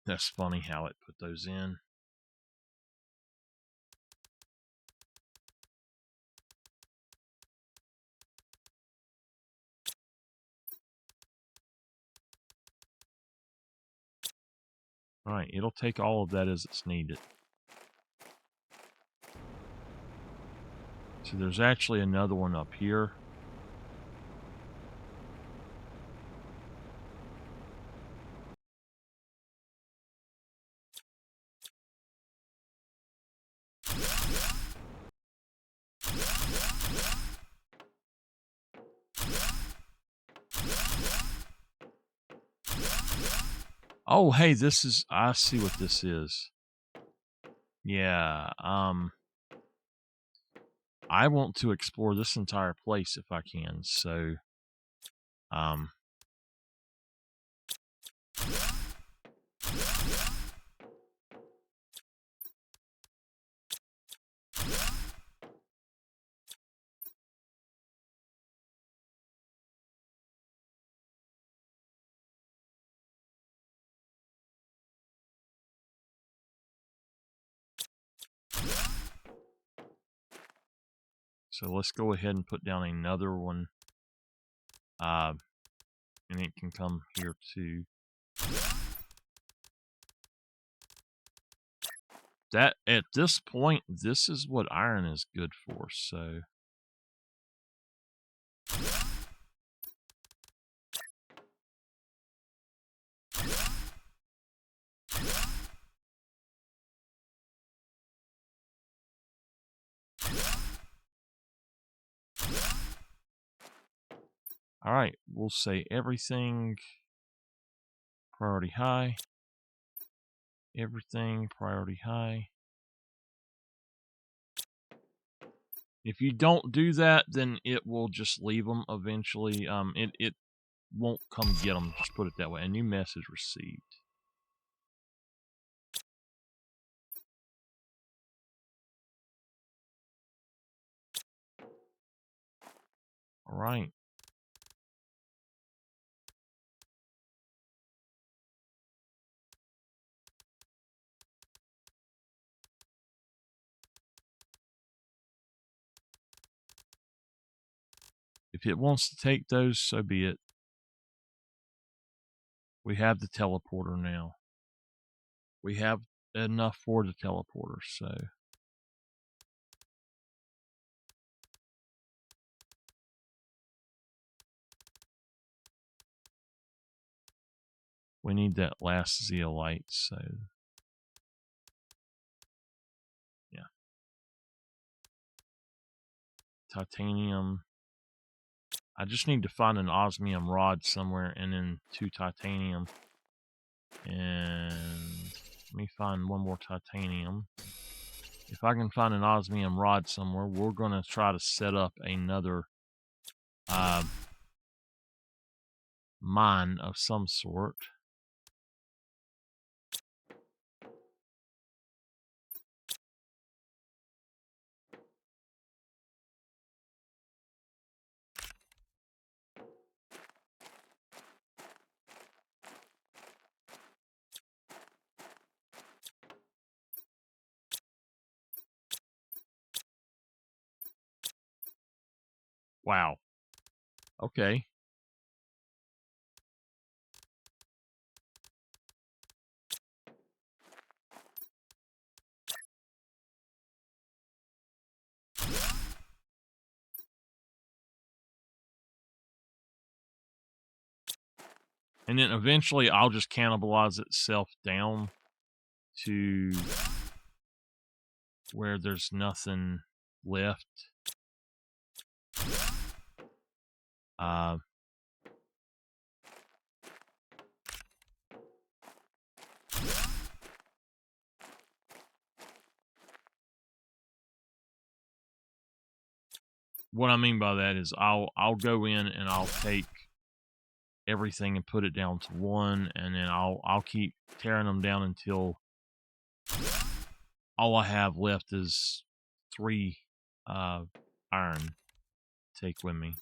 S1: That's funny how it put those in. All right, it'll take all of that as it's needed. So there's actually another one up here. Oh, hey, this is, I see what this is. Yeah, I want to explore this entire place if I can, so, so let's go ahead and put down another one, and it can come here too. That, at this point, this is what iron is good for, so. All right, we'll say everything priority high. Everything priority high. If you don't do that, then it will just leave them eventually. It won't come get them. Just put it that way. A new message received. All right. If it wants to take those, so be it. We have the teleporter now. We have enough for the teleporter, so. We need that last zeolite, so. Yeah. Titanium. I just need to find an osmium rod somewhere and then 2 titanium. And let me find one more titanium. If I can find an osmium rod somewhere, we're going to try to set up another mine of some sort. Wow. Okay. And then eventually I'll just cannibalize itself down to where there's nothing left. What I mean by that is I'll go in and I'll take everything and put it down to 1, and then I'll keep tearing them down until all I have left is 3 iron to take with me.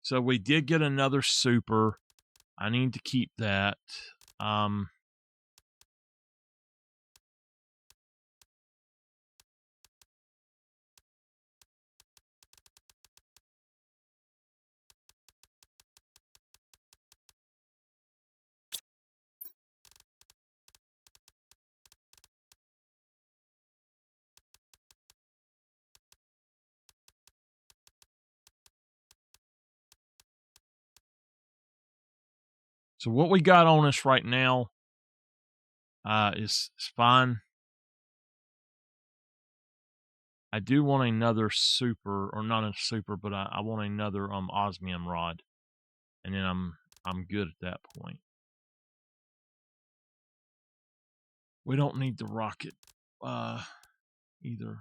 S1: So we did get another super. I need to keep that. So what we got on us right now is fine. I do want another super, or not a super, but I want another osmium rod, and then I'm good at that point. We don't need the rocket either.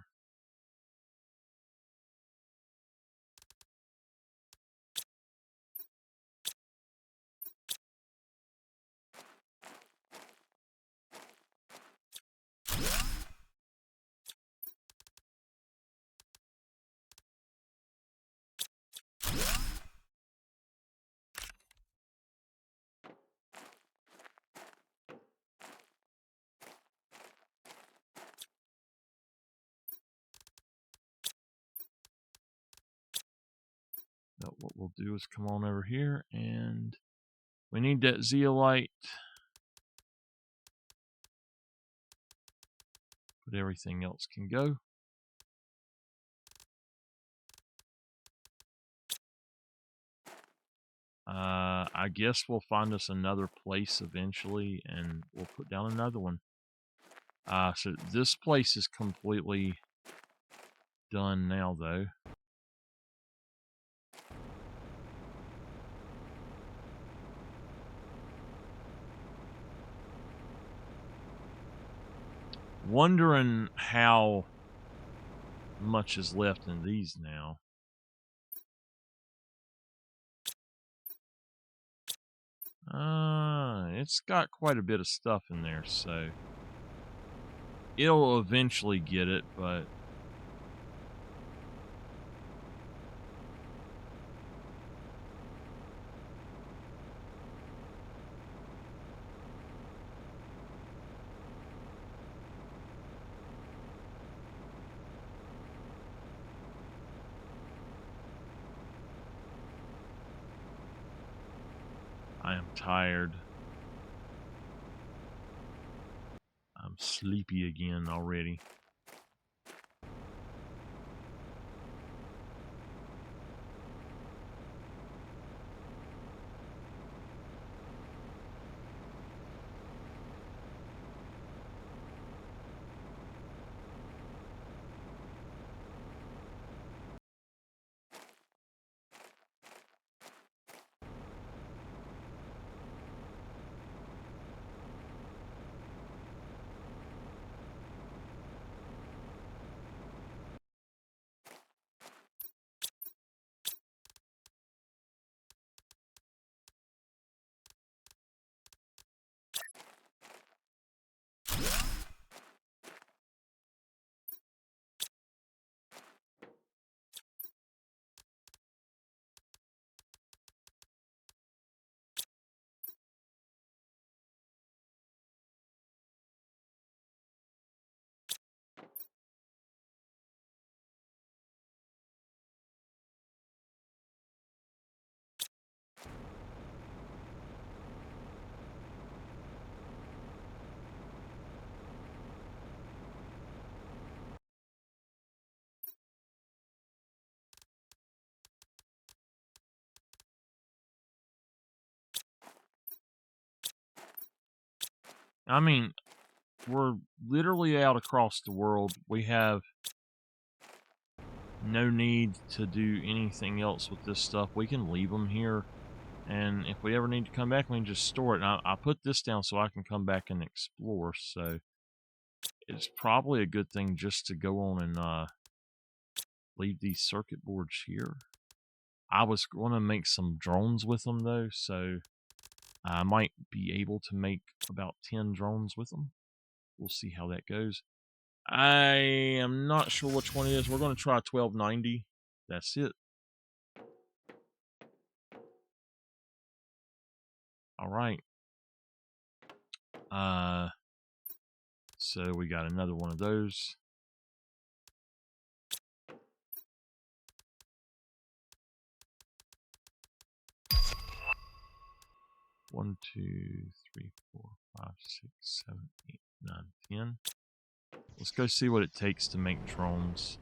S1: What we'll do is come on over here, and we need that zeolite. But everything else can go. I guess we'll find us another place eventually, and we'll put down another one. So this place is completely done now, though. Wondering how much is left in these now. It's got quite a bit of stuff in there, so it'll eventually get it, but I am tired. I'm sleepy again already. I mean, we're literally out across the world. We have no need to do anything else with this stuff. We can leave them here, and if we ever need to come back, we can just store it. And I put this down so I can come back and explore, so it's probably a good thing just to go on and leave these circuit boards here. I was going to make some drones with them, though, so I might be able to make about 10 drones with them. We'll see how that goes. I am not sure which one it is. We're going to try 1290. That's it. All right. So we got another one of those. One, 2, 3, 4, 5, 6, 7, 8, 9, 10. Let's go see what it takes to make drones.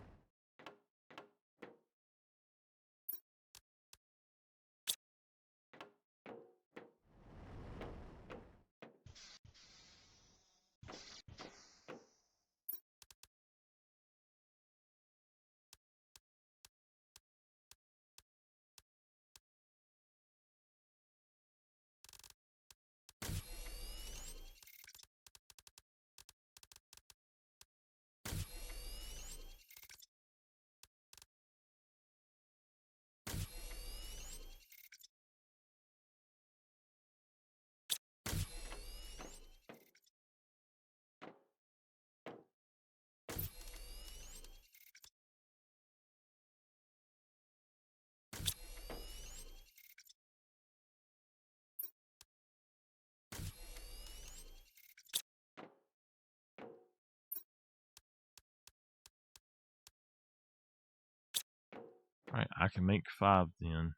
S1: All right, I can make 5 then.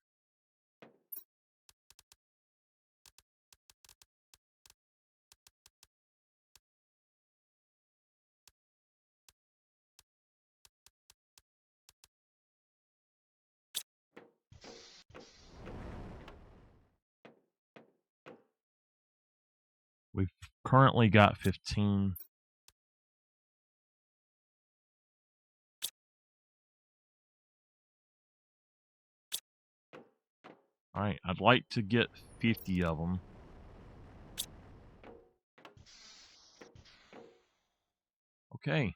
S1: We've currently got 15. All right, I'd like to get 50 of them. Okay.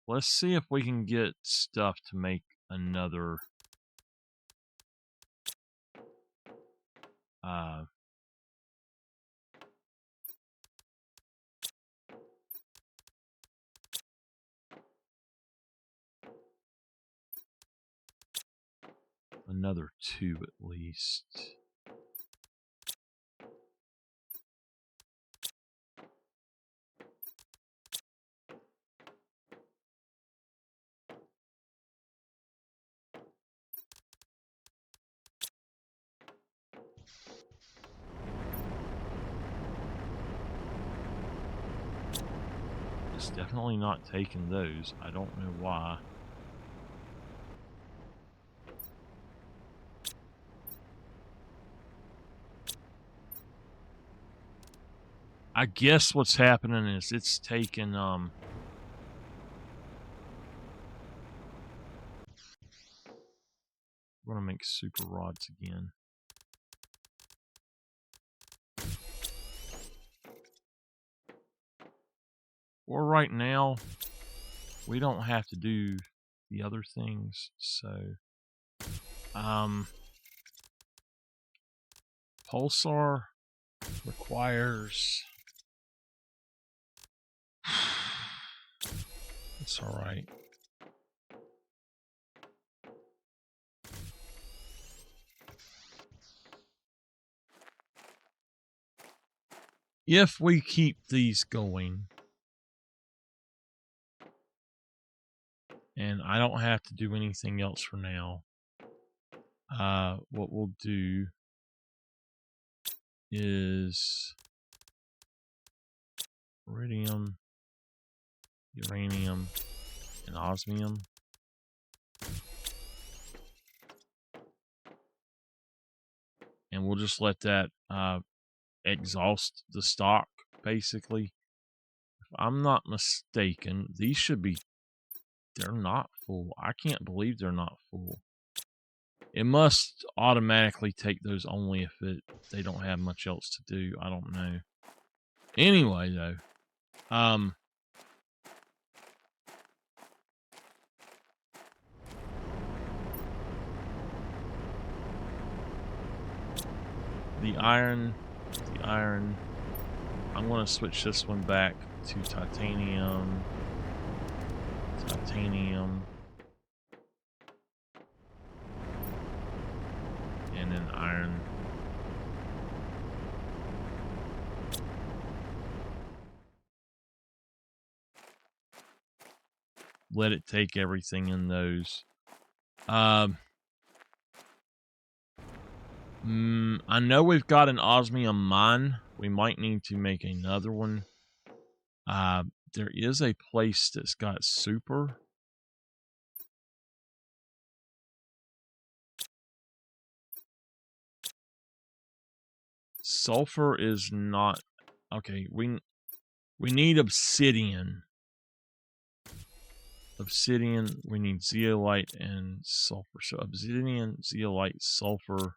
S1: Let's see if we can get stuff to make another another 2 at least. It's definitely not taking those. I don't know why. I guess what's happening is it's taking we're gonna make super rods again. For right now, we don't have to do the other things, so Pulsar requires it's all right. If we keep these going, and I don't have to do anything else for now, what we'll do is iridium, uranium, and osmium. And we'll just let that exhaust the stock, basically. If I'm not mistaken, these should be... They're not full. I can't believe they're not full. It must automatically take those only if they don't have much else to do. I don't know. Anyway, though, the iron. I'm going to switch this one back to titanium. And then iron. Let it take everything in those. I know we've got an osmium mine. We might need to make another one. There is a place that's got super. Sulfur is not... Okay, we need obsidian. We need zeolite and sulfur. So obsidian, zeolite, sulfur.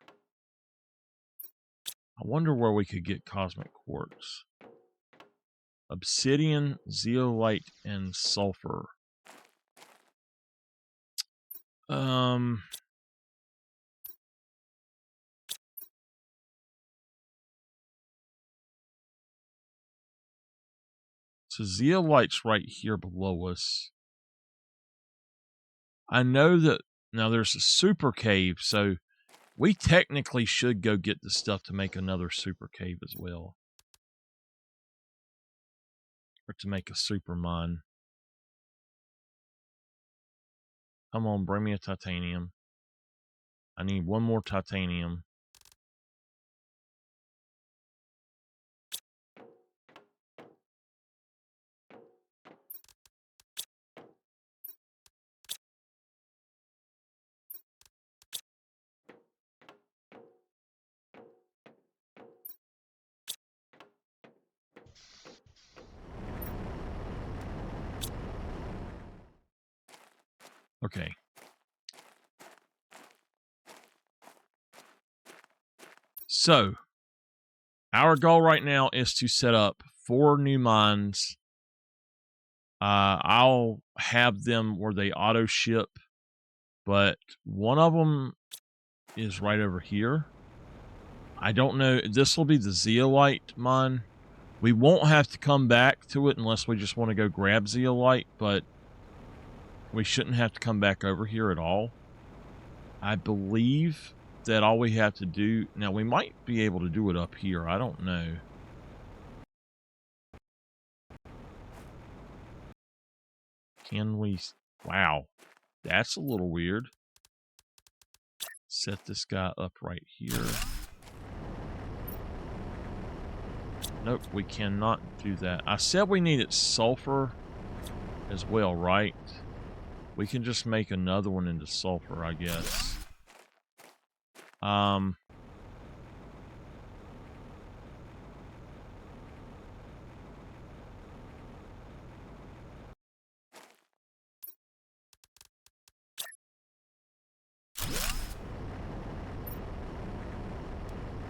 S1: I wonder where we could get cosmic quartz. Obsidian, zeolite, and sulfur. So zeolite's right here below us. I know that now there's a super cave, so we technically should go get the stuff to make another super cave as well. Or to make a super mine. Come on, bring me a titanium. I need one more titanium. Okay. So, our goal right now is to set up 4 new mines. I'll have them where they auto ship, but one of them is right over here. I don't know. This will be the zeolite mine. We won't have to come back to it unless we just want to go grab zeolite, but we shouldn't have to come back over here at all. I believe that all we have to do... Now, we might be able to do it up here. I don't know. Can we... Wow. That's a little weird. Set this guy up right here. Nope, we cannot do that. I said we needed sulfur as well, right? We can just make another one into sulfur, I guess.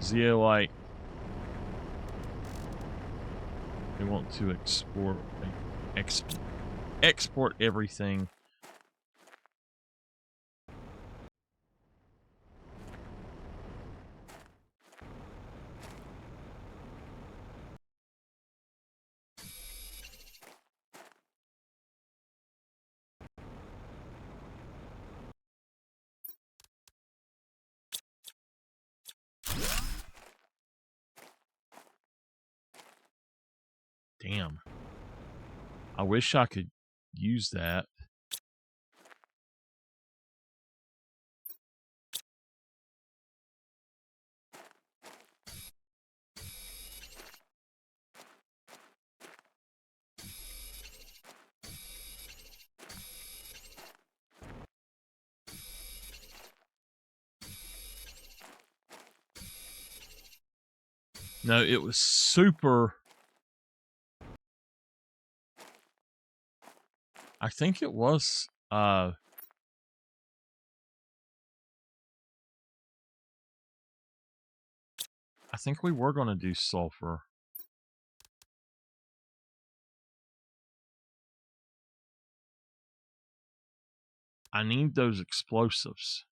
S1: Zeolite. We want to export everything. Damn. I wish I could use that. No, it was super. I think it was. I think we were going to do sulfur. I need those explosives.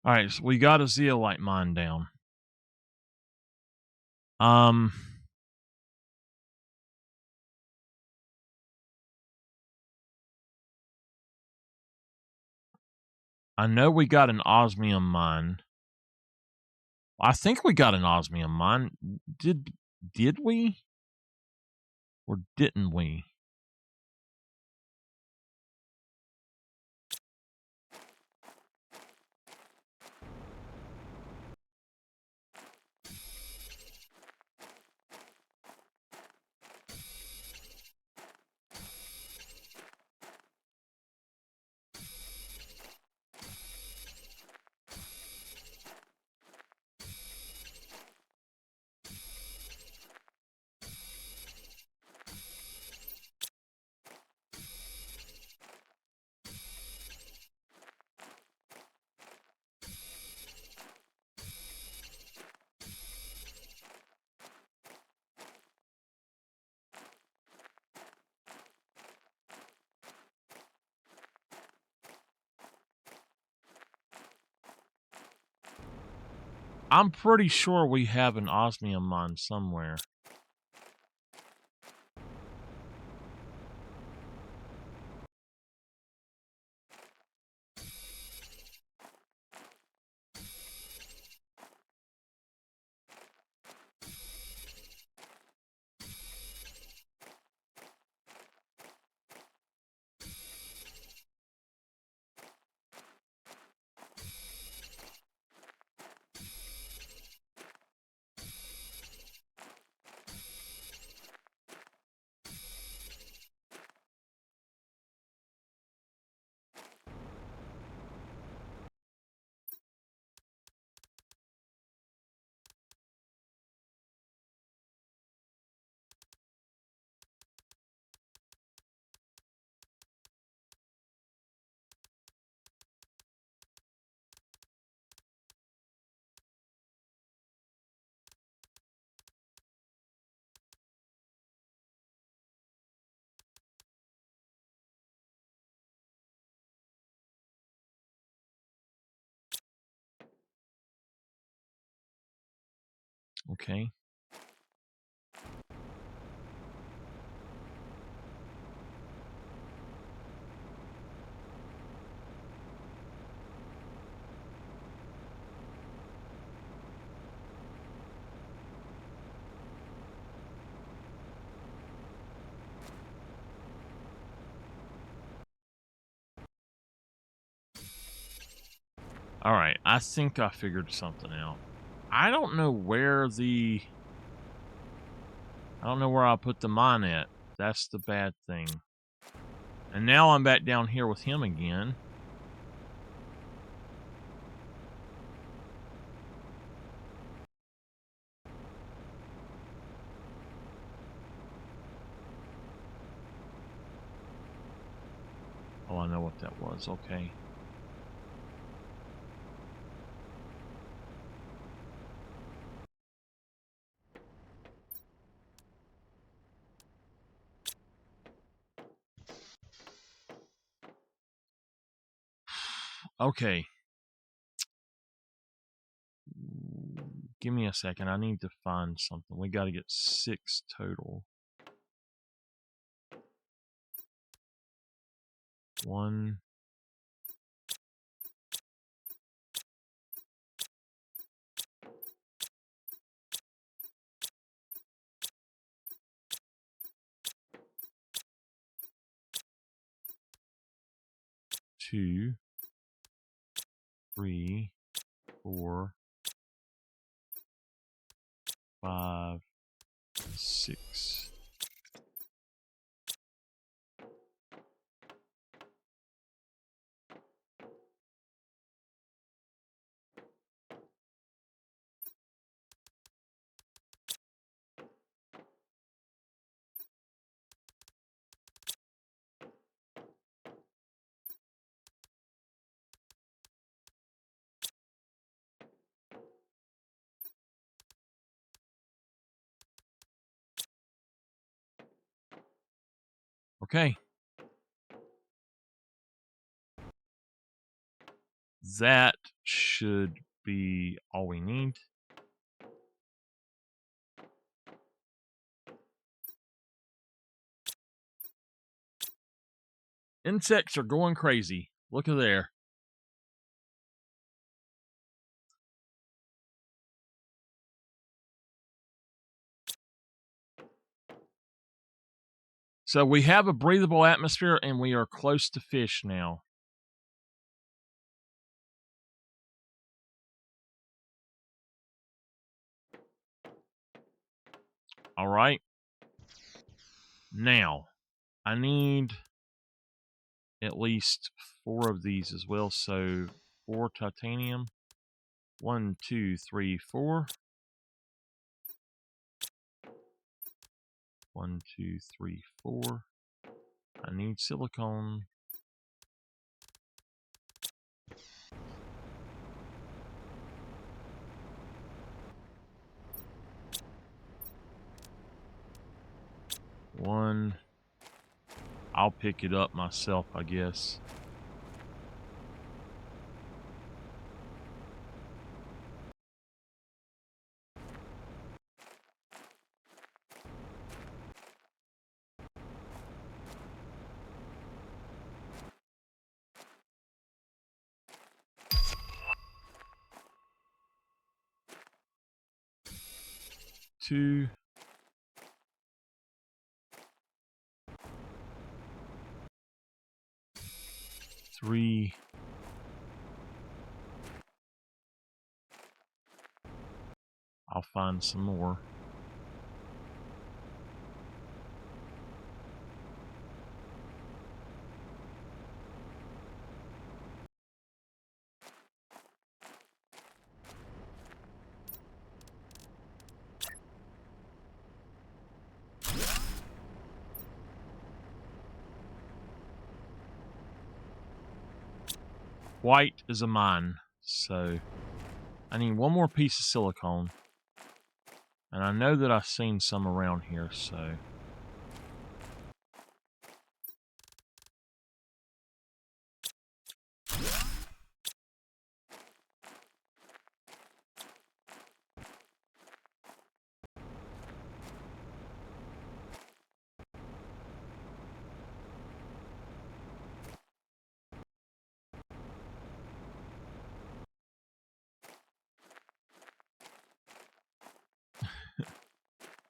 S1: All right, so we got a zeolite mine down. I know we got an osmium mine. I think we got an osmium mine. Did we? Or didn't we? I'm pretty sure we have an osmium mine somewhere. Okay. All right, I think I figured something out. I don't know where I put the mine at. That's the bad thing. And now I'm back down here with him again. that was. Okay. Okay. Give me a second. I need to find something. We got to get 6 total. 1. 2, 3, 4, 5, 6. Okay. That should be all we need. Insects are going crazy. Look at there. So we have a breathable atmosphere and we are close to fish now. All right. Now, I need at least 4 of these as well. So 4 titanium. 1, 2, 3, 4. 1, 2, 3, 4. I need silicone. One. I'll pick it up myself, I guess. Two. 3. I'll find some more. White is a mine, so I need one more piece of silicone. And I know that I've seen some around here, so...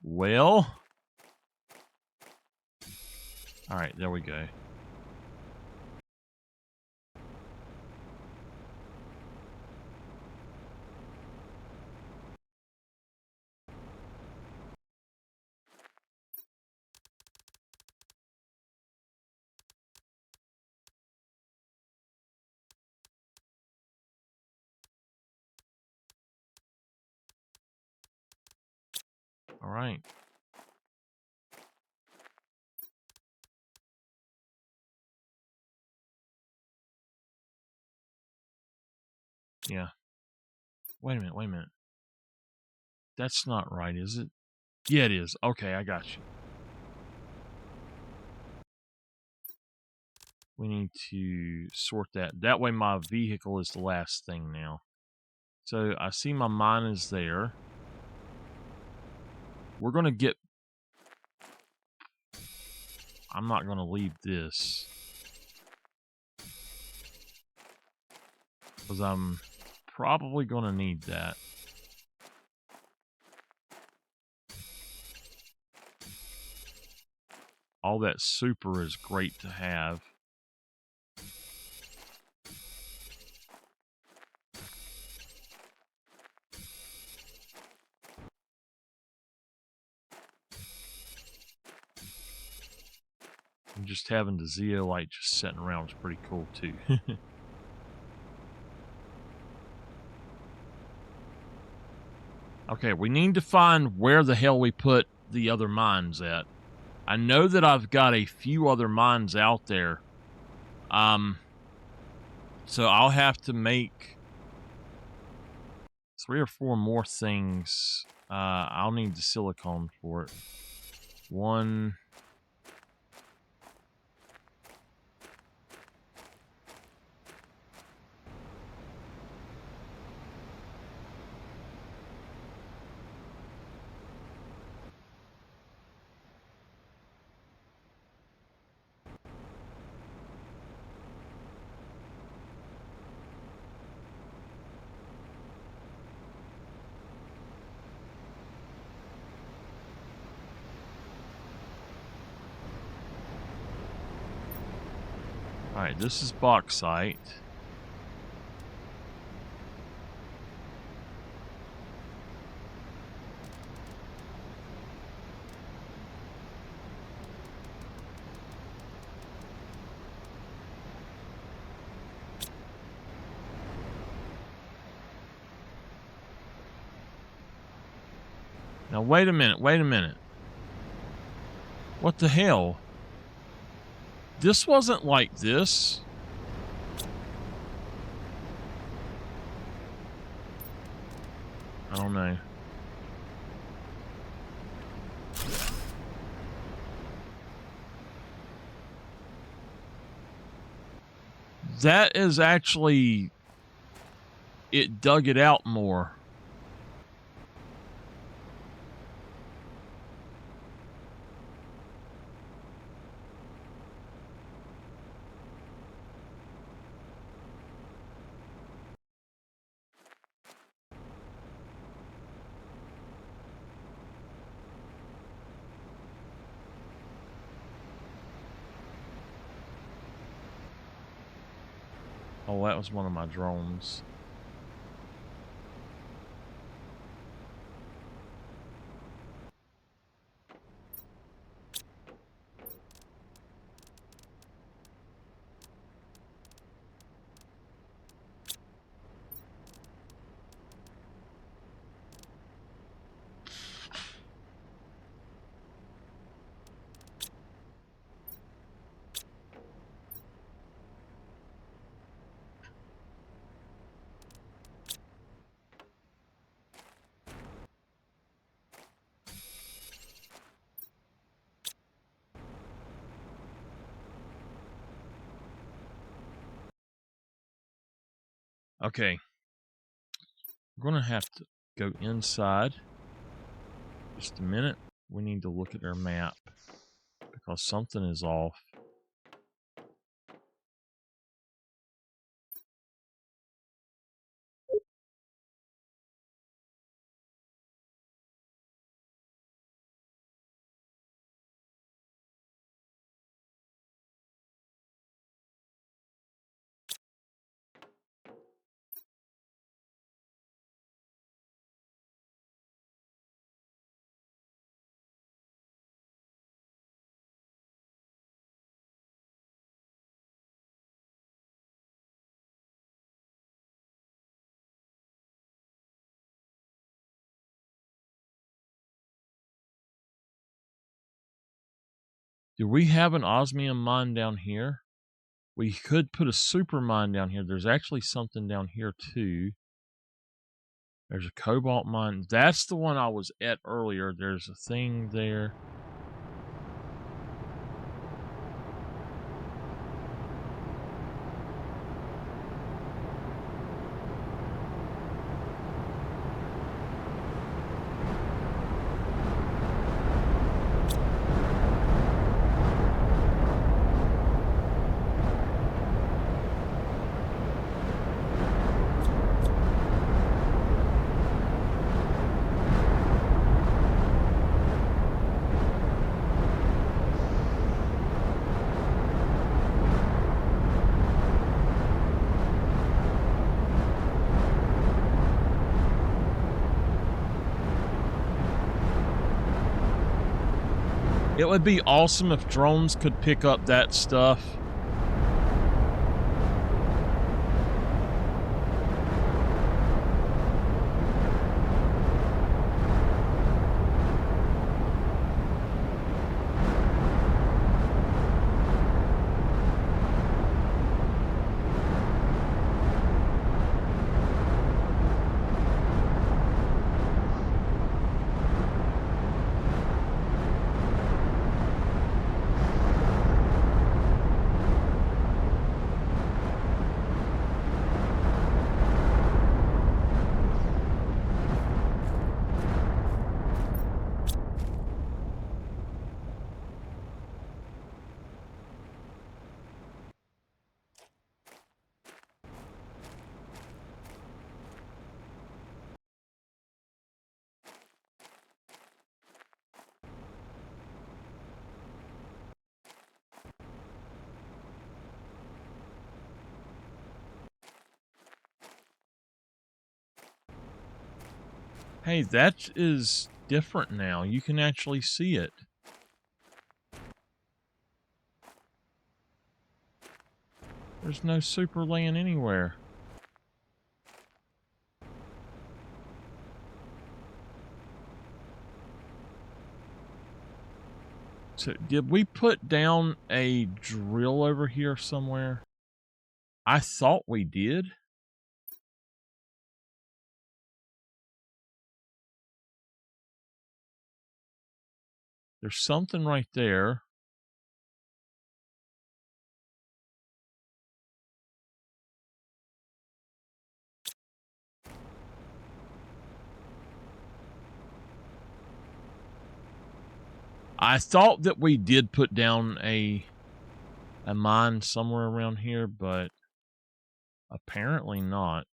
S1: Well... Alright, there we go. Alright. Yeah. Wait a minute, wait a minute. That's not right, is it? Yeah, it is. Okay, I got you. We need to sort that. That way my vehicle is the last thing now. So I see my mine is there. We're going to get... I'm not going to leave this. Because I'm probably going to need that. All that super is great to have. And just having the zeolite just sitting around is pretty cool too. Okay, we need to find where the hell we put the other mines at. I know that I've got a few other mines out there. So I'll have to make 3 or 4 more things. I'll need the silicone for it. 1... Alright, this is bauxite. Now wait a minute, wait a minute. What the hell? This wasn't like this. I don't know. That is actually... It dug it out more. Oh, that was one of my drones. Okay. We're going to have to go inside. Just a minute. We need to look at our map. Because something is off. Do we have an osmium mine down here? We could put a super mine down here. There's actually something down here too. There's a cobalt mine. That's the one I was at earlier. There's a thing there. It would be awesome if drones could pick up that stuff. Hey, that is different now. You can actually see it. There's no super laying anywhere. So, did we put down a drill over here somewhere? I thought we did. There's something right there. I thought that we did put down a mine somewhere around here, but apparently not.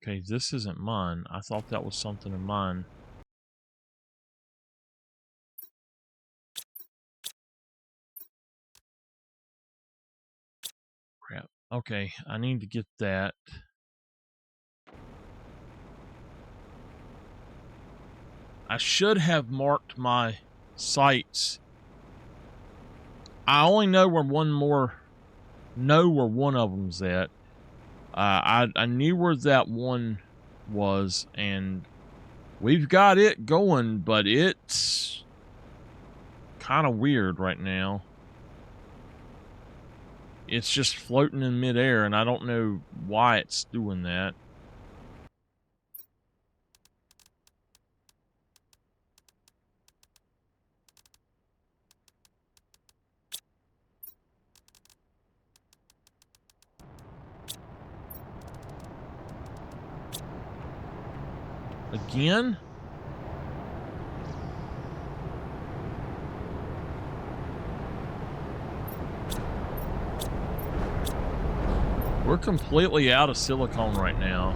S1: Okay, this isn't mine. I thought that was something of mine. Crap. Okay, I need to get that. I should have marked my sites. I only know where one of them's at. I knew where that one was, and we've got it going, but it's kind of weird right now. It's just floating in midair, and I don't know why it's doing that. Again? We're completely out of silicone right now.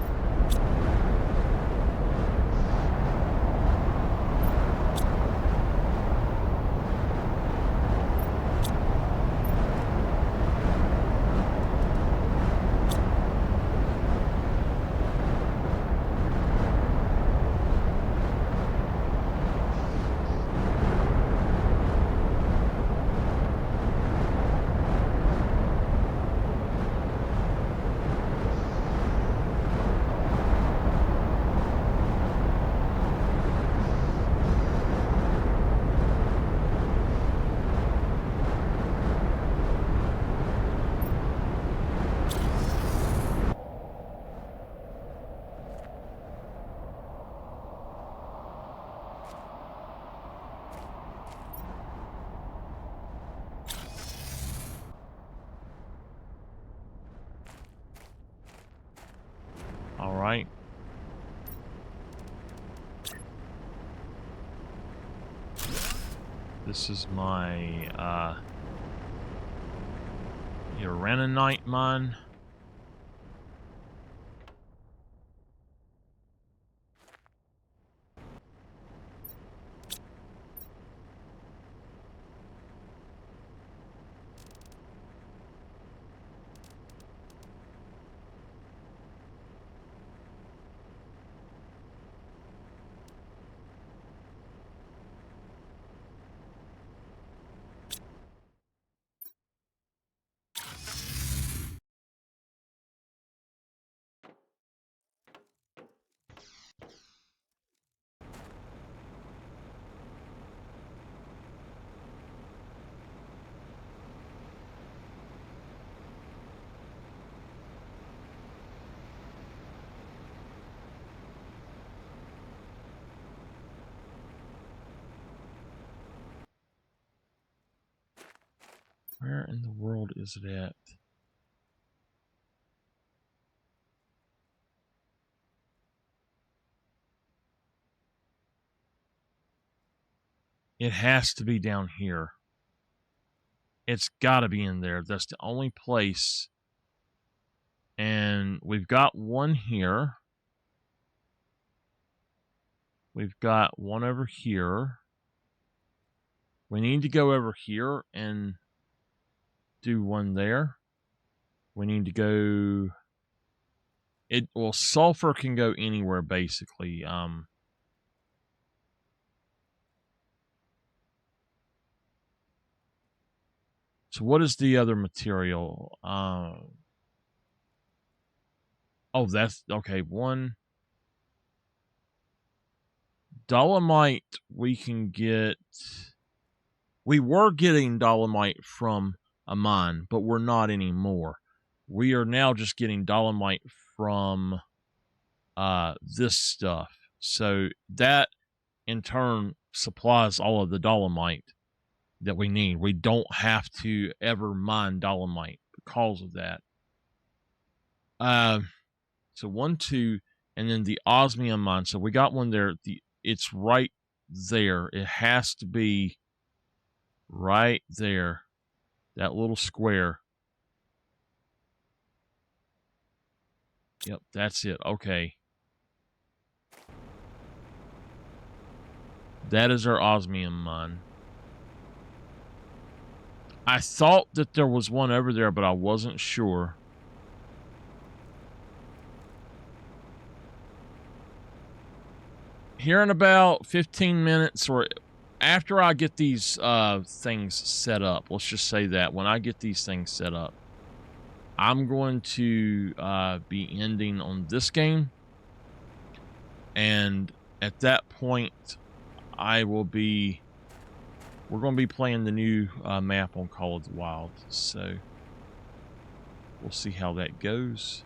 S1: All right. This is my uranite mine. Where in the world is it at? It has to be down here. It's got to be in there. That's the only place. And we've got one here. We've got one over here. We need to go over here and do one there. We need to go... Well, sulfur can go anywhere, basically. So what is the other material? Oh, that's... Okay, one... Dolomite we can get... We were getting dolomite from a mine, but we're not anymore. We are now just getting dolomite from this stuff. So that, in turn, supplies all of the dolomite that we need. We don't have to ever mine dolomite because of that. So 1, 2, and then the osmium mine. So we got one there. It's right there. It has to be right there. That little square. Yep, that's it. Okay. That is our osmium mine. I thought that there was one over there, but I wasn't sure. Here in about 15 minutes, or after I get these things set up, let's just say that, when I get these things set up, I'm going to be ending on this game. And at that point, we're going to be playing the new map on Call of the Wild. So we'll see how that goes.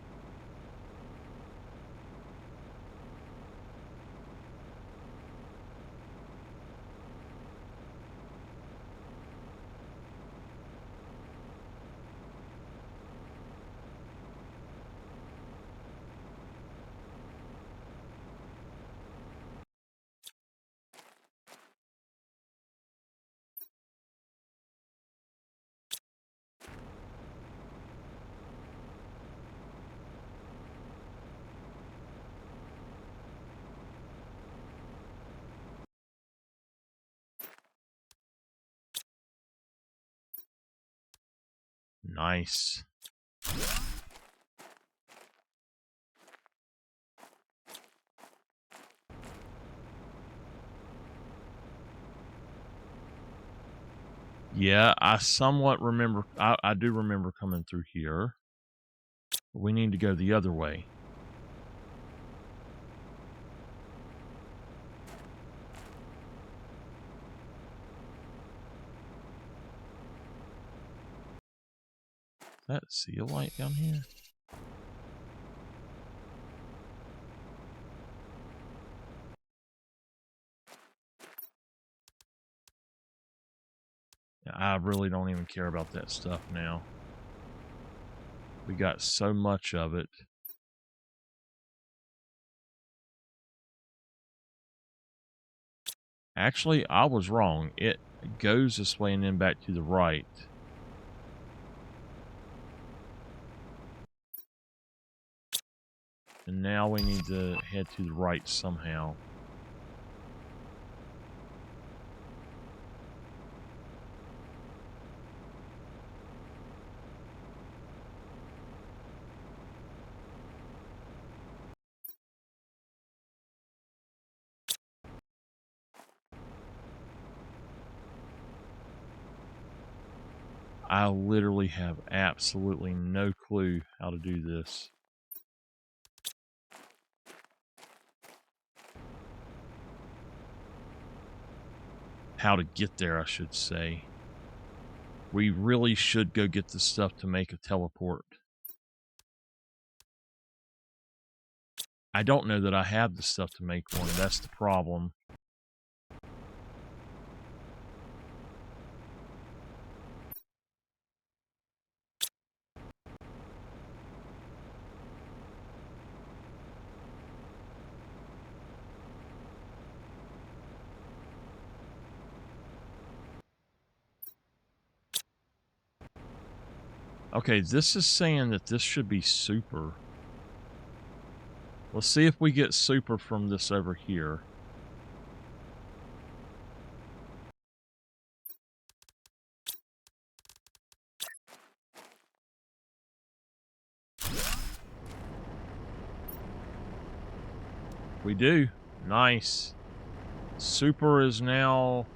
S1: Nice. Yeah, I somewhat remember. I do remember coming through here. We need to go the other way. Is that seal light down here? I really don't even care about that stuff now. We got so much of it. Actually, I was wrong. It goes this way and then back to the right. And now we need to head to the right somehow. I literally have absolutely no clue how to do this. How to get there, I should say. We really should go get the stuff to make a teleport. I don't know that I have the stuff to make one. That's the problem. Okay, this is saying that this should be super. Let's see if we get super from this over here. We do. Nice. Super is now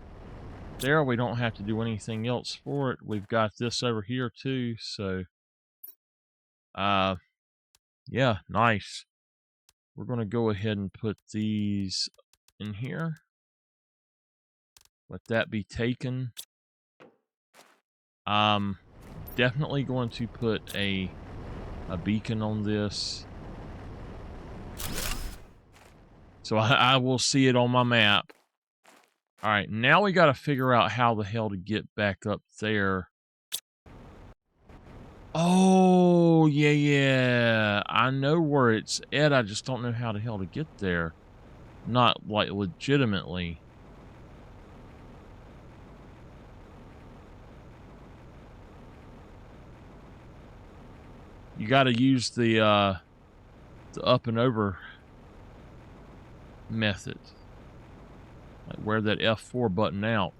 S1: there. We don't have to do anything else for it. We've got this over here too, so yeah, nice. We're going to go ahead and put these in here. Let that be taken. Definitely going to put a beacon on this. So I will see it on my map. All right, now we got to figure out how the hell to get back up there. Oh, yeah. I know where it's at. I just don't know how the hell to get there. Not, like, legitimately. You got to use the up and over method. Like, wear that F4 button out.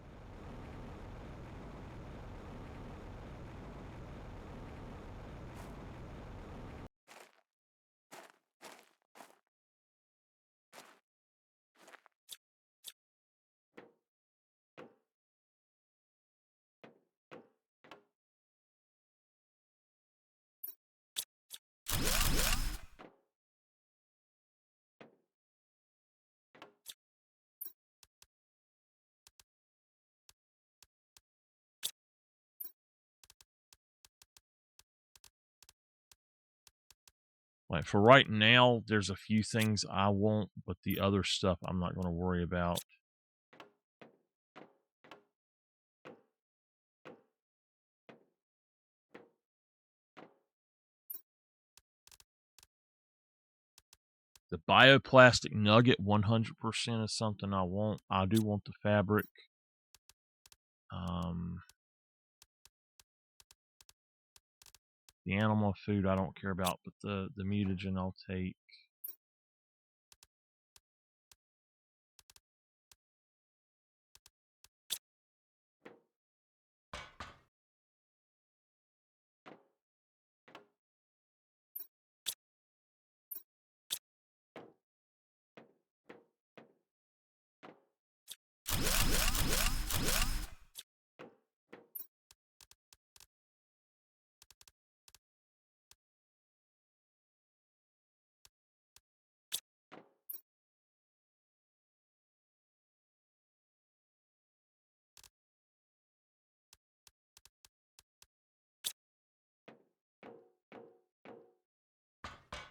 S1: Like, for right now, there's a few things I want, but the other stuff I'm not going to worry about. The bioplastic nugget 100% is something I want. I do want the fabric. The animal food I don't care about, but the mutagen I'll take.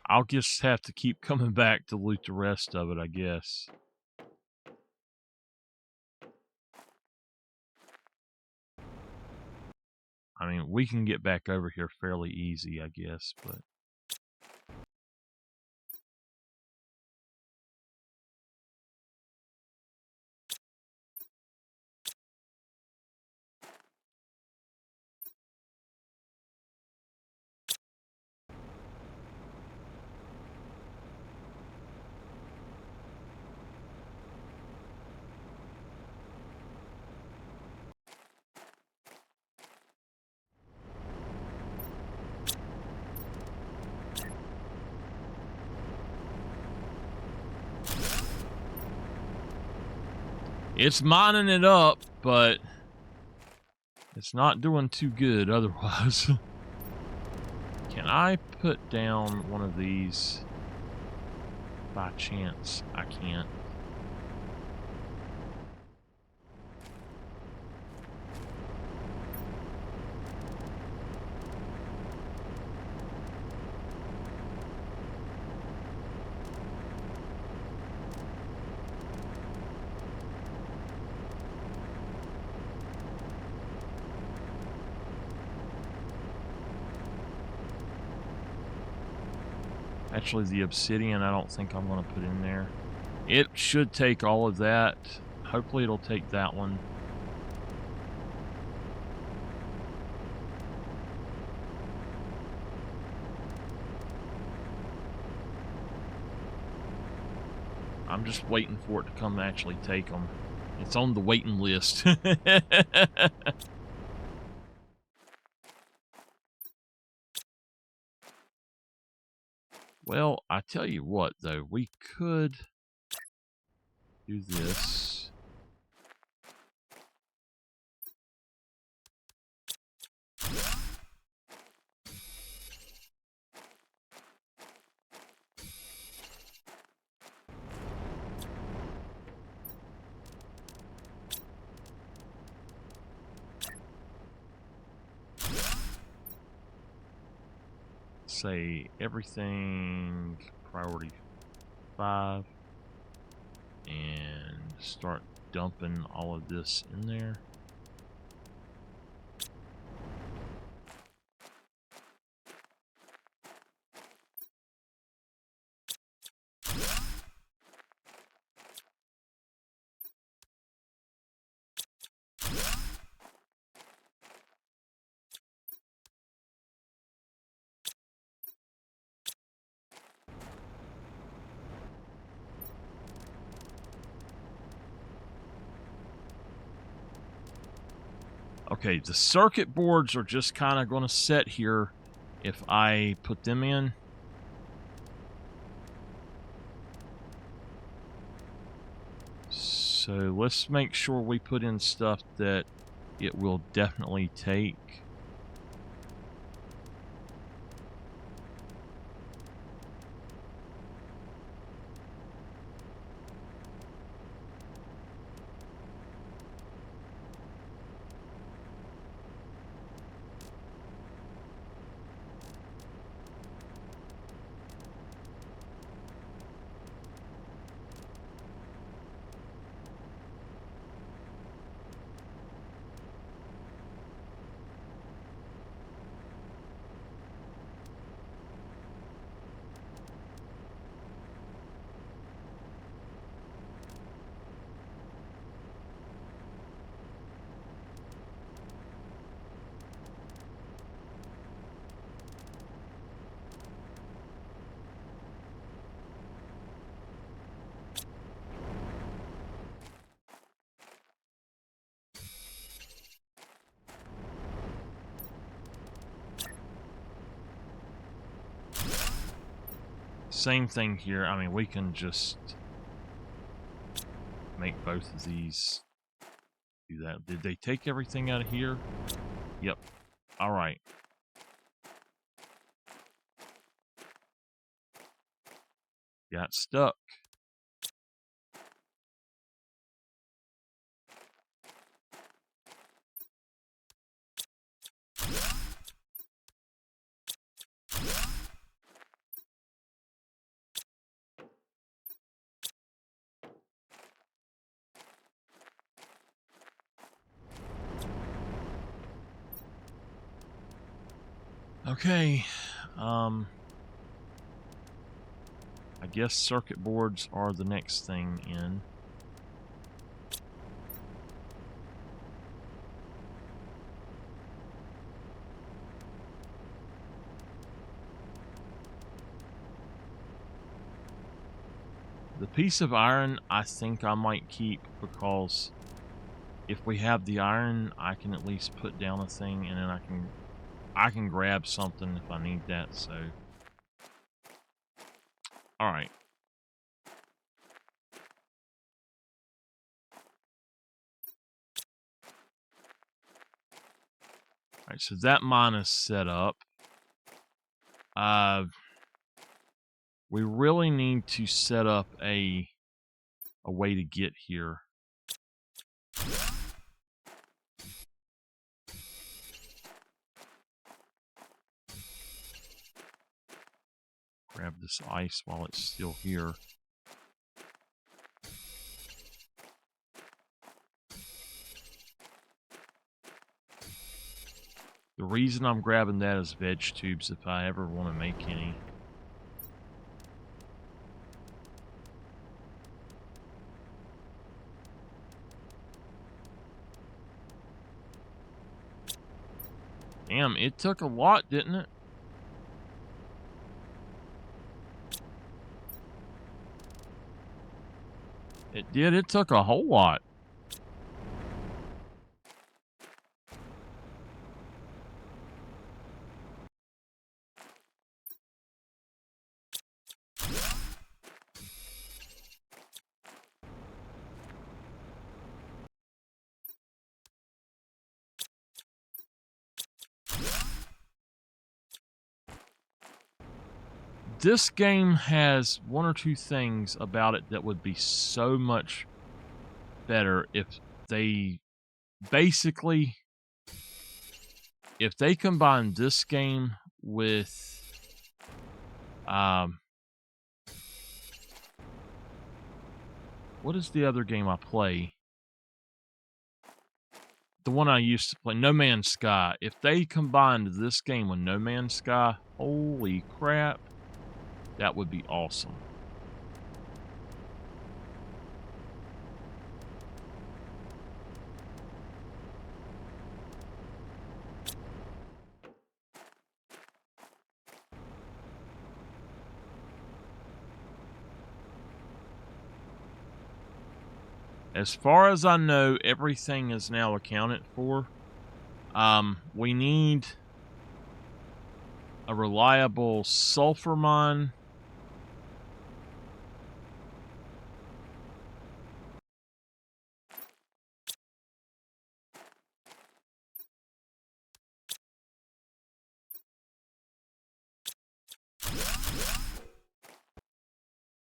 S1: I'll just have to keep coming back to loot the rest of it, I guess. I mean, we can get back over here fairly easy, I guess, but... It's mining it up, but it's not doing too good otherwise. Can I put down one of these by chance? I can't. Actually, the obsidian, I don't think I'm going to put in there. It should take all of that. Hopefully it'll take that one. I'm just waiting for it to come actually take them. It's on the waiting list. Well, I tell you what, though, we could do this. Say everything priority 5 and start dumping all of this in there. Okay, the circuit boards are just kind of going to set here if I put them in. So let's make sure we put in stuff that it will definitely take. Same thing here. I mean, we can just make both of these do that. Did they take everything out of here? Yep. All right. Got stuck. Okay. I guess circuit boards are the next thing in. The piece of iron I think I might keep, because if we have the iron, I can at least put down a thing, and then I can grab something if I need that. So, all right. All right, so that mine is set up. We really need to set up a way to get here. Grab this ice while it's still here. The reason I'm grabbing that is veg tubes if I ever want to make any. Damn, it took a lot, didn't it? It did. It took a whole lot. This game has one or two things about it that would be so much better if they basically, if they combine this game with what is the other game I play? The one I used to play, No Man's Sky. If they combined this game with No Man's Sky, holy crap, that would be awesome. As far as I know, everything is now accounted for. We need a reliable sulfur mine.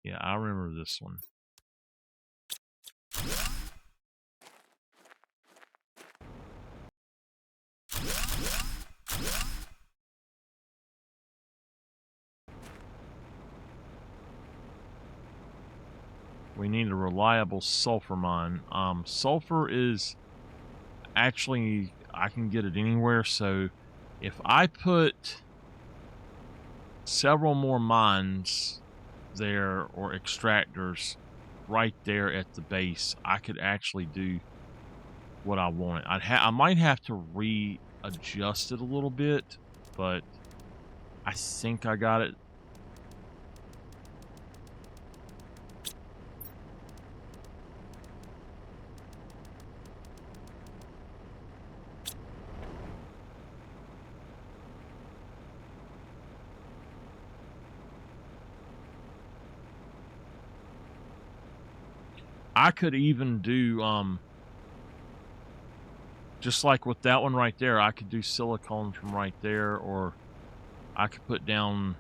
S1: Yeah, I remember this one. We need a reliable sulfur mine. Sulfur is actually, I can get it anywhere. So if I put several more mines there, or extractors right there at the base, I could actually do what I want. I might have to readjust it a little bit, but I think I got it. I could even do, just like with that one right there, I could do silicone from right there, or I could put down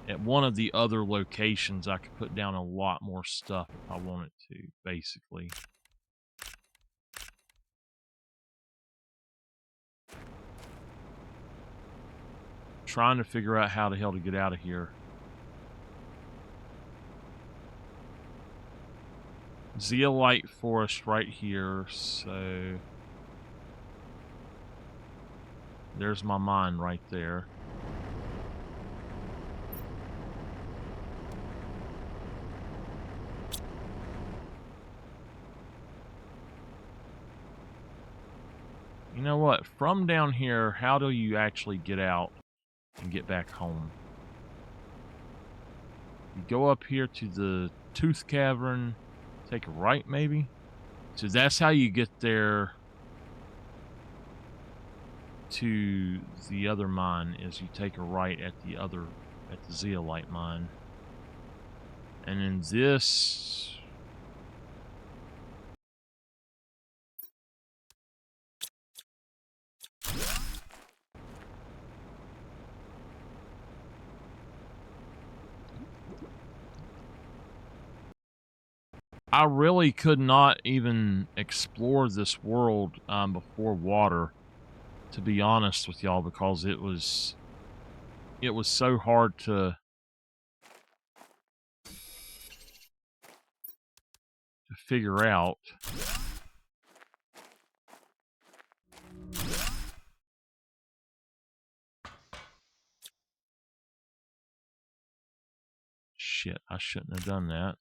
S1: at one of the other locations, I could put down a lot more stuff if I wanted to, basically. Trying to figure out how the hell to get out of here. Zeolite forest right here, so there's my mine right there. You know what? From down here, how do you actually get out and get back home? You go up here to the Tooth Cavern, take a right maybe? So that's how you get there to the other mine, is you take a right at the zeolite mine. And then this... I really could not even explore this world before water, to be honest with y'all, because it was so hard to figure out. Shit, I shouldn't have done that.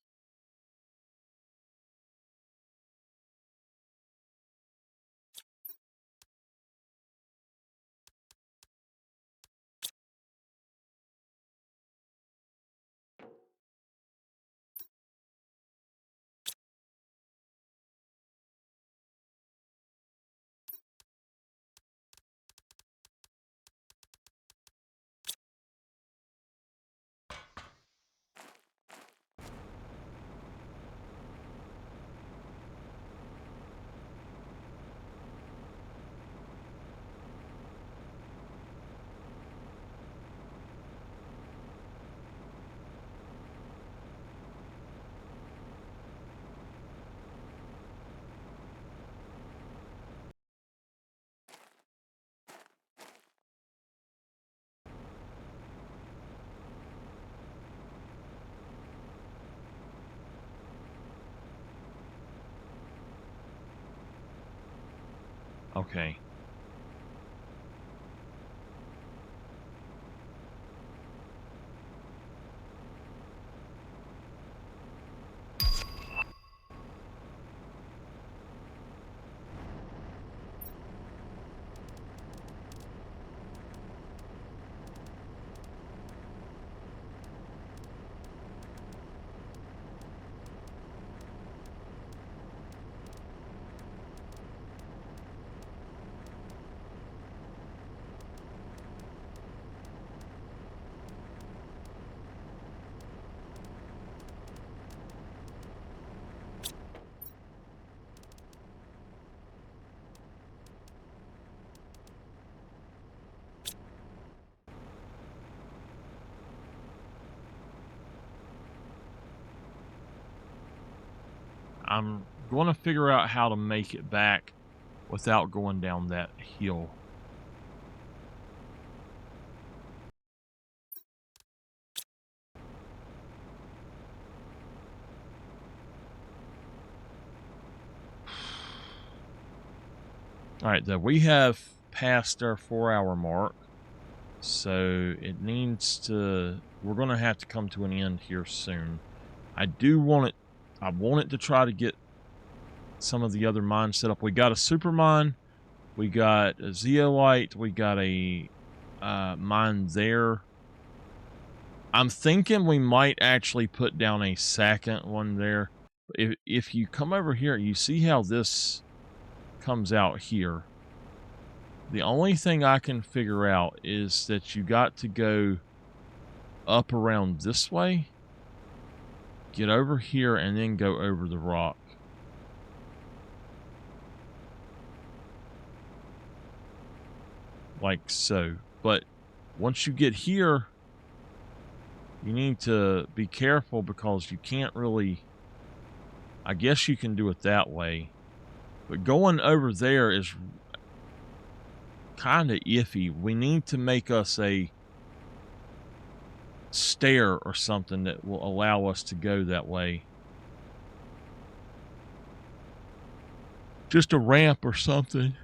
S1: Okay. I'm going to figure out how to make it back without going down that hill. Alright, then we have passed our 4-hour mark. So it needs to... We're going to have to come to an end here soon. I want it to try to get some of the other mines set up. We got a super mine. We got a zeolite. We got a mine there. I'm thinking we might actually put down a second one there. If you come over here, you see how this comes out here. The only thing I can figure out is that you got to go up around this way, get over here, and then go over the rock. Like so. But once you get here, you need to be careful because you can't really... I guess you can do it that way. But going over there is kind of iffy. We need to make us a stair or something that will allow us to go that way. Just a ramp or something.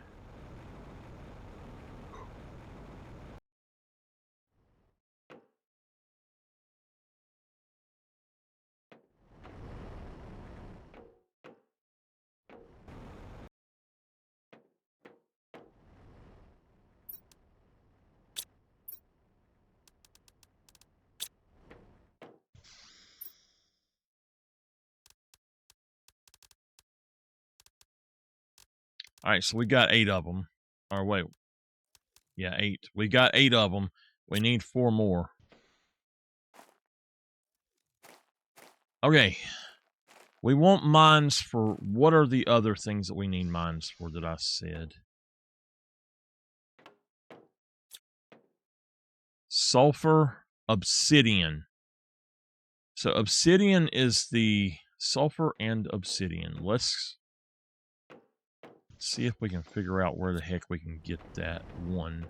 S1: All right, so we got 8 of them. Or wait, yeah, 8. We got 8 of them. We need 4 more. Okay. We want mines for, what are the other things that we need mines for that I said? Sulfur, obsidian. So obsidian is the sulfur and obsidian. Let's see if we can figure out where the heck we can get that one.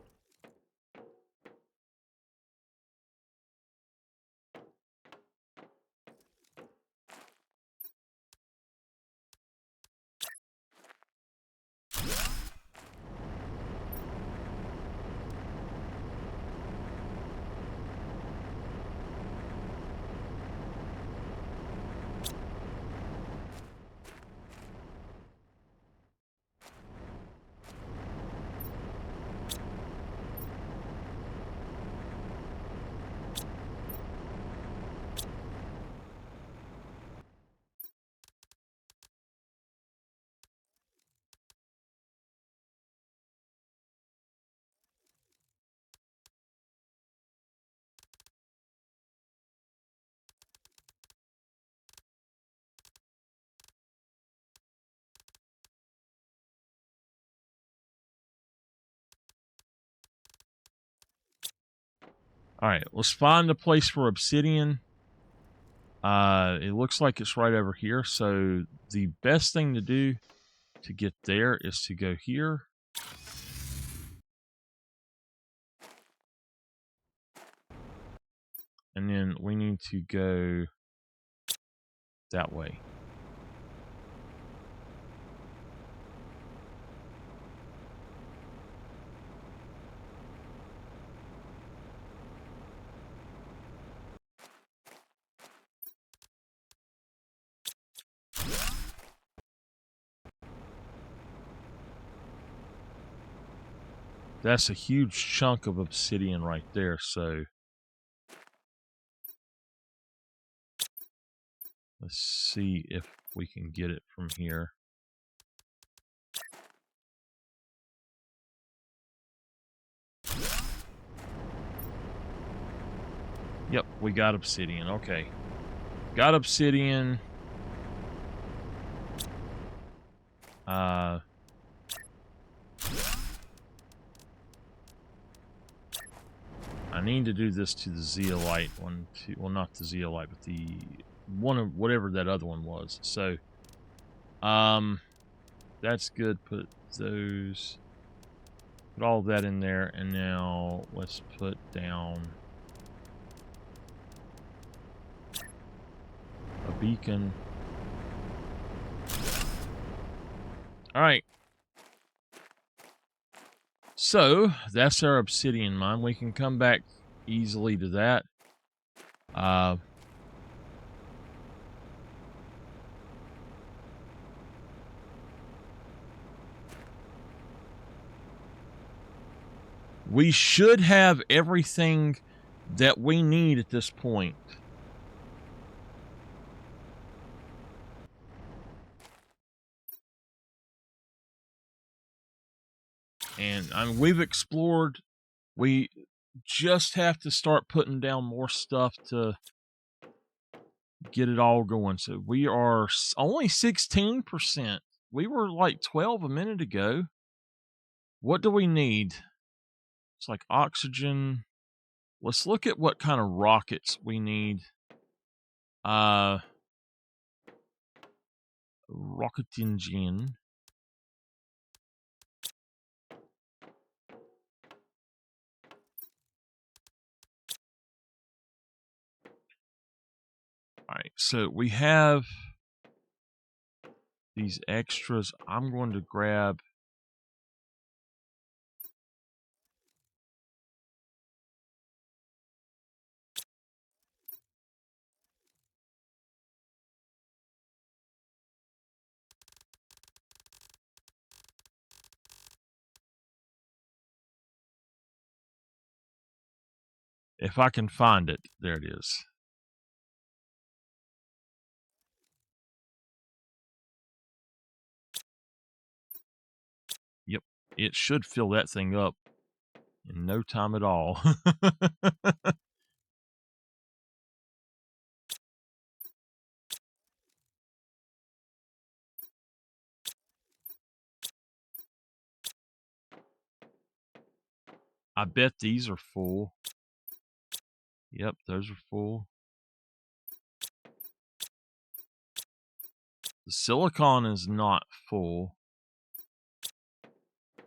S1: All right, let's find a place for obsidian. It looks like it's right over here. So the best thing to do to get there is to go here. And then we need to go that way. That's a huge chunk of obsidian right there, so let's see if we can get it from here. Yep, we got obsidian. Okay. Got obsidian. I need to do this to the zeolite one. Well, not the zeolite, but the one of whatever that other one was. So, that's good. Put those. Put all of that in there, and now let's put down a beacon. All right. So that's our obsidian mine. We can come back easily to that. We should have everything that we need at this point. And I mean, we've explored. We just have to start putting down more stuff to get it all going. So we are only 16%. We were like 12 a minute ago. What do we need? It's like oxygen. Let's look at what kind of rockets we need. Rocket engine. All right, so we have these extras. I'm going to grab if I can find it. There it is. it should fill that thing up in no time at all. I bet these are full. Yep, those are full. The silicon is not full.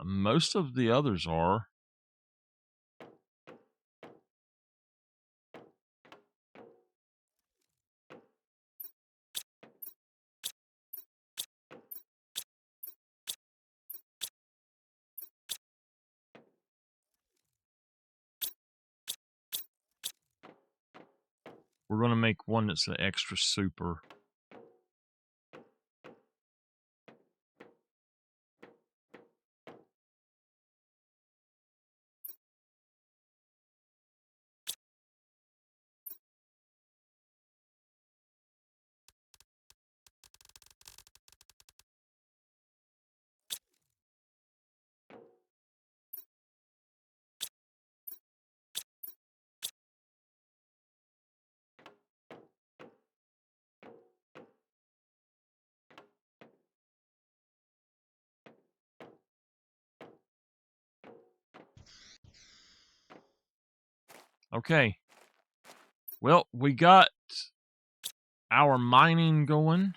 S1: Most of the others are. We're going to make one that's an extra super. Okay. Well, we got our mining going.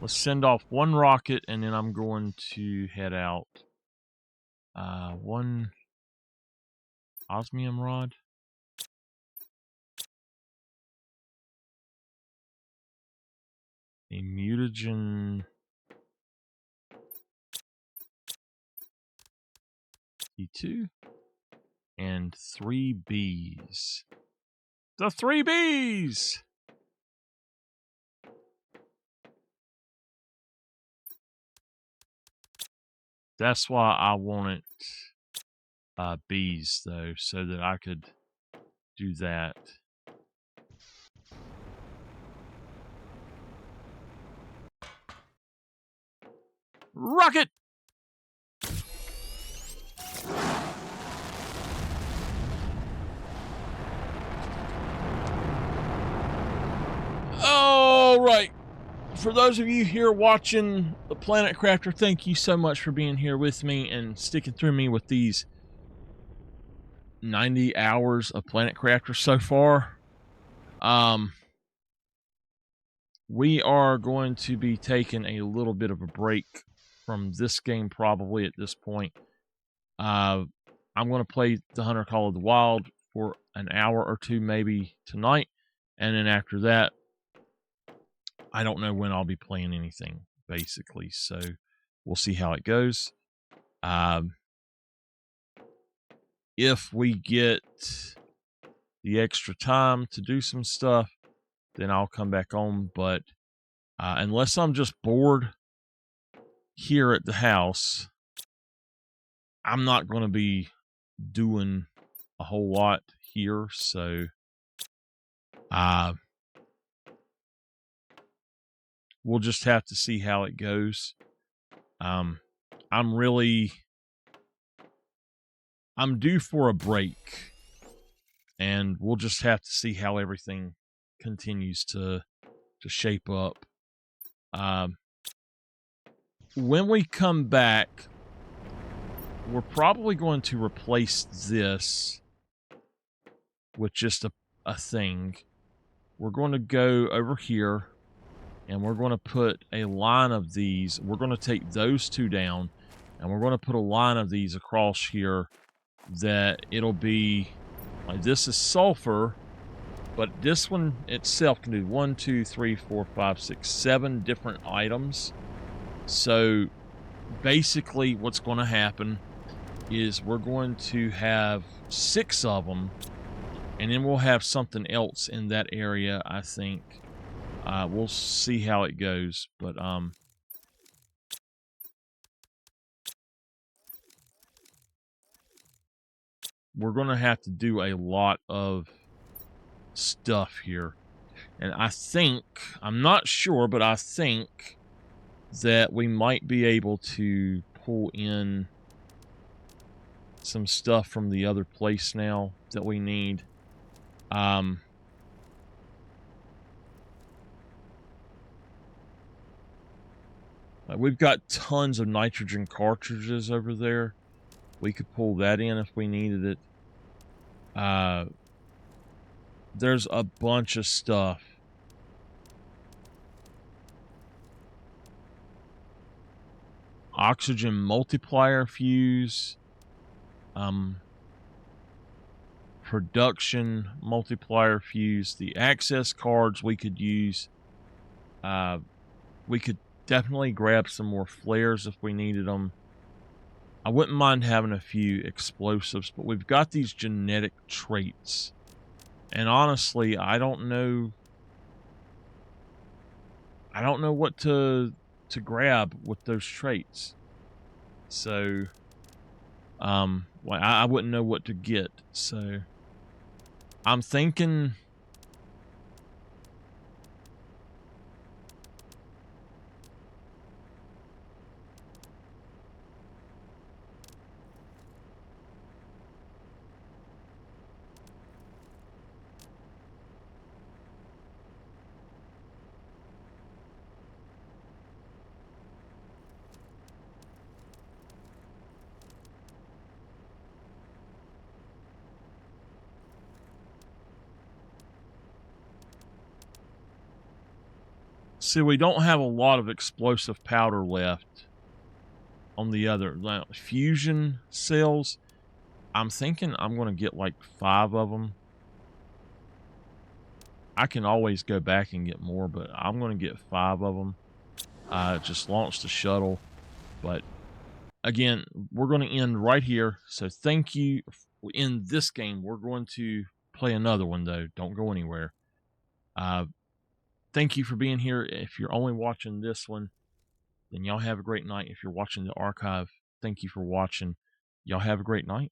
S1: Let's send off one rocket, and then I'm going to head out. One osmium rod. A mutagen T2. And 3 bees. The 3 bees! That's why I wanted bees, though, so that I could do that. Rocket! All right. For those of you here watching the Planet Crafter, thank you so much for being here with me and sticking through me with these 90 hours of Planet Crafter so far. We are going to be taking a little bit of a break from this game probably at this point. I'm going to play the Hunter Call of the Wild for an hour or two maybe tonight, and then after that, I don't know when I'll be playing anything, basically, so we'll see how it goes. If we get the extra time to do some stuff, then I'll come back on, but unless I'm just bored here at the house, I'm not going to be doing a whole lot here, so we'll just have to see how it goes. I'm due for a break, and we'll just have to see how everything continues to shape up. When we come back, we're probably going to replace this with just a thing. We're going to go over here, and we're going to put a line of these. We're going to take those two down, and we're going to put a line of these across here that it'll be like this is sulfur, but this one itself can do 1, 2, 3, 4, 5, 6, 7 different items. So basically what's going to happen is we're going to have 6 of them, and then we'll have something else in that area, I think. We'll see how it goes, but we're going to have to do a lot of stuff here. And I think, I'm not sure, but I think that we might be able to pull in some stuff from the other place now that we need. We've got tons of nitrogen cartridges over there. We could pull that in if we needed it. There's a bunch of stuff. Oxygen multiplier fuse. Production multiplier fuse. The access cards we could use. We could definitely grab some more flares if we needed them. I wouldn't mind having a few explosives, but we've got these genetic traits. And honestly, I don't know what to grab with those traits. So well, I wouldn't know what to get. So I'm thinking see, we don't have a lot of explosive powder left on the other fusion cells. I'm thinking I'm going to get like 5 of them. I can always go back and get more, but I'm going to get 5 of them. Just launch the shuttle. But again, we're going to end right here. So thank you. In this game, we're going to play another one, though. Don't go anywhere. Thank you for being here. If you're only watching this one, then y'all have a great night. If you're watching the archive, thank you for watching. Y'all have a great night.